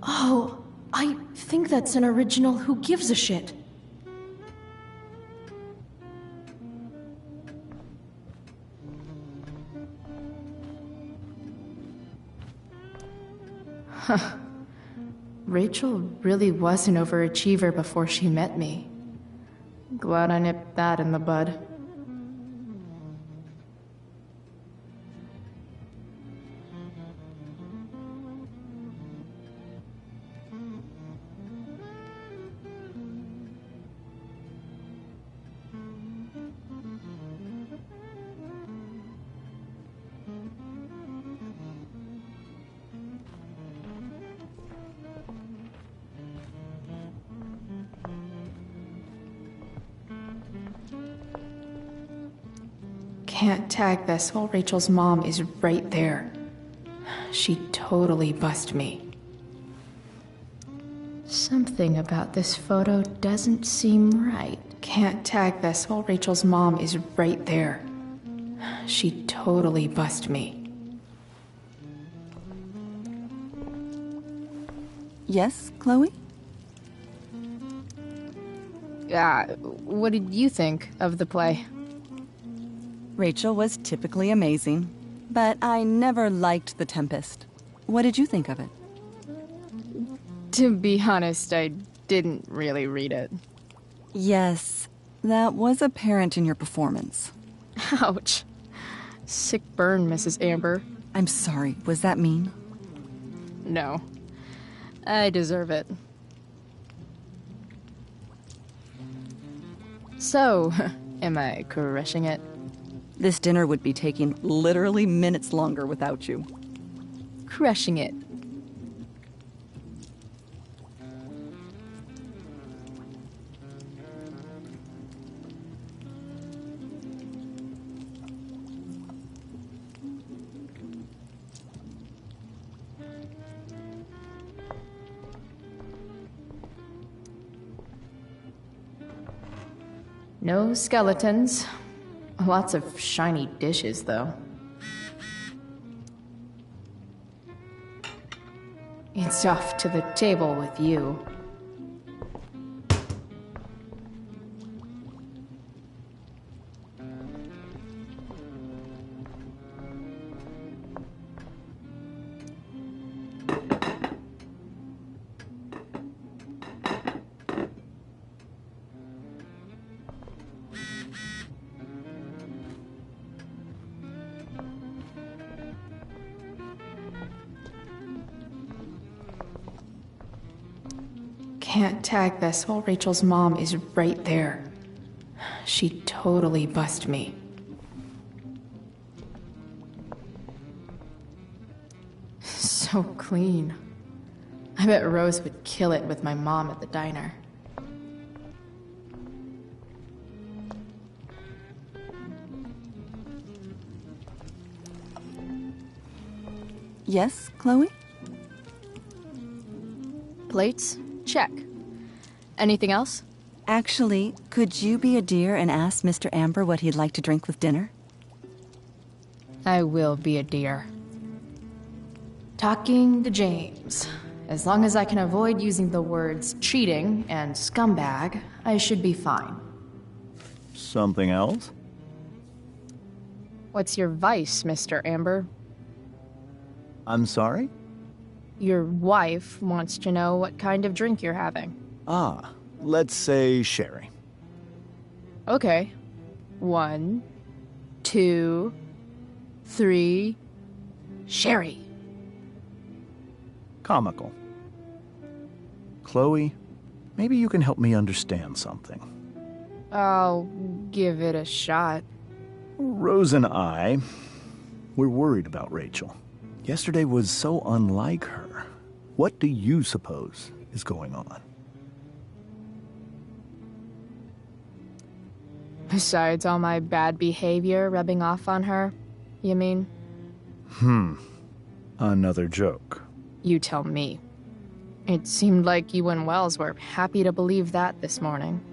Oh, I think that's an original Who Gives a Shit. Huh. Rachel really was an overachiever before she met me. Glad I nipped that in the bud. Can't tag this while Rachel's mom is right there. She'd totally bust me. Something about this photo doesn't seem right. Can't tag this while Rachel's mom is right there. She'd totally bust me. Yes, Chloe? What did you think of the play? Rachel was typically amazing, but I never liked The Tempest. What did you think of it? To be honest, I didn't really read it. Yes, that was apparent in your performance. Ouch. Sick burn, Mrs. Amber. I'm sorry, was that mean? No. I deserve it. So, am I crushing it? This dinner would be taking literally minutes longer without you. Crushing it. No skeletons. Lots of shiny dishes, though. It's off to the table with you. Can't tag this while Rachel's mom is right there. She'd totally bust me. So clean. I bet Rose would kill it with my mom at the diner. Yes, Chloe? Plates? Check. Anything else? Actually, could you be a dear and ask Mr. Amber what he'd like to drink with dinner? I will be a dear. Talking to James. As long as I can avoid using the words cheating and scumbag, I should be fine. Something else? What's your vice, Mr. Amber? I'm sorry? Your wife wants to know what kind of drink you're having. Ah, let's say sherry. Okay. 1, 2, 3... Sherry. Comical. Chloe, maybe you can help me understand something. I'll give it a shot. Rose and I, we're worried about Rachel. Yesterday was so unlike her. What do you suppose is going on? Besides all my bad behavior rubbing off on her, you mean? Another joke. You tell me. It seemed like you and Wells were happy to believe that this morning.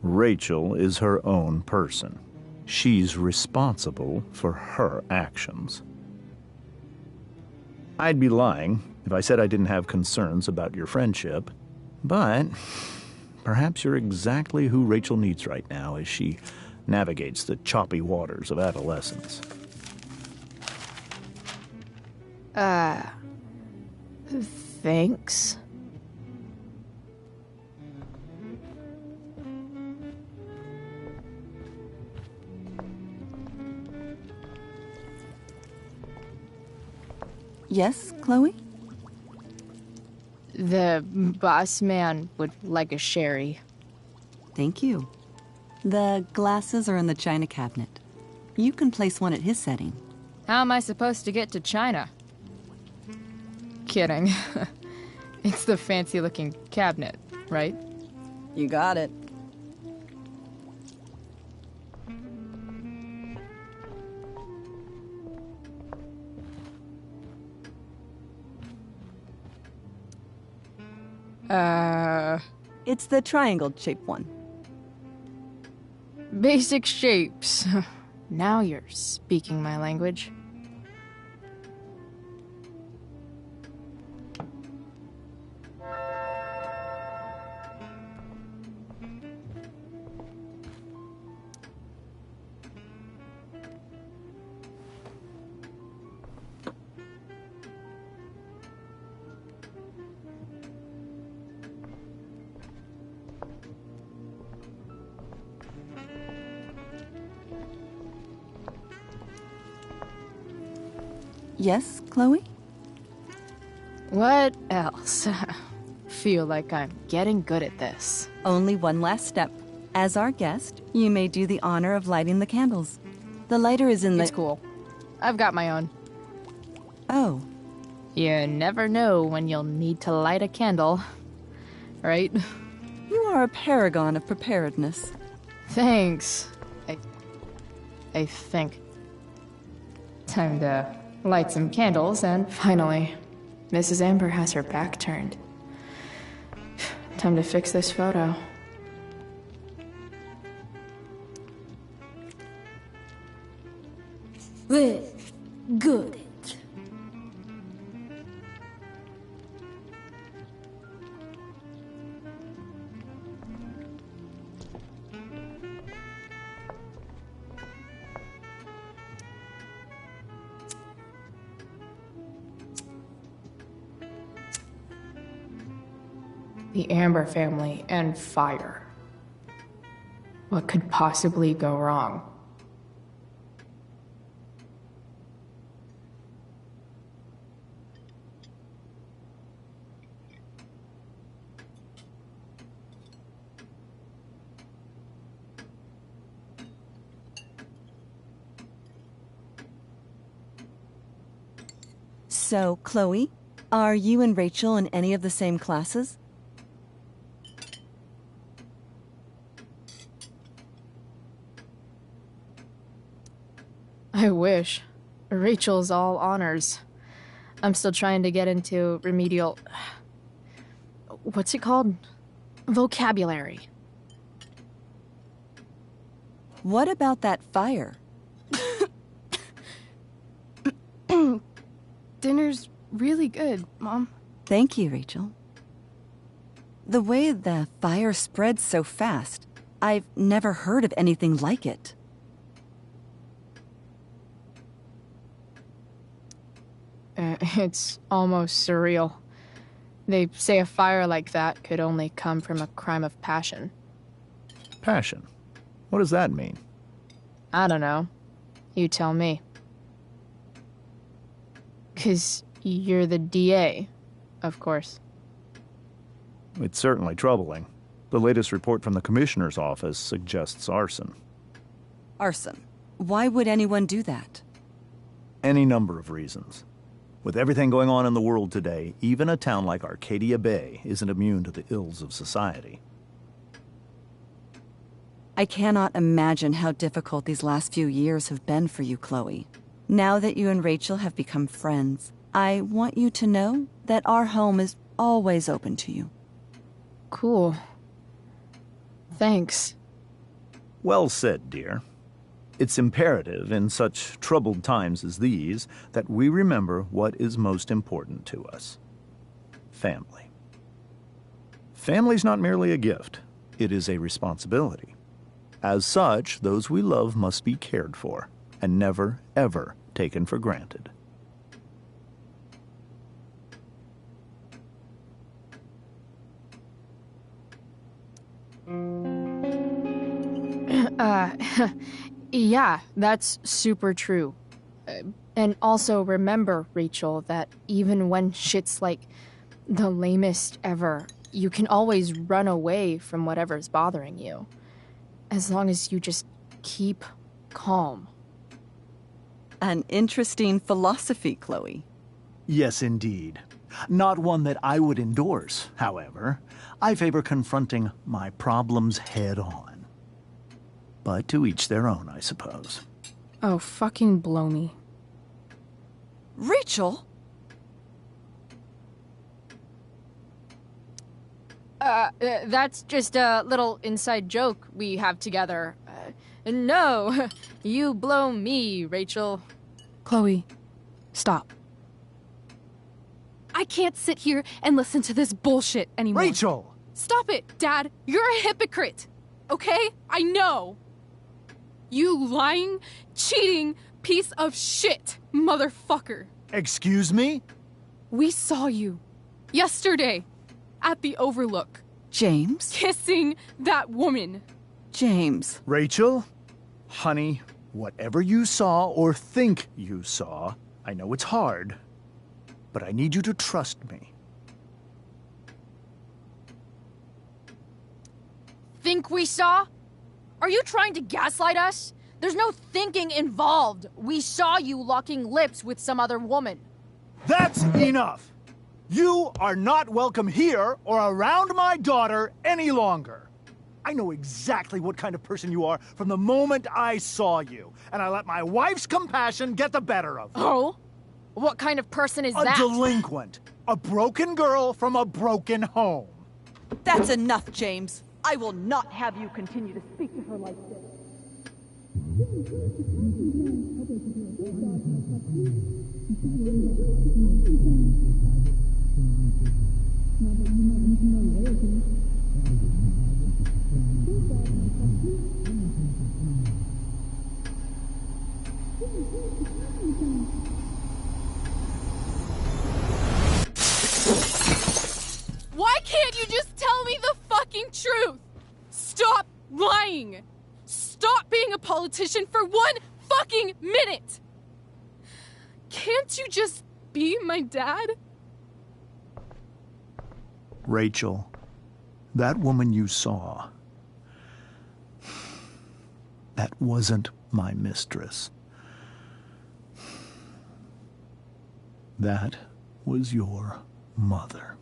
Rachel is her own person. She's responsible for her actions. I'd be lying if I said I didn't have concerns about your friendship, but perhaps you're exactly who Rachel needs right now as she navigates the choppy waters of adolescence. Thanks. Yes, Chloe? The boss man would like a sherry. Thank you. The glasses are in the china cabinet. You can place one at his setting. How am I supposed to get to China? Kidding. It's the fancy-looking cabinet, right? You got it. It's the triangle-shaped one. Basic shapes. Now you're speaking my language. Yes, Chloe? What else? Feel like I'm getting good at this. Only one last step. As our guest, you may do the honor of lighting the candles. The lighter is in the... It's cool. I've got my own. Oh. You never know when you'll need to light a candle, right? You are a paragon of preparedness. Thanks. I think. Time to light some candles, and finally, Mrs. Amber has her back turned. Time to fix this photo. Good. The Amber family and fire. What could possibly go wrong? So, Chloe, are you and Rachel in any of the same classes? I wish. Rachel's all honors. I'm still trying to get into remedial... What's it called? Vocabulary. What about that fire? Dinner's really good, Mom. Thank you, Rachel. The way the fire spreads so fast, I've never heard of anything like it. It's almost surreal. They say a fire like that could only come from a crime of passion. Passion? What does that mean? I don't know. You tell me. 'Cause you're the DA, of course. It's certainly troubling. The latest report from the Commissioner's office suggests arson. Arson? Why would anyone do that? Any number of reasons. With everything going on in the world today, even a town like Arcadia Bay isn't immune to the ills of society. I cannot imagine how difficult these last few years have been for you, Chloe. Now that you and Rachel have become friends, I want you to know that our home is always open to you. Cool. Thanks. Well said, dear. It's imperative in such troubled times as these that we remember what is most important to us. Family. Family's not merely a gift. It is a responsibility. As such, those we love must be cared for and never, ever taken for granted. Yeah, that's super true. And also remember, Rachel, that even when shit's like the lamest ever, you can always run away from whatever's bothering you. As long as you just keep calm. An interesting philosophy, Chloe. Yes, indeed. Not one that I would endorse, however. I favor confronting my problems head on. But to each their own, I suppose. Oh, fucking blow me. Rachel? That's just a little inside joke we have together. No, you blow me, Rachel. Chloe, stop. I can't sit here and listen to this bullshit anymore. Rachel! Stop it, Dad. You're a hypocrite. Okay? I know. You lying, cheating piece of shit, motherfucker. Excuse me? We saw you yesterday at the Overlook. James? Kissing that woman. James. Rachel, honey, whatever you saw or think you saw, I know it's hard, but I need you to trust me. Think we saw? Are you trying to gaslight us? There's no thinking involved. We saw you locking lips with some other woman. That's enough! You are not welcome here or around my daughter any longer. I know exactly what kind of person you are from the moment I saw you, and I let my wife's compassion get the better of me. Oh? What kind of person is that? A delinquent. A broken girl from a broken home. That's enough, James. I will not have you continue to speak to her like this. Why can't you just tell me the fucking truth? Stop lying. Stop being a politician for 1 fucking minute. Can't you just be my dad? Rachel, that woman you saw, that wasn't my mistress. That was your mother.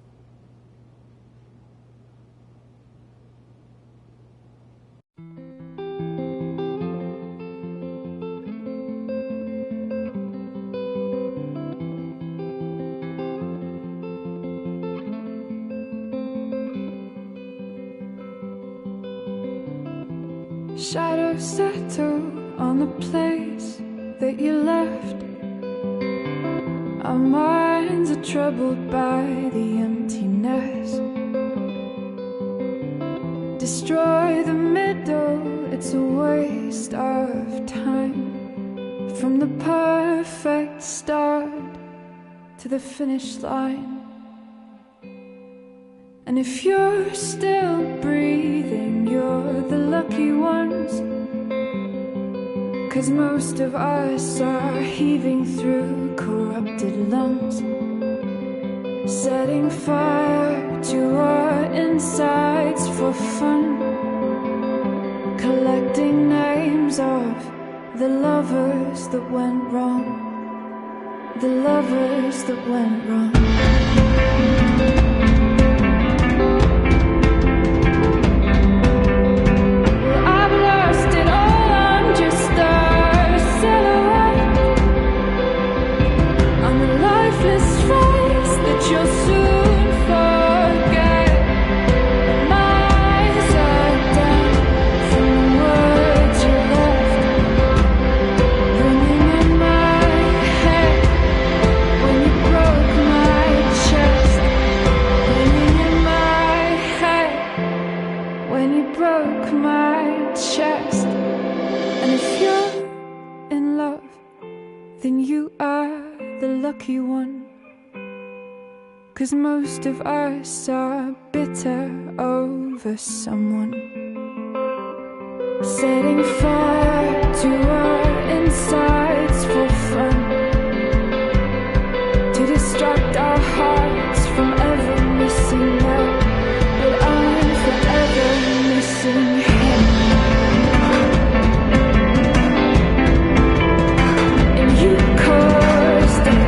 Shadows settle on the place that you left. Our minds are troubled by the emptiness. Destroy the middle, it's a waste of time. From the perfect start to the finish line. And if you're still breathing, you're the lucky ones. 'Cause most of us are heaving through corrupted lungs, setting fire to our insides for fun, collecting names of the lovers that went wrong, the lovers that went wrong. You'll soon forget. My eyes are down from the words you left, ringing in my head when you broke my chest, ringing in my head when you broke my chest. And if you're in love, then you are the lucky one. 'Cause most of us are bitter over someone, setting fire to our insides for fun, to distract our hearts from ever missing out. But I'm forever missing him. And you caused it.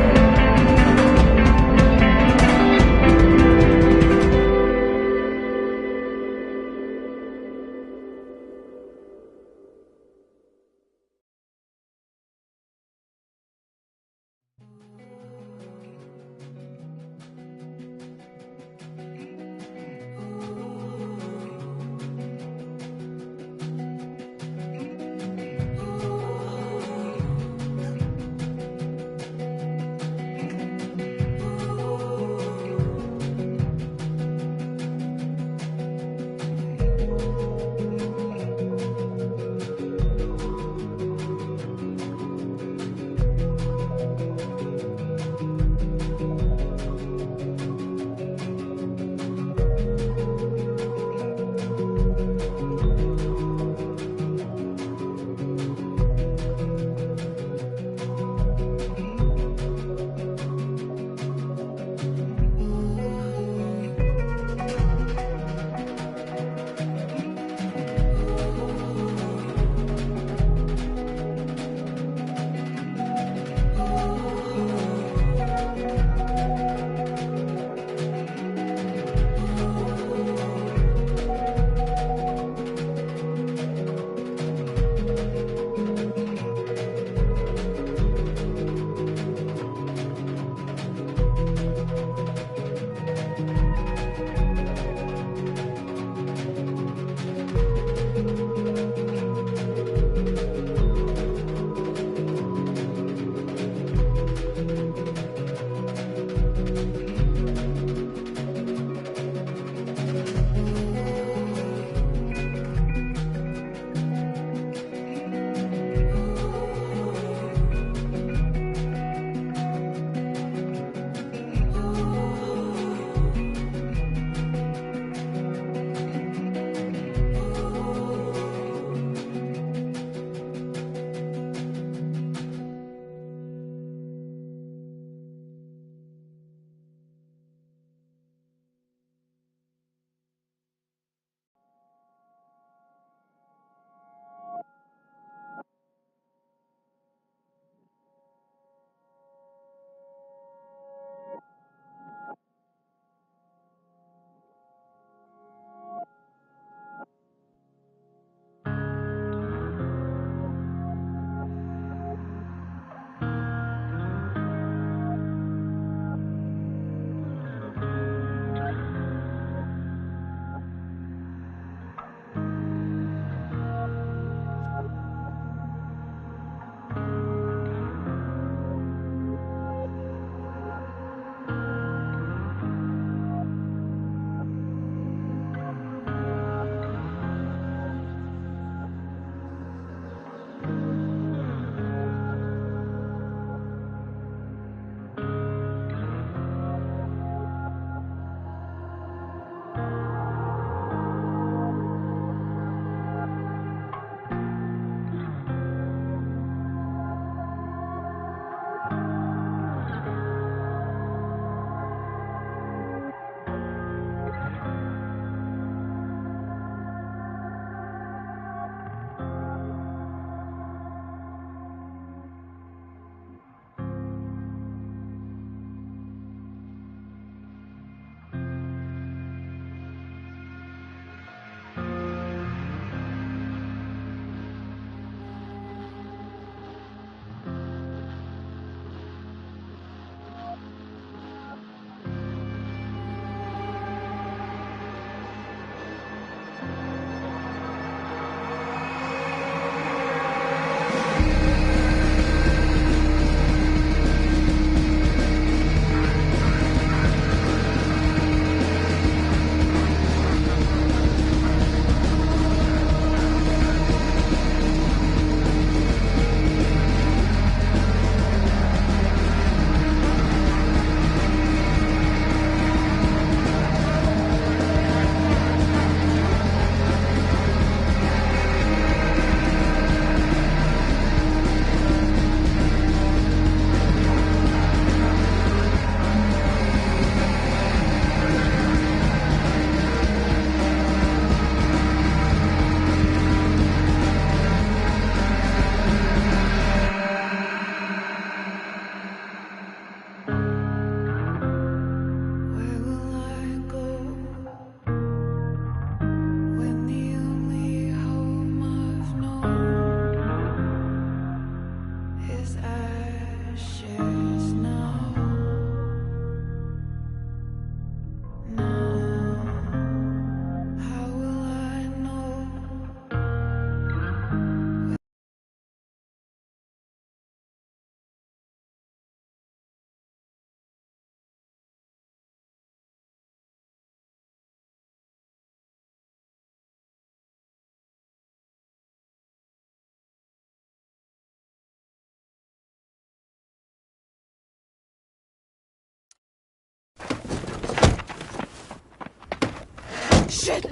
Shit!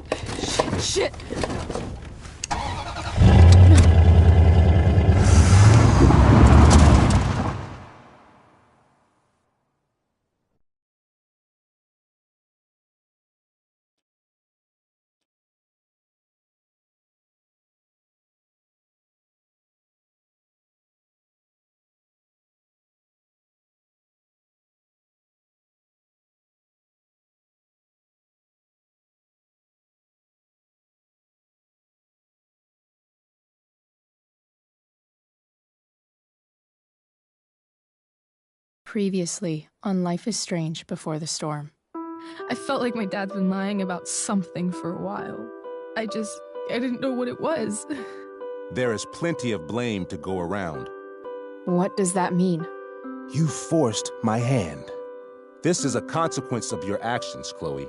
Shit! Previously on Life is Strange Before the Storm. I felt like my dad's been lying about something for a while. I didn't know what it was. There is plenty of blame to go around. What does that mean? You forced my hand. This is a consequence of your actions, Chloe.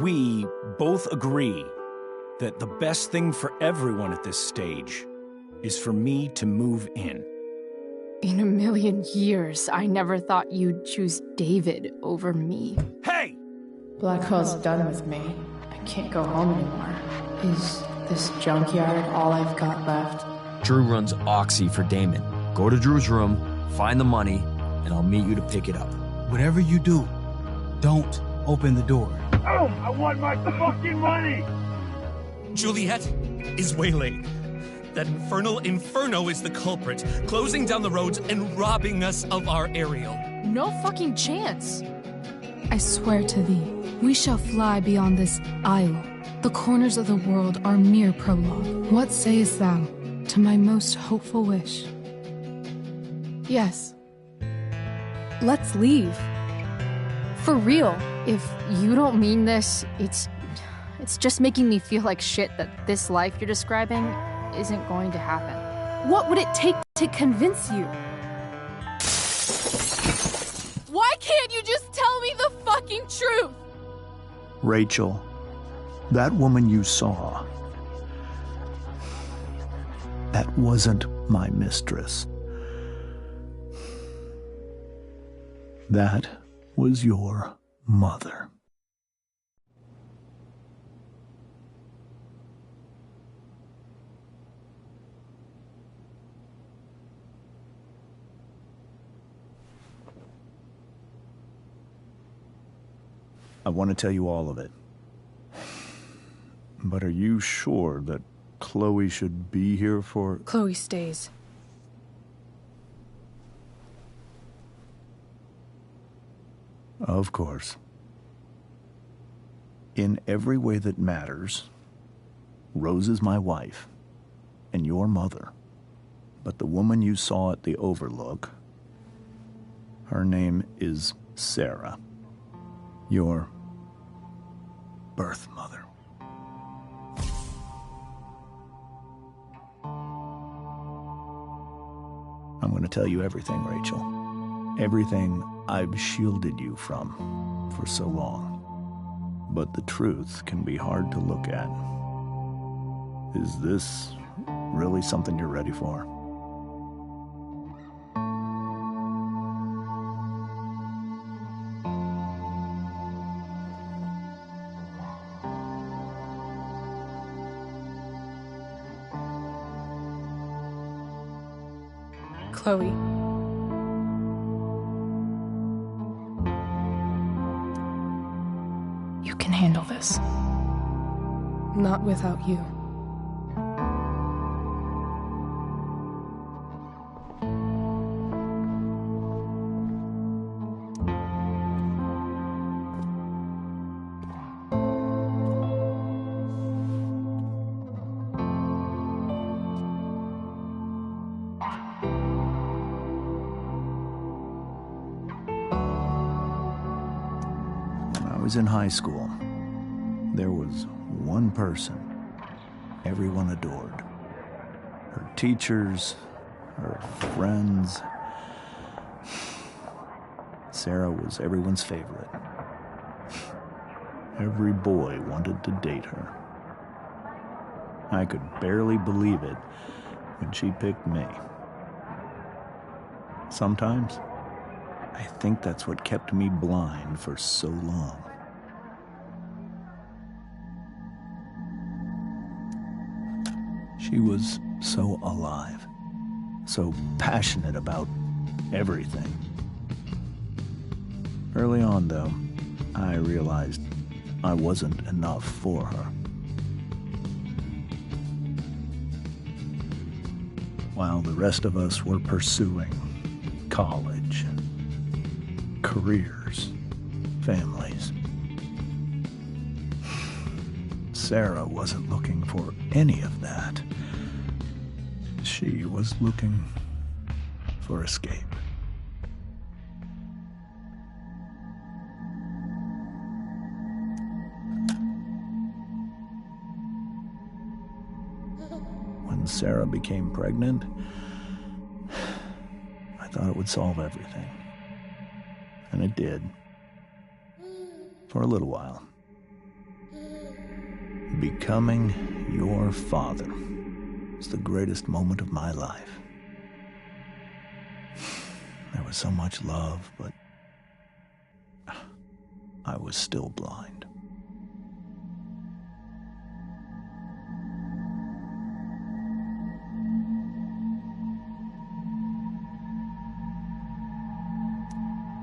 We both agree that the best thing for everyone at this stage is for me to move in. In a million years, I never thought you'd choose David over me. Hey! Blackwell's done with me. I can't go home anymore. Is this junkyard all I've got left? Drew runs Oxy for Damon. Go to Drew's room, find the money, and I'll meet you to pick it up. Whatever you do, don't open the door. Oh, I want my fucking money! Juliet is waylaid. That infernal Inferno is the culprit, closing down the roads and robbing us of our aerial. No fucking chance. I swear to thee, we shall fly beyond this isle. The corners of the world are mere prologue. What sayest thou to my most hopeful wish? Yes. Let's leave. For real. If you don't mean this, it's just making me feel like shit that this life you're describing isn't going to happen. What would it take to convince you? Why can't you just tell me the fucking truth? Rachel, that woman you saw, that wasn't my mistress. That was your mother. I want to tell you all of it. But are you sure that Chloe should be here for... Chloe stays. Of course. In every way that matters, Rose is my wife and your mother. But the woman you saw at the Overlook, her name is Sarah. Your birth mother. I'm going to tell you everything, Rachel. Everything I've shielded you from for so long. But the truth can be hard to look at. Is this really something you're ready for? Chloe. You can handle this. Not without you. I was in high school. There was one person everyone adored. Her teachers, her friends. Sarah was everyone's favorite. Every boy wanted to date her. I could barely believe it when she picked me. Sometimes, I think that's what kept me blind for so long. She was so alive, so passionate about everything. Early on, though, I realized I wasn't enough for her. While the rest of us were pursuing college, careers, families, Sarah wasn't looking for any of that. She was looking for escape. When Sarah became pregnant, I thought it would solve everything. And it did. For a little while. Becoming your father was the greatest moment of my life. There was so much love, but I was still blind.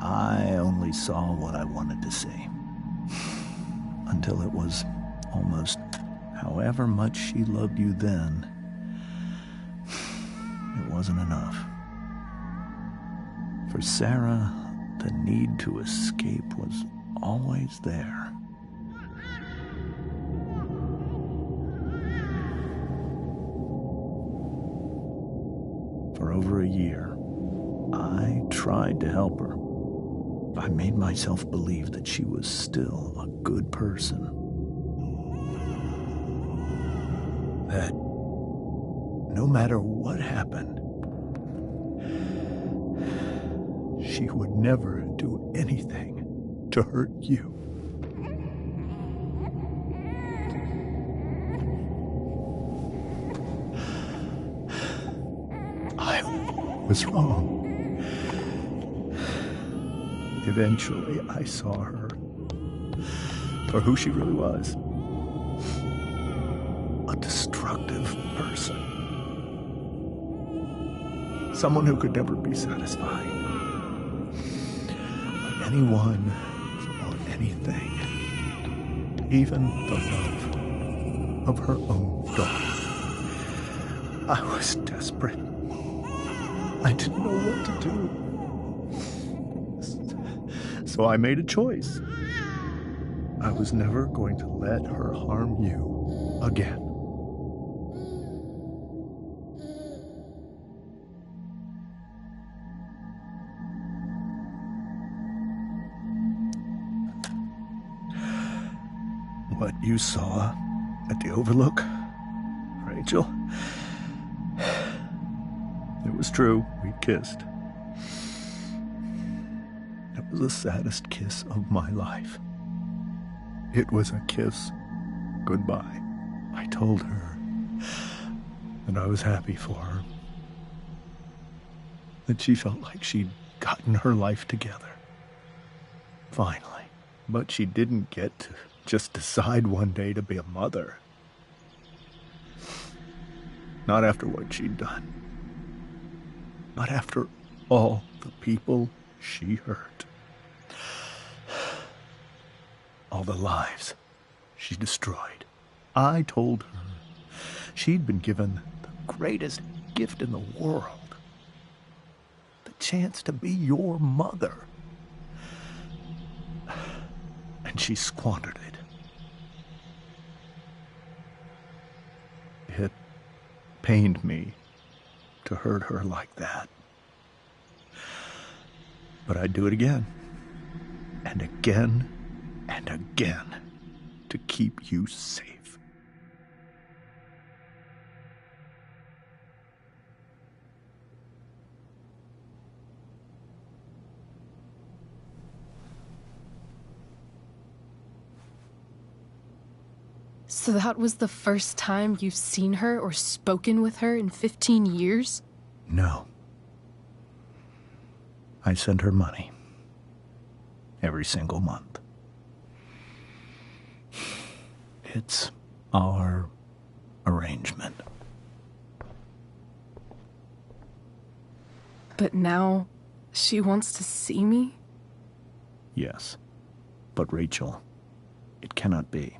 I only saw what I wanted to see. Until it was almost however much she loved you then, it wasn't enough. For Sarah, the need to escape was always there. For over a year, I tried to help her. I made myself believe that she was still a good person. That no matter what happened, she would never do anything to hurt you. I was wrong. Eventually, I saw her for who she really was. A destructive person. Someone who could never be satisfied by anyone or anything. Even the love of her own daughter. I was desperate. I didn't know what to do. So I made a choice. I was never going to let her harm you again. What you saw at the Overlook, Rachel, it was true. We kissed. It was the saddest kiss of my life. It was a kiss goodbye. I told her that I was happy for her. That she felt like she'd gotten her life together. Finally. But she didn't get to just decide one day to be a mother. Not after what she'd done. Not after all the people she hurt. All the lives she destroyed. I told her she'd been given the greatest gift in the world. The chance to be your mother. And she squandered it. It pained me to hurt her like that. But I'd do it again. And again. And again, to keep you safe. So that was the first time you've seen her or spoken with her in 15 years? No. I sent her money. Every single month. It's our arrangement. But now, she wants to see me? Yes. But Rachel, it cannot be.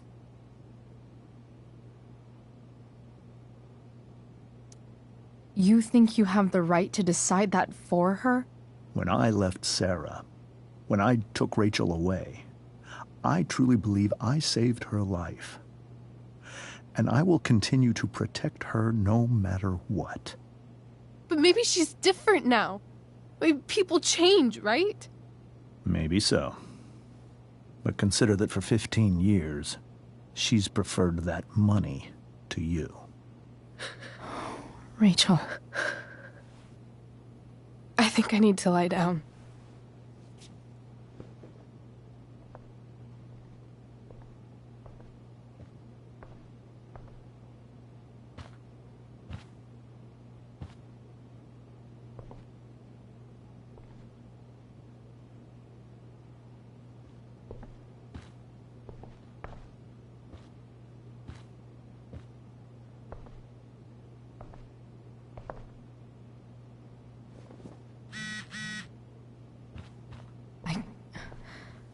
You think you have the right to decide that for her? When I left Sarah, when I took Rachel away, I truly believe I saved her life. And I will continue to protect her no matter what. But maybe she's different now. Maybe people change, right? Maybe so. But consider that for 15 years, she's preferred that money to you. Rachel. I think I need to lie down.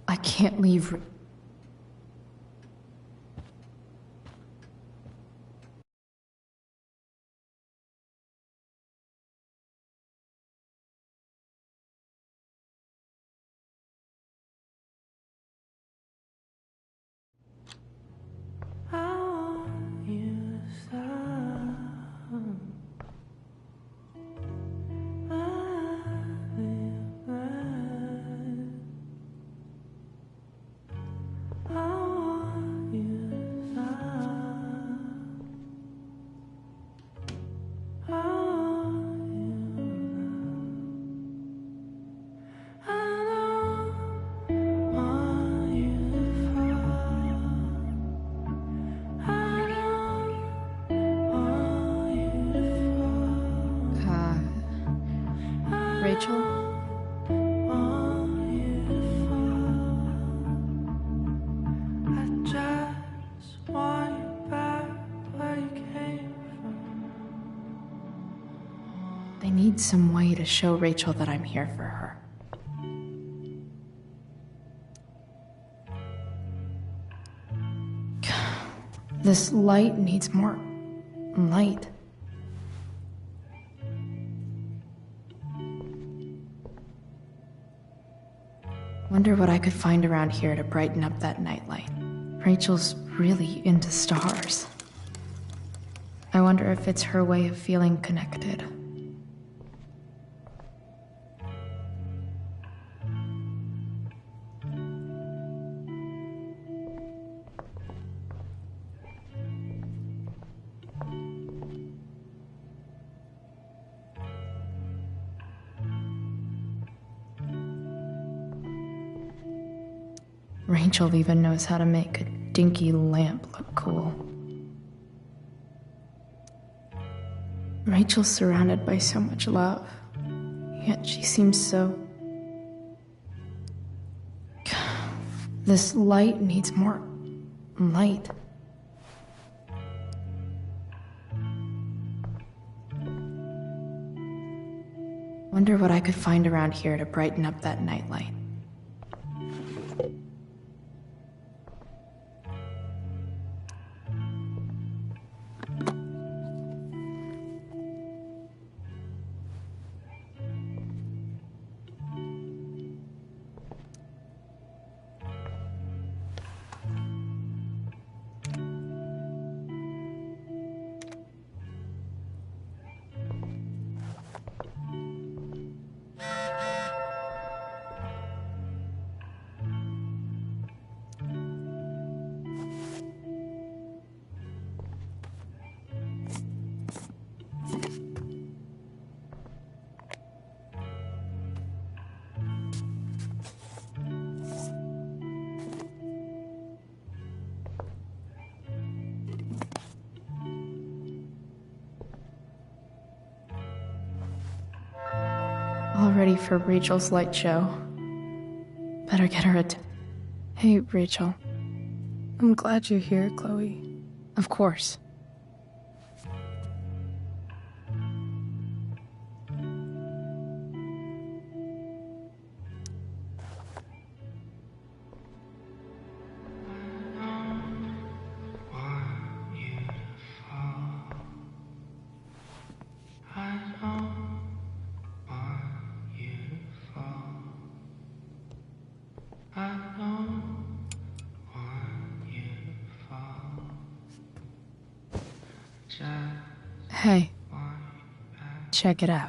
I can't leave. Rachel? I need some way to show Rachel that I'm here for her. This light needs more light. Wonder what I could find around here to brighten up that nightlight. Rachel's really into stars. I wonder if it's her way of feeling connected. Rachel even knows how to make a dinky lamp look cool. Rachel's surrounded by so much love, yet she seems so... This light needs more light. Wonder what I could find around here to brighten up that nightlight. All ready for Rachel's light show. Better get her Hey, Rachel. I'm glad you're here, Chloe. Of course. Hey, check it out.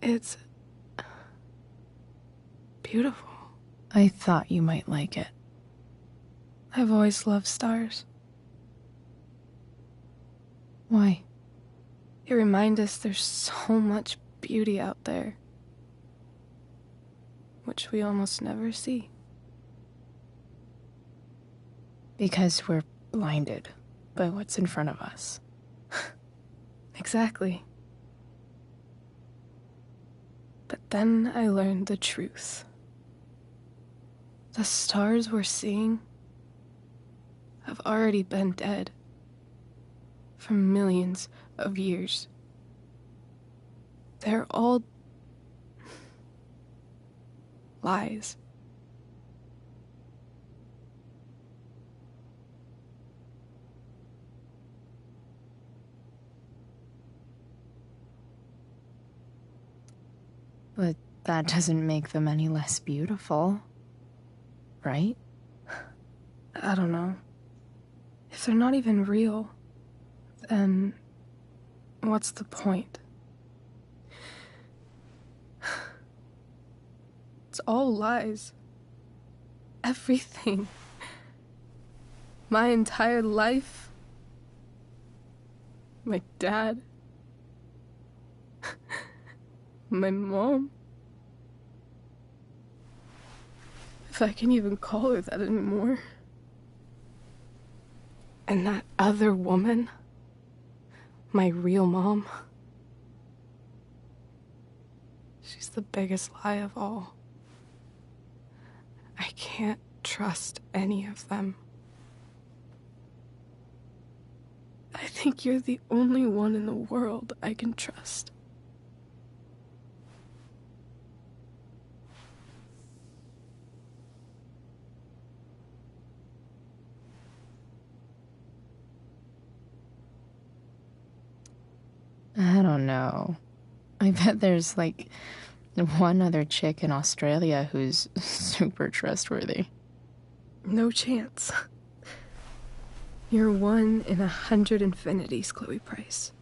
It's beautiful. I thought you might like it. I've always loved stars. Why? They remind us there's so much beauty out there, which we almost never see. Because we're blinded by what's in front of us. Exactly. But then I learned the truth. The stars we're seeing have already been dead for millions of years. They're all lies. But that doesn't make them any less beautiful, right? I don't know. If they're not even real, then what's the point? It's all lies. Everything. My entire life. My dad. My mom. If I can even call her that anymore. And that other woman. My real mom. She's the biggest lie of all. I can't trust any of them. I think you're the only one in the world I can trust. I don't know. I bet there's like one other chick in Australia who's super trustworthy. No chance. You're 1 in 100 infinities, Chloe Price.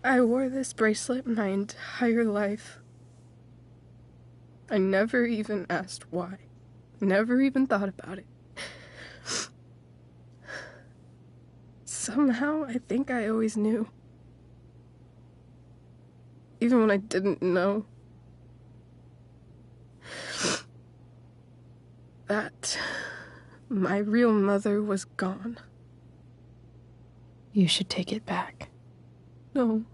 I wore this bracelet my entire life. I never even asked why. Never even thought about it. Somehow, I think I always knew. Even when I didn't know. That my real mother was gone. You should take it back. No.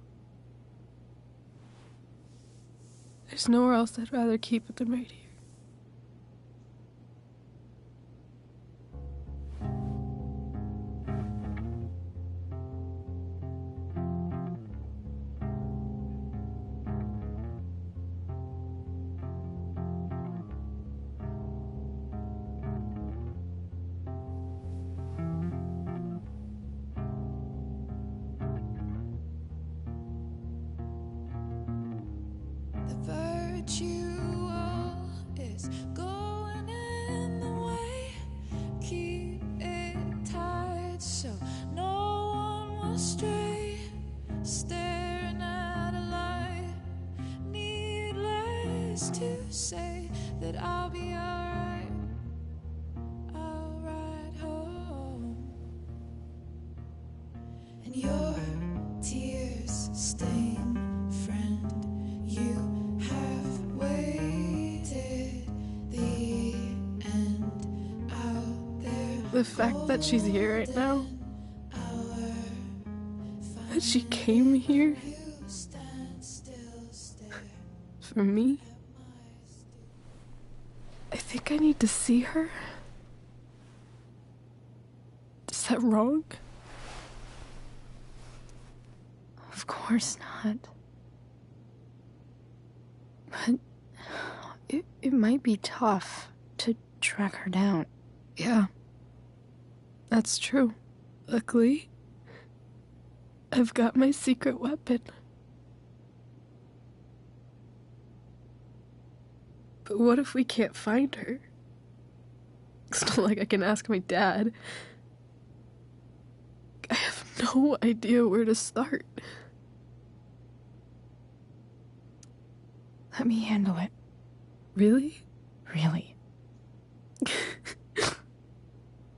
There's nowhere else I'd rather keep it than right here. To say that I'll be alright, I'll ride home, and your tears stain friend, you have waited the end out there. The fact that she's here right now, that she came here for me. I think I need to see her. Is that wrong? Of course not. But It might be tough to track her down. Yeah, that's true. Luckily, I've got my secret weapon. But what if we can't find her? It's not like I can ask my dad. I have no idea where to start. Let me handle it. Really? Really.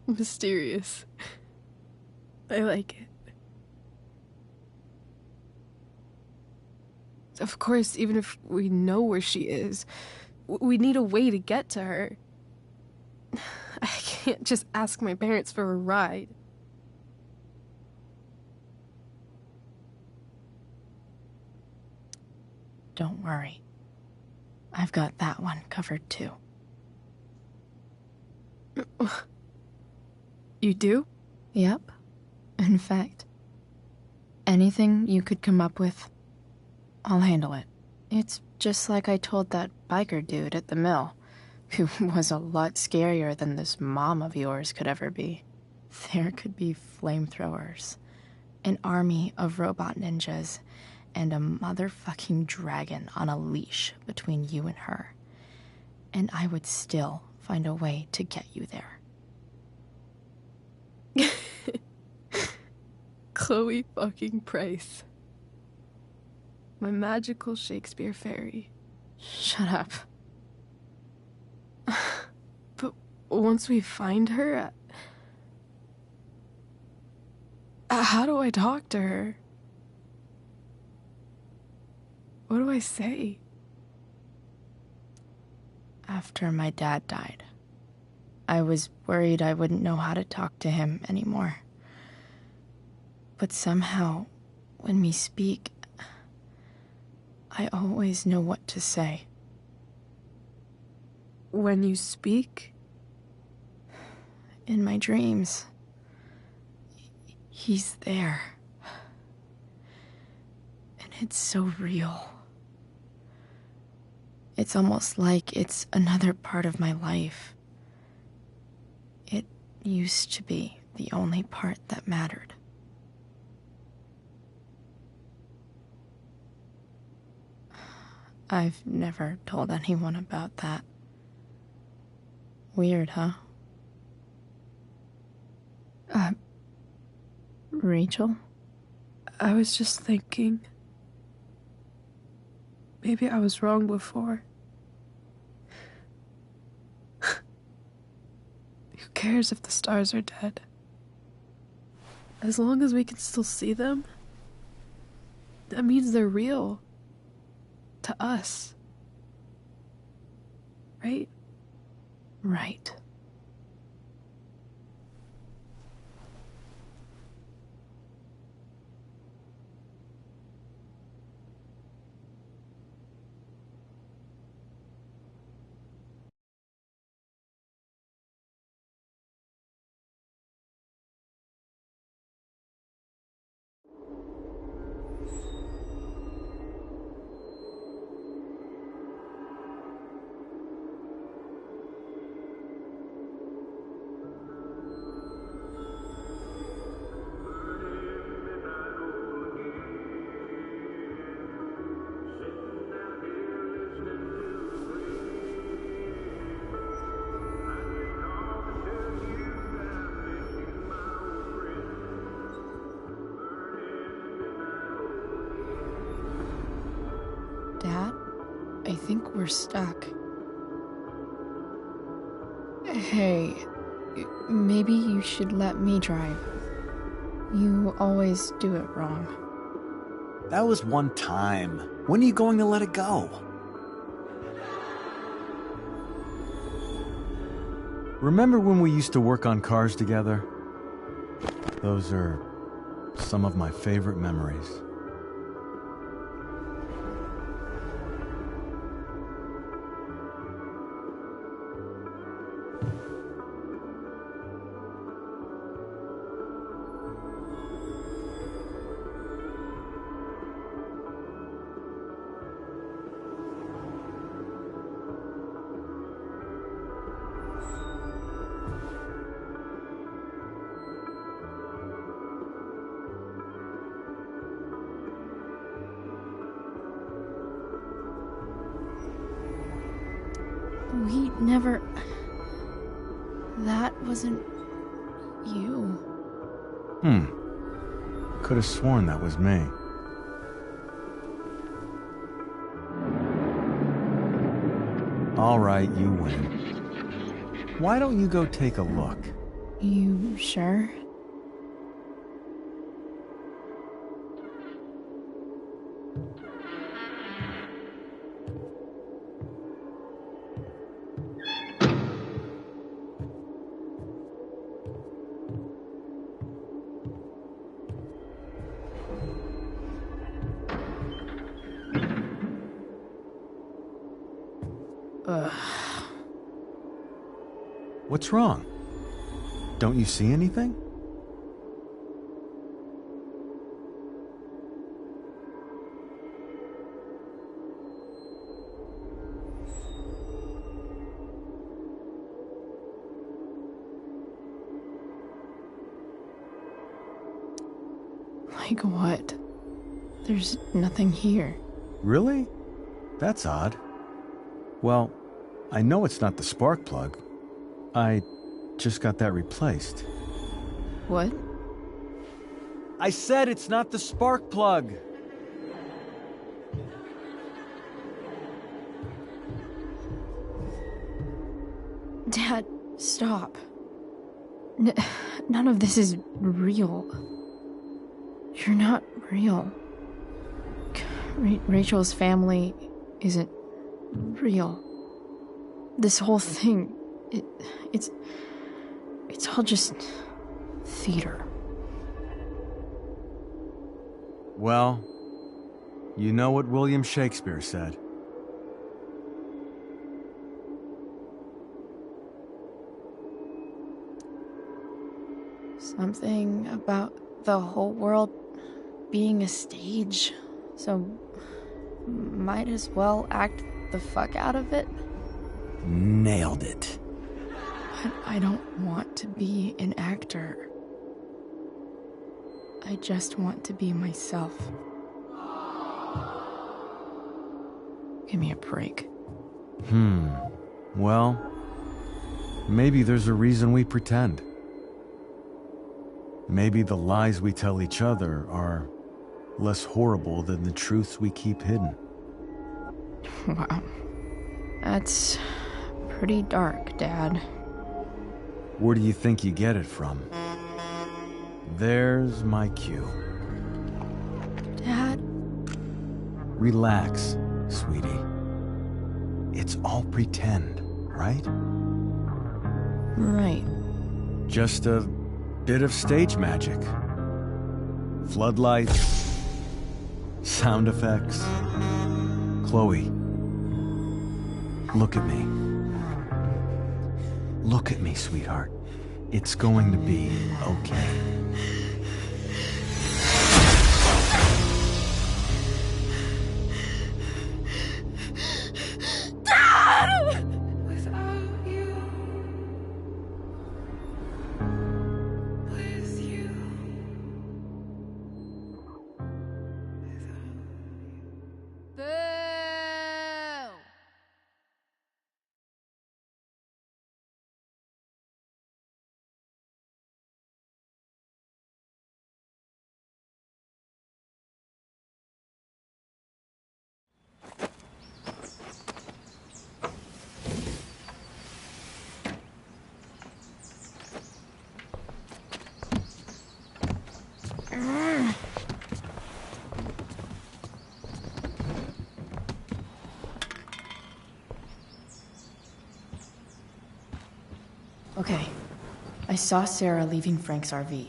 Mysterious. I like it. Of course, even if we know where she is, we need a way to get to her. I can't just ask my parents for a ride. Don't worry. I've got that one covered too. You do? Yep. In fact, anything you could come up with, I'll handle it. It's just like I told that biker dude at the mill, who was a lot scarier than this mom of yours could ever be. There could be flamethrowers, an army of robot ninjas, and a motherfucking dragon on a leash between you and her. And I would still find a way to get you there. Chloe fucking Price. My magical Shakespeare fairy. Shut up. But once we find her, how do I talk to her? What do I say? After my dad died, I was worried I wouldn't know how to talk to him anymore. But somehow, when we speak, I always know what to say. When you speak? In my dreams. He's there. And it's so real. It's almost like it's another part of my life. It used to be the only part that mattered. I've never told anyone about that. Weird, huh? Rachel? I was just thinking. Maybe I was wrong before. Who cares if the stars are dead? As long as we can still see them, that means they're real. To us. Right? Right. Dad, I think we're stuck. Hey, maybe you should let me drive. You always do it wrong. That was one time. When are you going to let it go? Remember when we used to work on cars together? Those are some of my favorite memories. never... That wasn't... you. Could have sworn that was me. All right, you win. Why don't you go take a look? You sure? What's wrong? Don't you see anything? Like what? There's nothing here. Really? That's odd. Well, I know it's not the spark plug. I just got that replaced. What? I said it's not the spark plug! Dad, stop. None of this is real. You're not real. Rachel's family isn't real. This whole thing, it's all just theater. Well, you know what William Shakespeare said. Something about the whole world being a stage, so might as well act the fuck out of it. Nailed it. But I don't want to be an actor. I just want to be myself. Give me a break. Well, maybe there's a reason we pretend. Maybe the lies we tell each other are less horrible than the truths we keep hidden. Wow. That's pretty dark, Dad. Where do you think you get it from? There's my cue. Dad? Relax, sweetie. It's all pretend, right? Right. Just a bit of stage magic. Floodlights, sound effects. Chloe, look at me. Look at me, sweetheart. It's going to be okay. Dad! Okay. I saw Sarah leaving Frank's RV.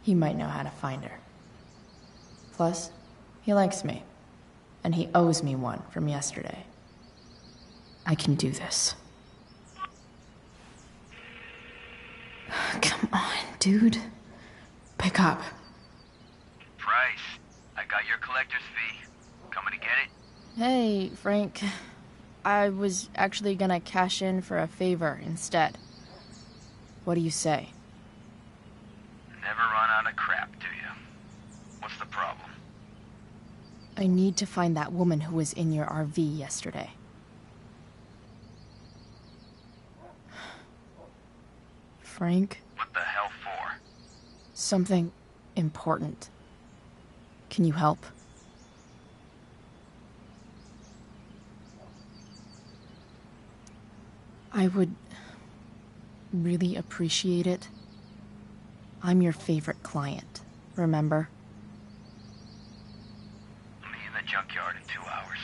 He might know how to find her. Plus, he likes me. And he owes me one from yesterday. I can do this. Come on, dude. Pick up. Price, I got your collector's fee. Coming to get it? Hey, Frank. I was actually gonna cash in for a favor instead. What do you say? Never run out of crap, do you? What's the problem? I need to find that woman who was in your RV yesterday. Frank. What the hell for? Something important. Can you help? I would really appreciate it. I'm your favorite client, remember? I'll meet you in the junkyard in 2 hours.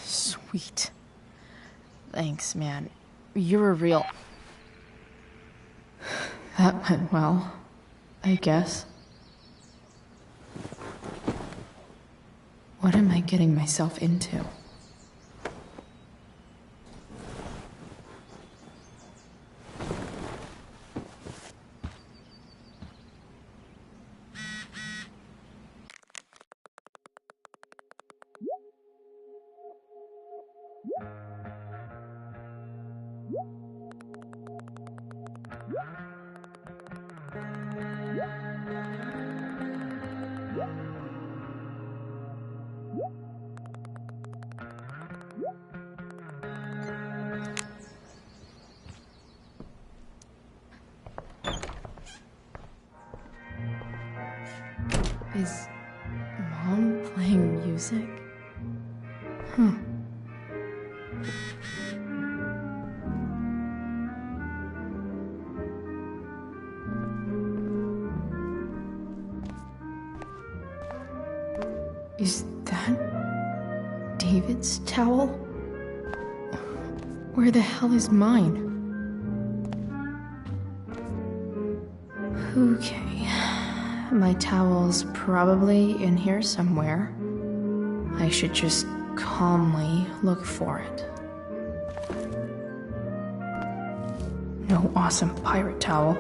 Sweet. Thanks, man. You're a real... That went well, I guess. What am I getting myself into? Is Mom playing music? Huh. Is that David's towel? Where the hell is mine? Okay. My towel's probably in here somewhere. I should just calmly look for it. No awesome pirate towel.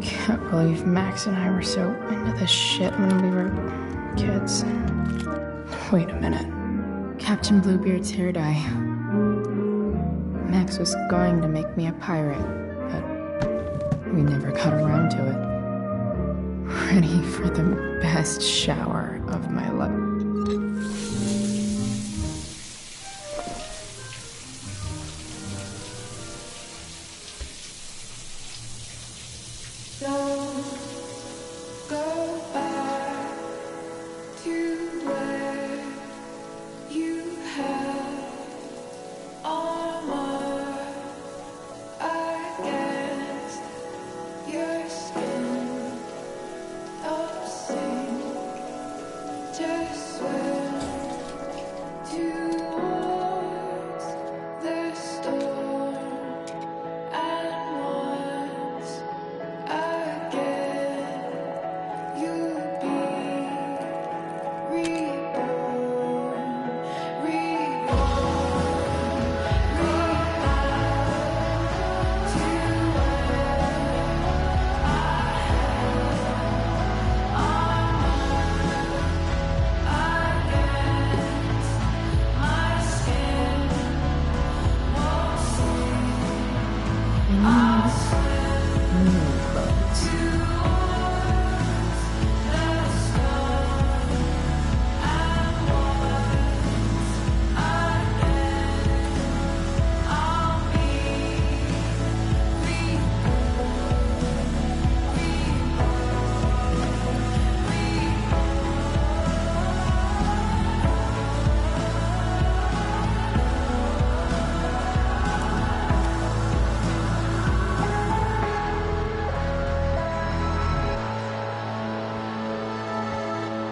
Can't believe Max and I were so into this shit when we were kids. Wait a minute. Captain Bluebeard's hair dye. Max was going to make me a pirate, but we never got around to it. Ready for the best shower of my life.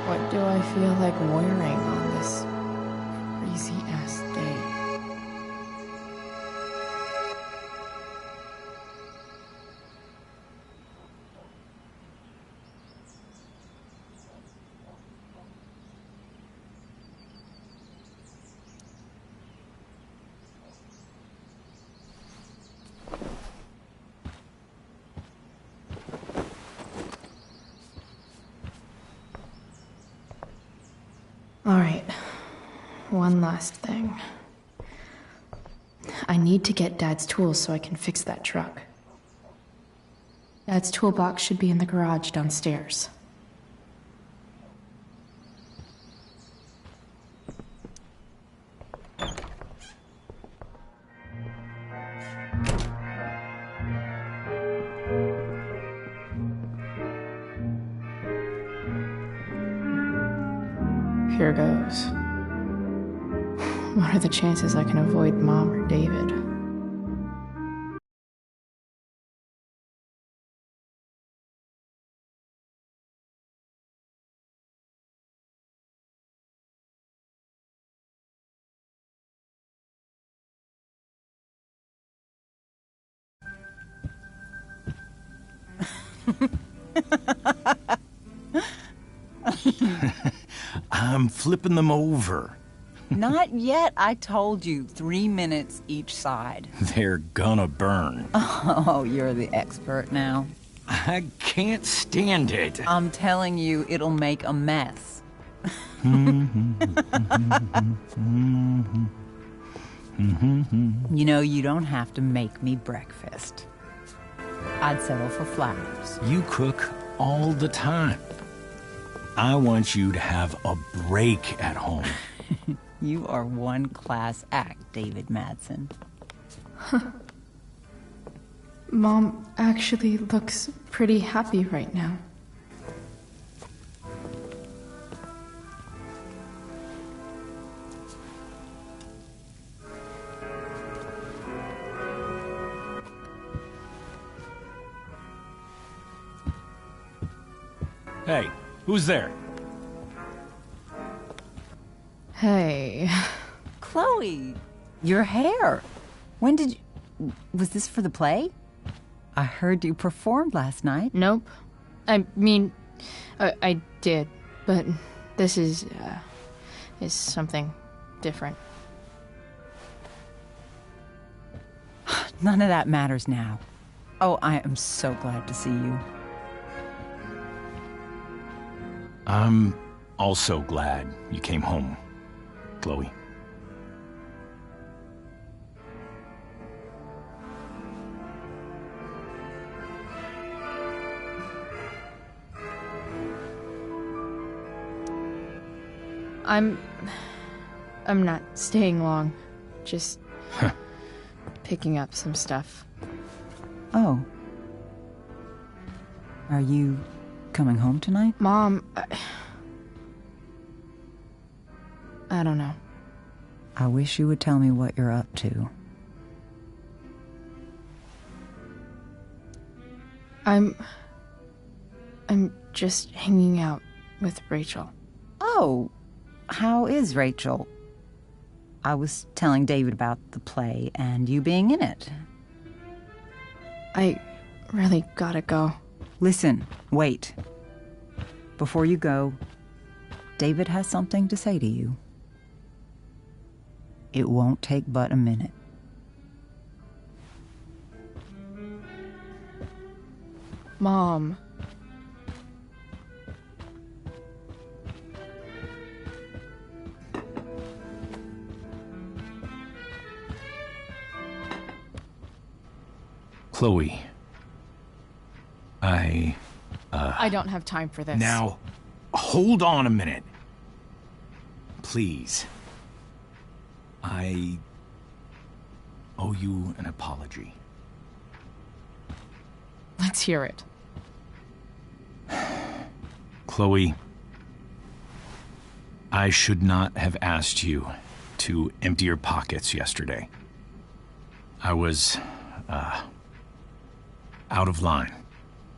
What do I feel like wearing on this crazy-ass day? All right, one last thing. I need to get Dad's tools so I can fix that truck. Dad's toolbox should be in the garage downstairs. Here goes. What are the chances I can avoid Mom or David? I'm flipping them over. Not yet. I told you, 3 minutes each side. They're gonna burn. Oh, you're the expert now. I can't stand it. I'm telling you, it'll make a mess. You know, you don't have to make me breakfast. I'd settle for flowers. You cook all the time. I want you to have a break at home. You are one class act, David Madsen. Mom actually looks pretty happy right now. Hey, who's there? Hey. Chloe, your hair. When did you... Was this for the play? I heard you performed last night. Nope. I mean, I did, but this is something different. None of that matters now. Oh, I am so glad to see you. I'm also glad you came home, Chloe. I'm not staying long. Just picking up some stuff. Oh. Are you coming home tonight? Mom, I don't know. I wish you would tell me what you're up to. I'm just hanging out with Rachel. Oh, how is Rachel? I was telling David about the play and you being in it. I really gotta go. Listen, wait. Before you go, David has something to say to you. It won't take but a minute. Mom. Chloe. I don't have time for this. Now, hold on a minute. Please. I owe you an apology. Let's hear it. Chloe, I should not have asked you to empty your pockets yesterday. I was, out of line,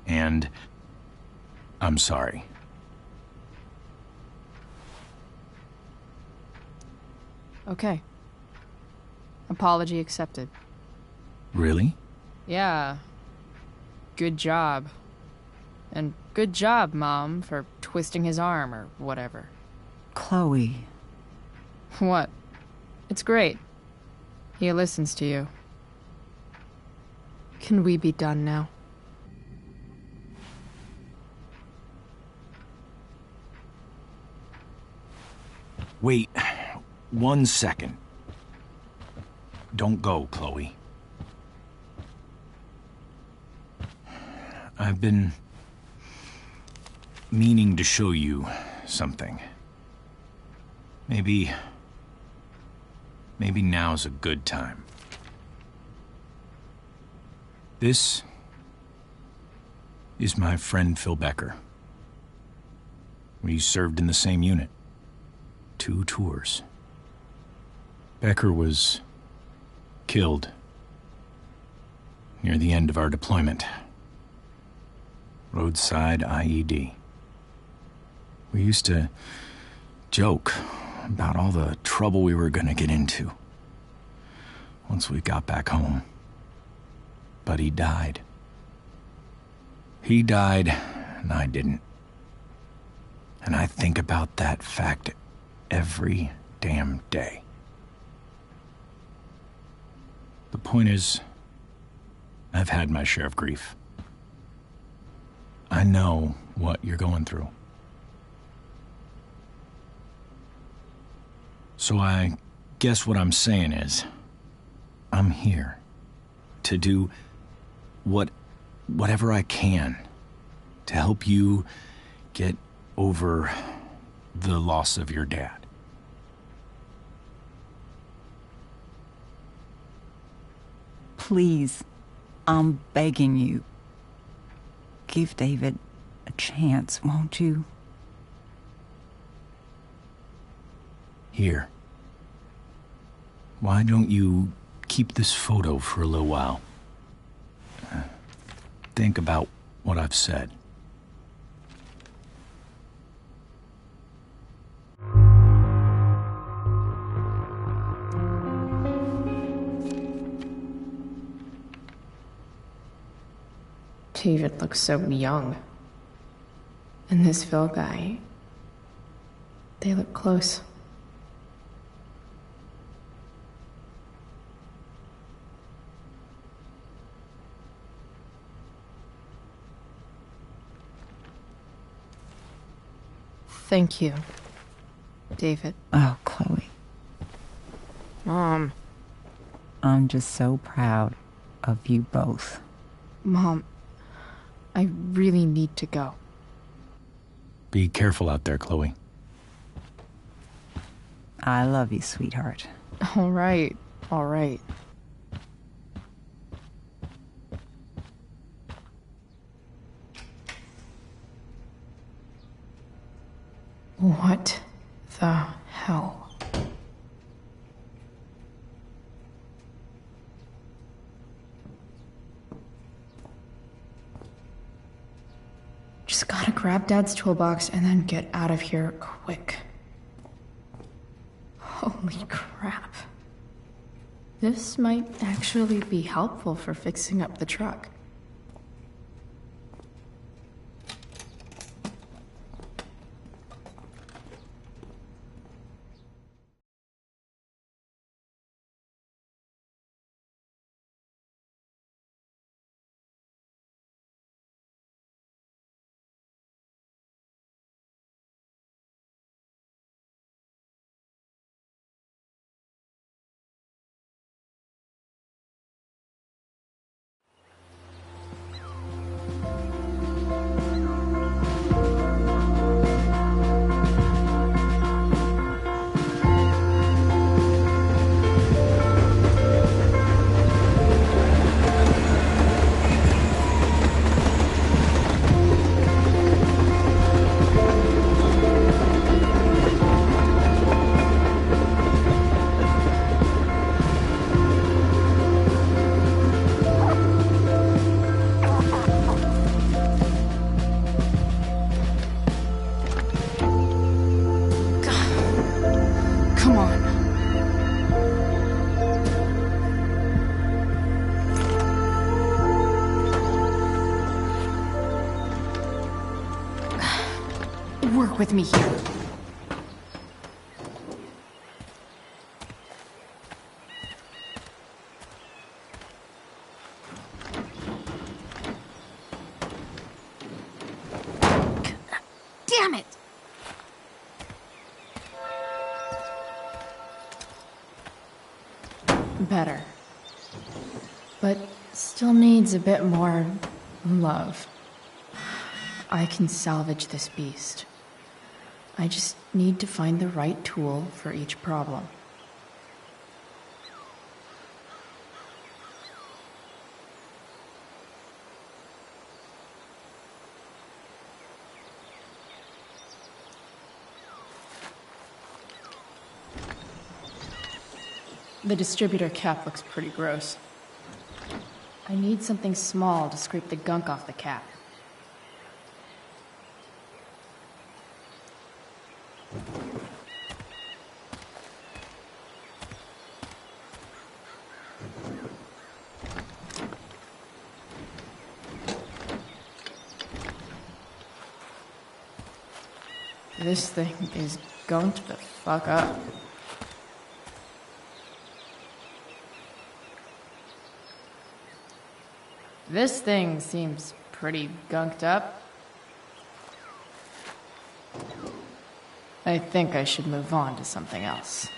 and I'm sorry. Okay. Apology accepted. Really? Yeah. Good job. And good job, Mom, for twisting his arm or whatever. Chloe. What? It's great. He listens to you. Can we be done now? Wait, 1 second. Don't go, Chloe. I've been meaning to show you something. Maybe now's a good time. This is my friend Phil Becker. We served in the same unit. 2 tours. Becker was killed near the end of our deployment. Roadside IED. We used to joke about all the trouble we were gonna get into once we got back home. But he died. He died, and I didn't. And I think about that fact every damn day. The point is, I've had my share of grief. I know what you're going through. So I guess what I'm saying is, I'm here to do whatever I can to help you get over the loss of your dad. Please, I'm begging you. Give David a chance, won't you? Here. Why don't you keep this photo for a little while? Think about what I've said. David looks so young. And this Phil guy, they look close. Thank you, David. Oh, Chloe. Mom. I'm just so proud of you both. Mom, I really need to go. Be careful out there, Chloe. I love you, sweetheart. All right, all right. What the hell? Just gotta grab Dad's toolbox and then get out of here quick. Holy crap. This might actually be helpful for fixing up the truck. Come on. Work with me here. Damn it! Better. But still needs a bit more love. I can salvage this beast. I just need to find the right tool for each problem. The distributor cap looks pretty gross. I need something small to scrape the gunk off the cap. This thing is gunked the fuck up. This thing seems pretty gunked up. I think I should move on to something else.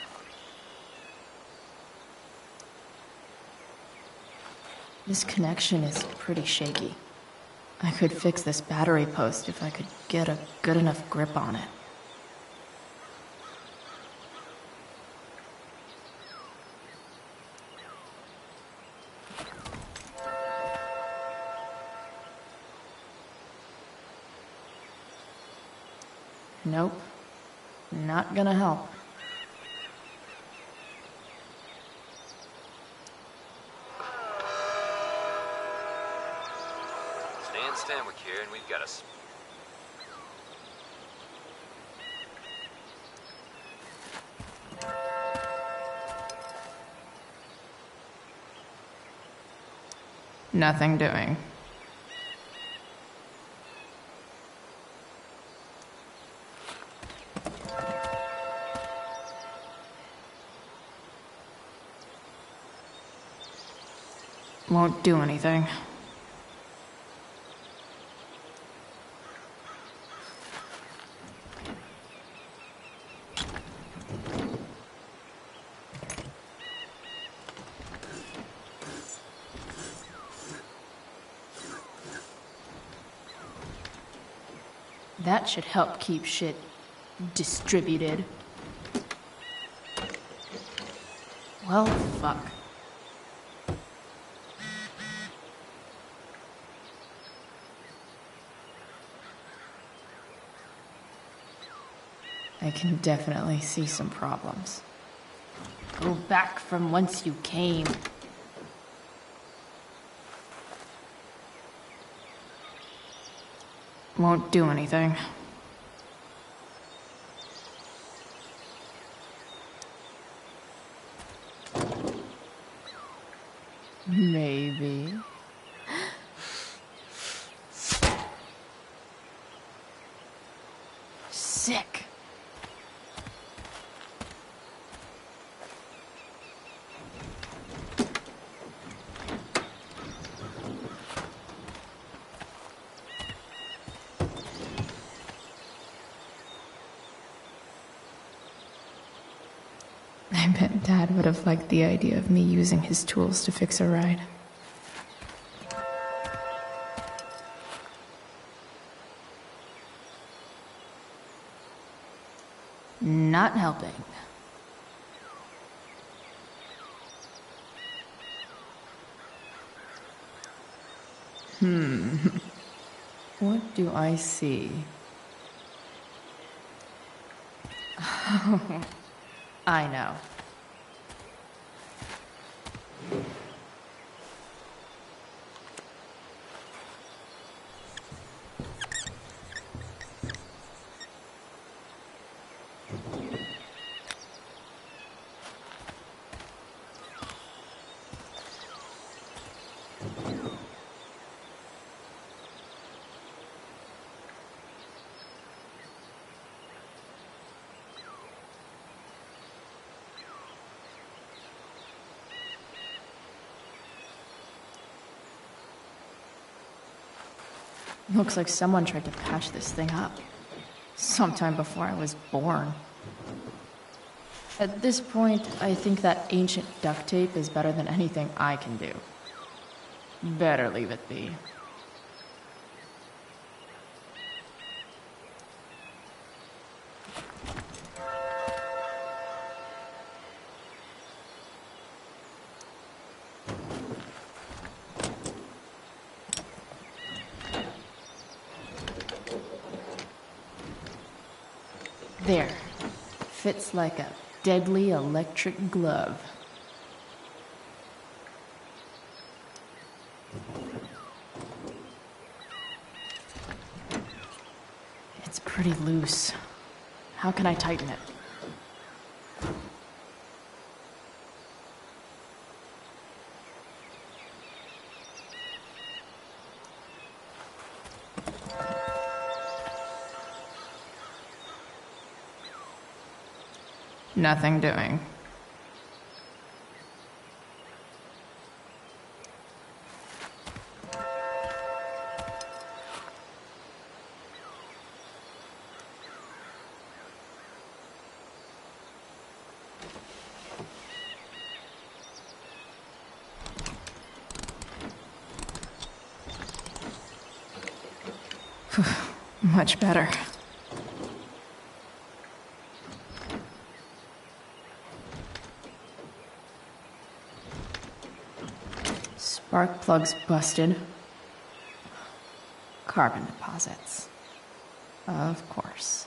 This connection is pretty shaky. I could fix this battery post if I could get a good enough grip on it. Nope. Not gonna help. Stay in Stanwyck here, and we've got us. Nothing doing. Won't do anything. That should help keep shit distributed. Well, fuck. I can definitely see some problems. Go back from whence you came. Won't do anything. Maybe. Sick. I bet Dad would have liked the idea of me using his tools to fix a ride. Not helping. What do I see? I know. Looks like someone tried to patch this thing up. Sometime before I was born. At this point, I think that ancient duct tape is better than anything I can do. Better leave it be. There. Fits like a deadly electric glove. It's pretty loose. How can I tighten it? Nothing doing. Much better. Spark plug's busted. Carbon deposits. Of course.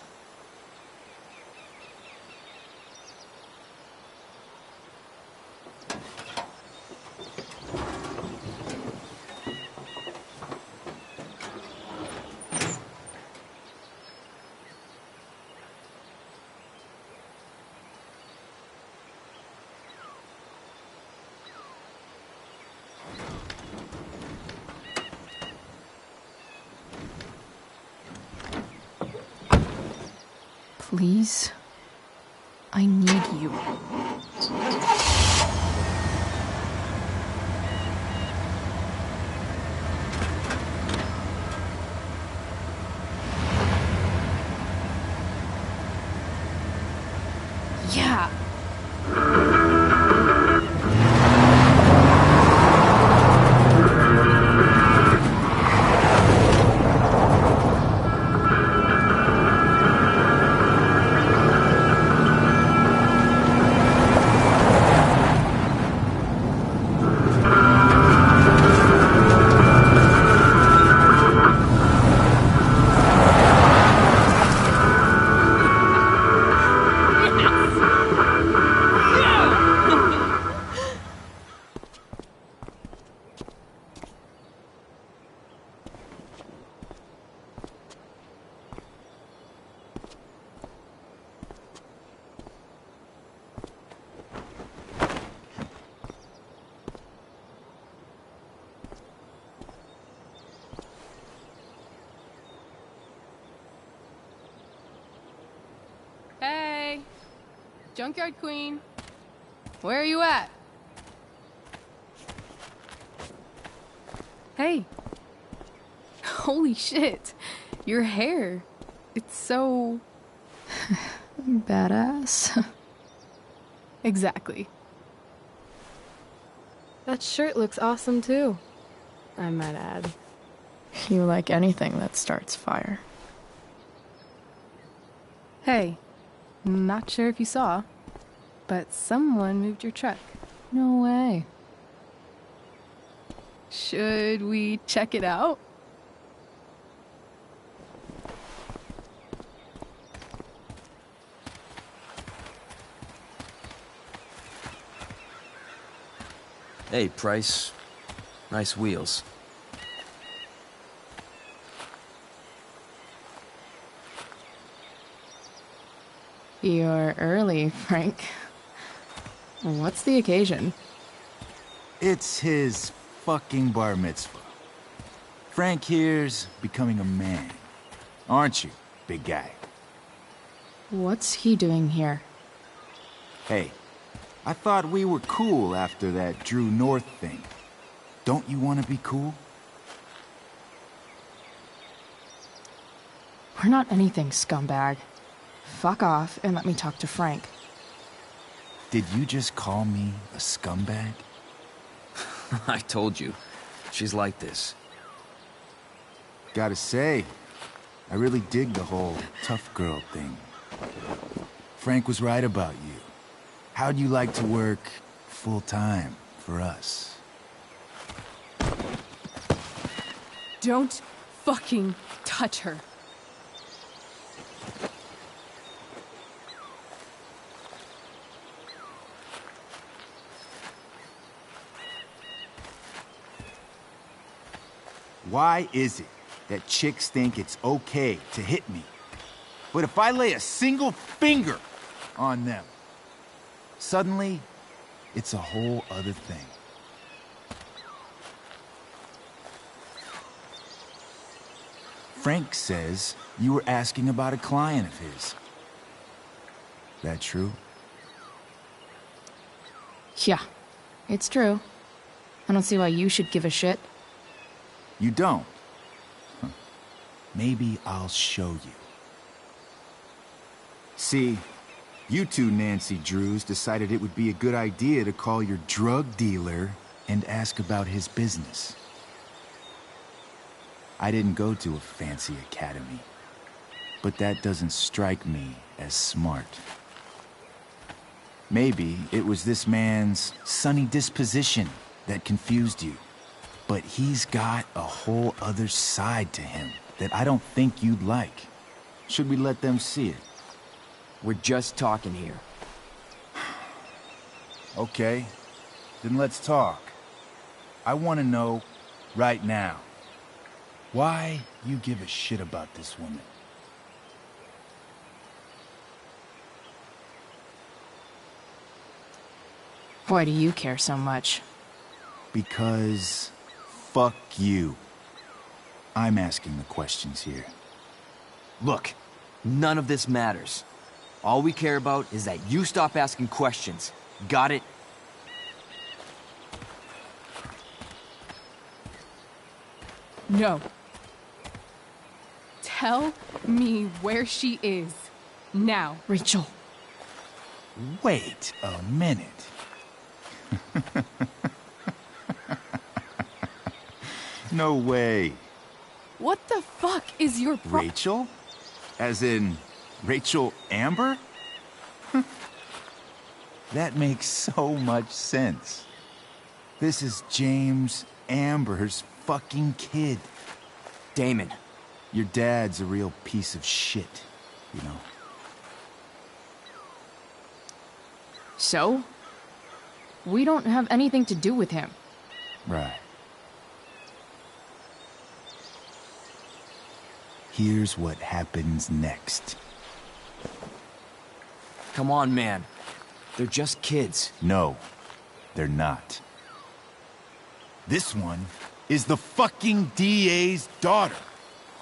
Please, I need you. Yeah. Hey! Junkyard Queen! Where are you at? Hey! Holy shit! Your hair! It's so... badass. Exactly. That shirt looks awesome too, I might add. You like anything that starts fire. Hey, not sure if you saw, but someone moved your truck. No way. Should we check it out? Hey, Price. Nice wheels. You're early, Frank. What's the occasion? It's his fucking bar mitzvah. Frank here's becoming a man. Aren't you, big guy? What's he doing here? Hey, I thought we were cool after that Drew North thing. Don't you want to be cool? We're not anything, scumbag. Fuck off and let me talk to Frank. Did you just call me a scumbag? I told you. She's like this. Gotta say, I really dig the whole tough girl thing. Frank was right about you. How'd you like to work full-time for us? Don't fucking touch her. Why is it that chicks think it's okay to hit me? But if I lay a single finger on them, suddenly, it's a whole other thing. Frank says you were asking about a client of his. That true? Yeah, it's true. I don't see why you should give a shit. You don't? Huh. Maybe I'll show you. See, you two Nancy Drews decided it would be a good idea to call your drug dealer and ask about his business. I didn't go to a fancy academy, but that doesn't strike me as smart. Maybe it was this man's sunny disposition that confused you. But he's got a whole other side to him that I don't think you'd like. Should we let them see it? We're just talking here. Okay, then let's talk. I want to know right now why you give a shit about this woman. Why do you care so much? Because fuck you. I'm asking the questions here. Look, none of this matters. All we care about is that you stop asking questions. Got it? No. Tell me where she is. Now. Rachel. Wait a minute. No way. What the fuck is your Rachel? As in, Rachel Amber? That makes so much sense. This is James Amber's fucking kid. Damon. Your dad's a real piece of shit, you know. So? We don't have anything to do with him. Right. Here's what happens next. Come on, man. They're just kids. No, they're not. This one is the fucking DA's daughter.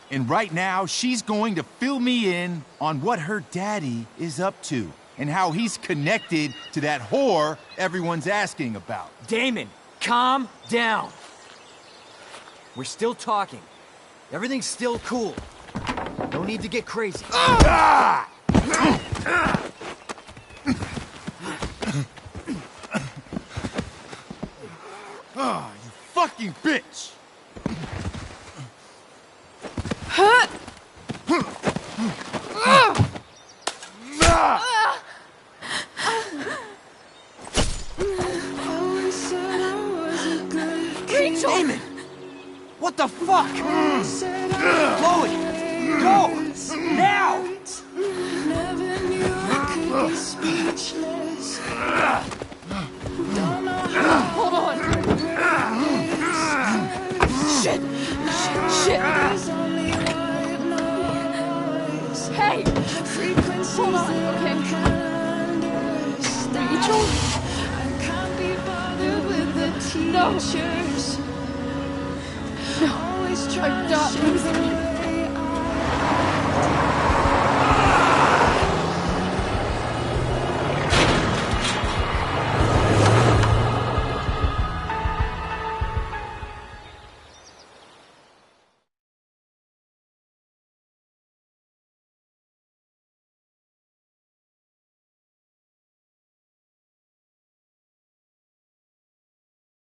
And right now, she's going to fill me in on what her daddy is up to and how he's connected to that whore everyone's asking about. Damon, calm down. We're still talking. Everything's still cool. No need to get crazy. Ah! Oh, you fucking bitch! Rachel! Damon! What the fuck? Chloe! Go! Now! Hold on! Shit! Shit! Hey! Hold on, okay? Rachel? No! No! I'm not losing you.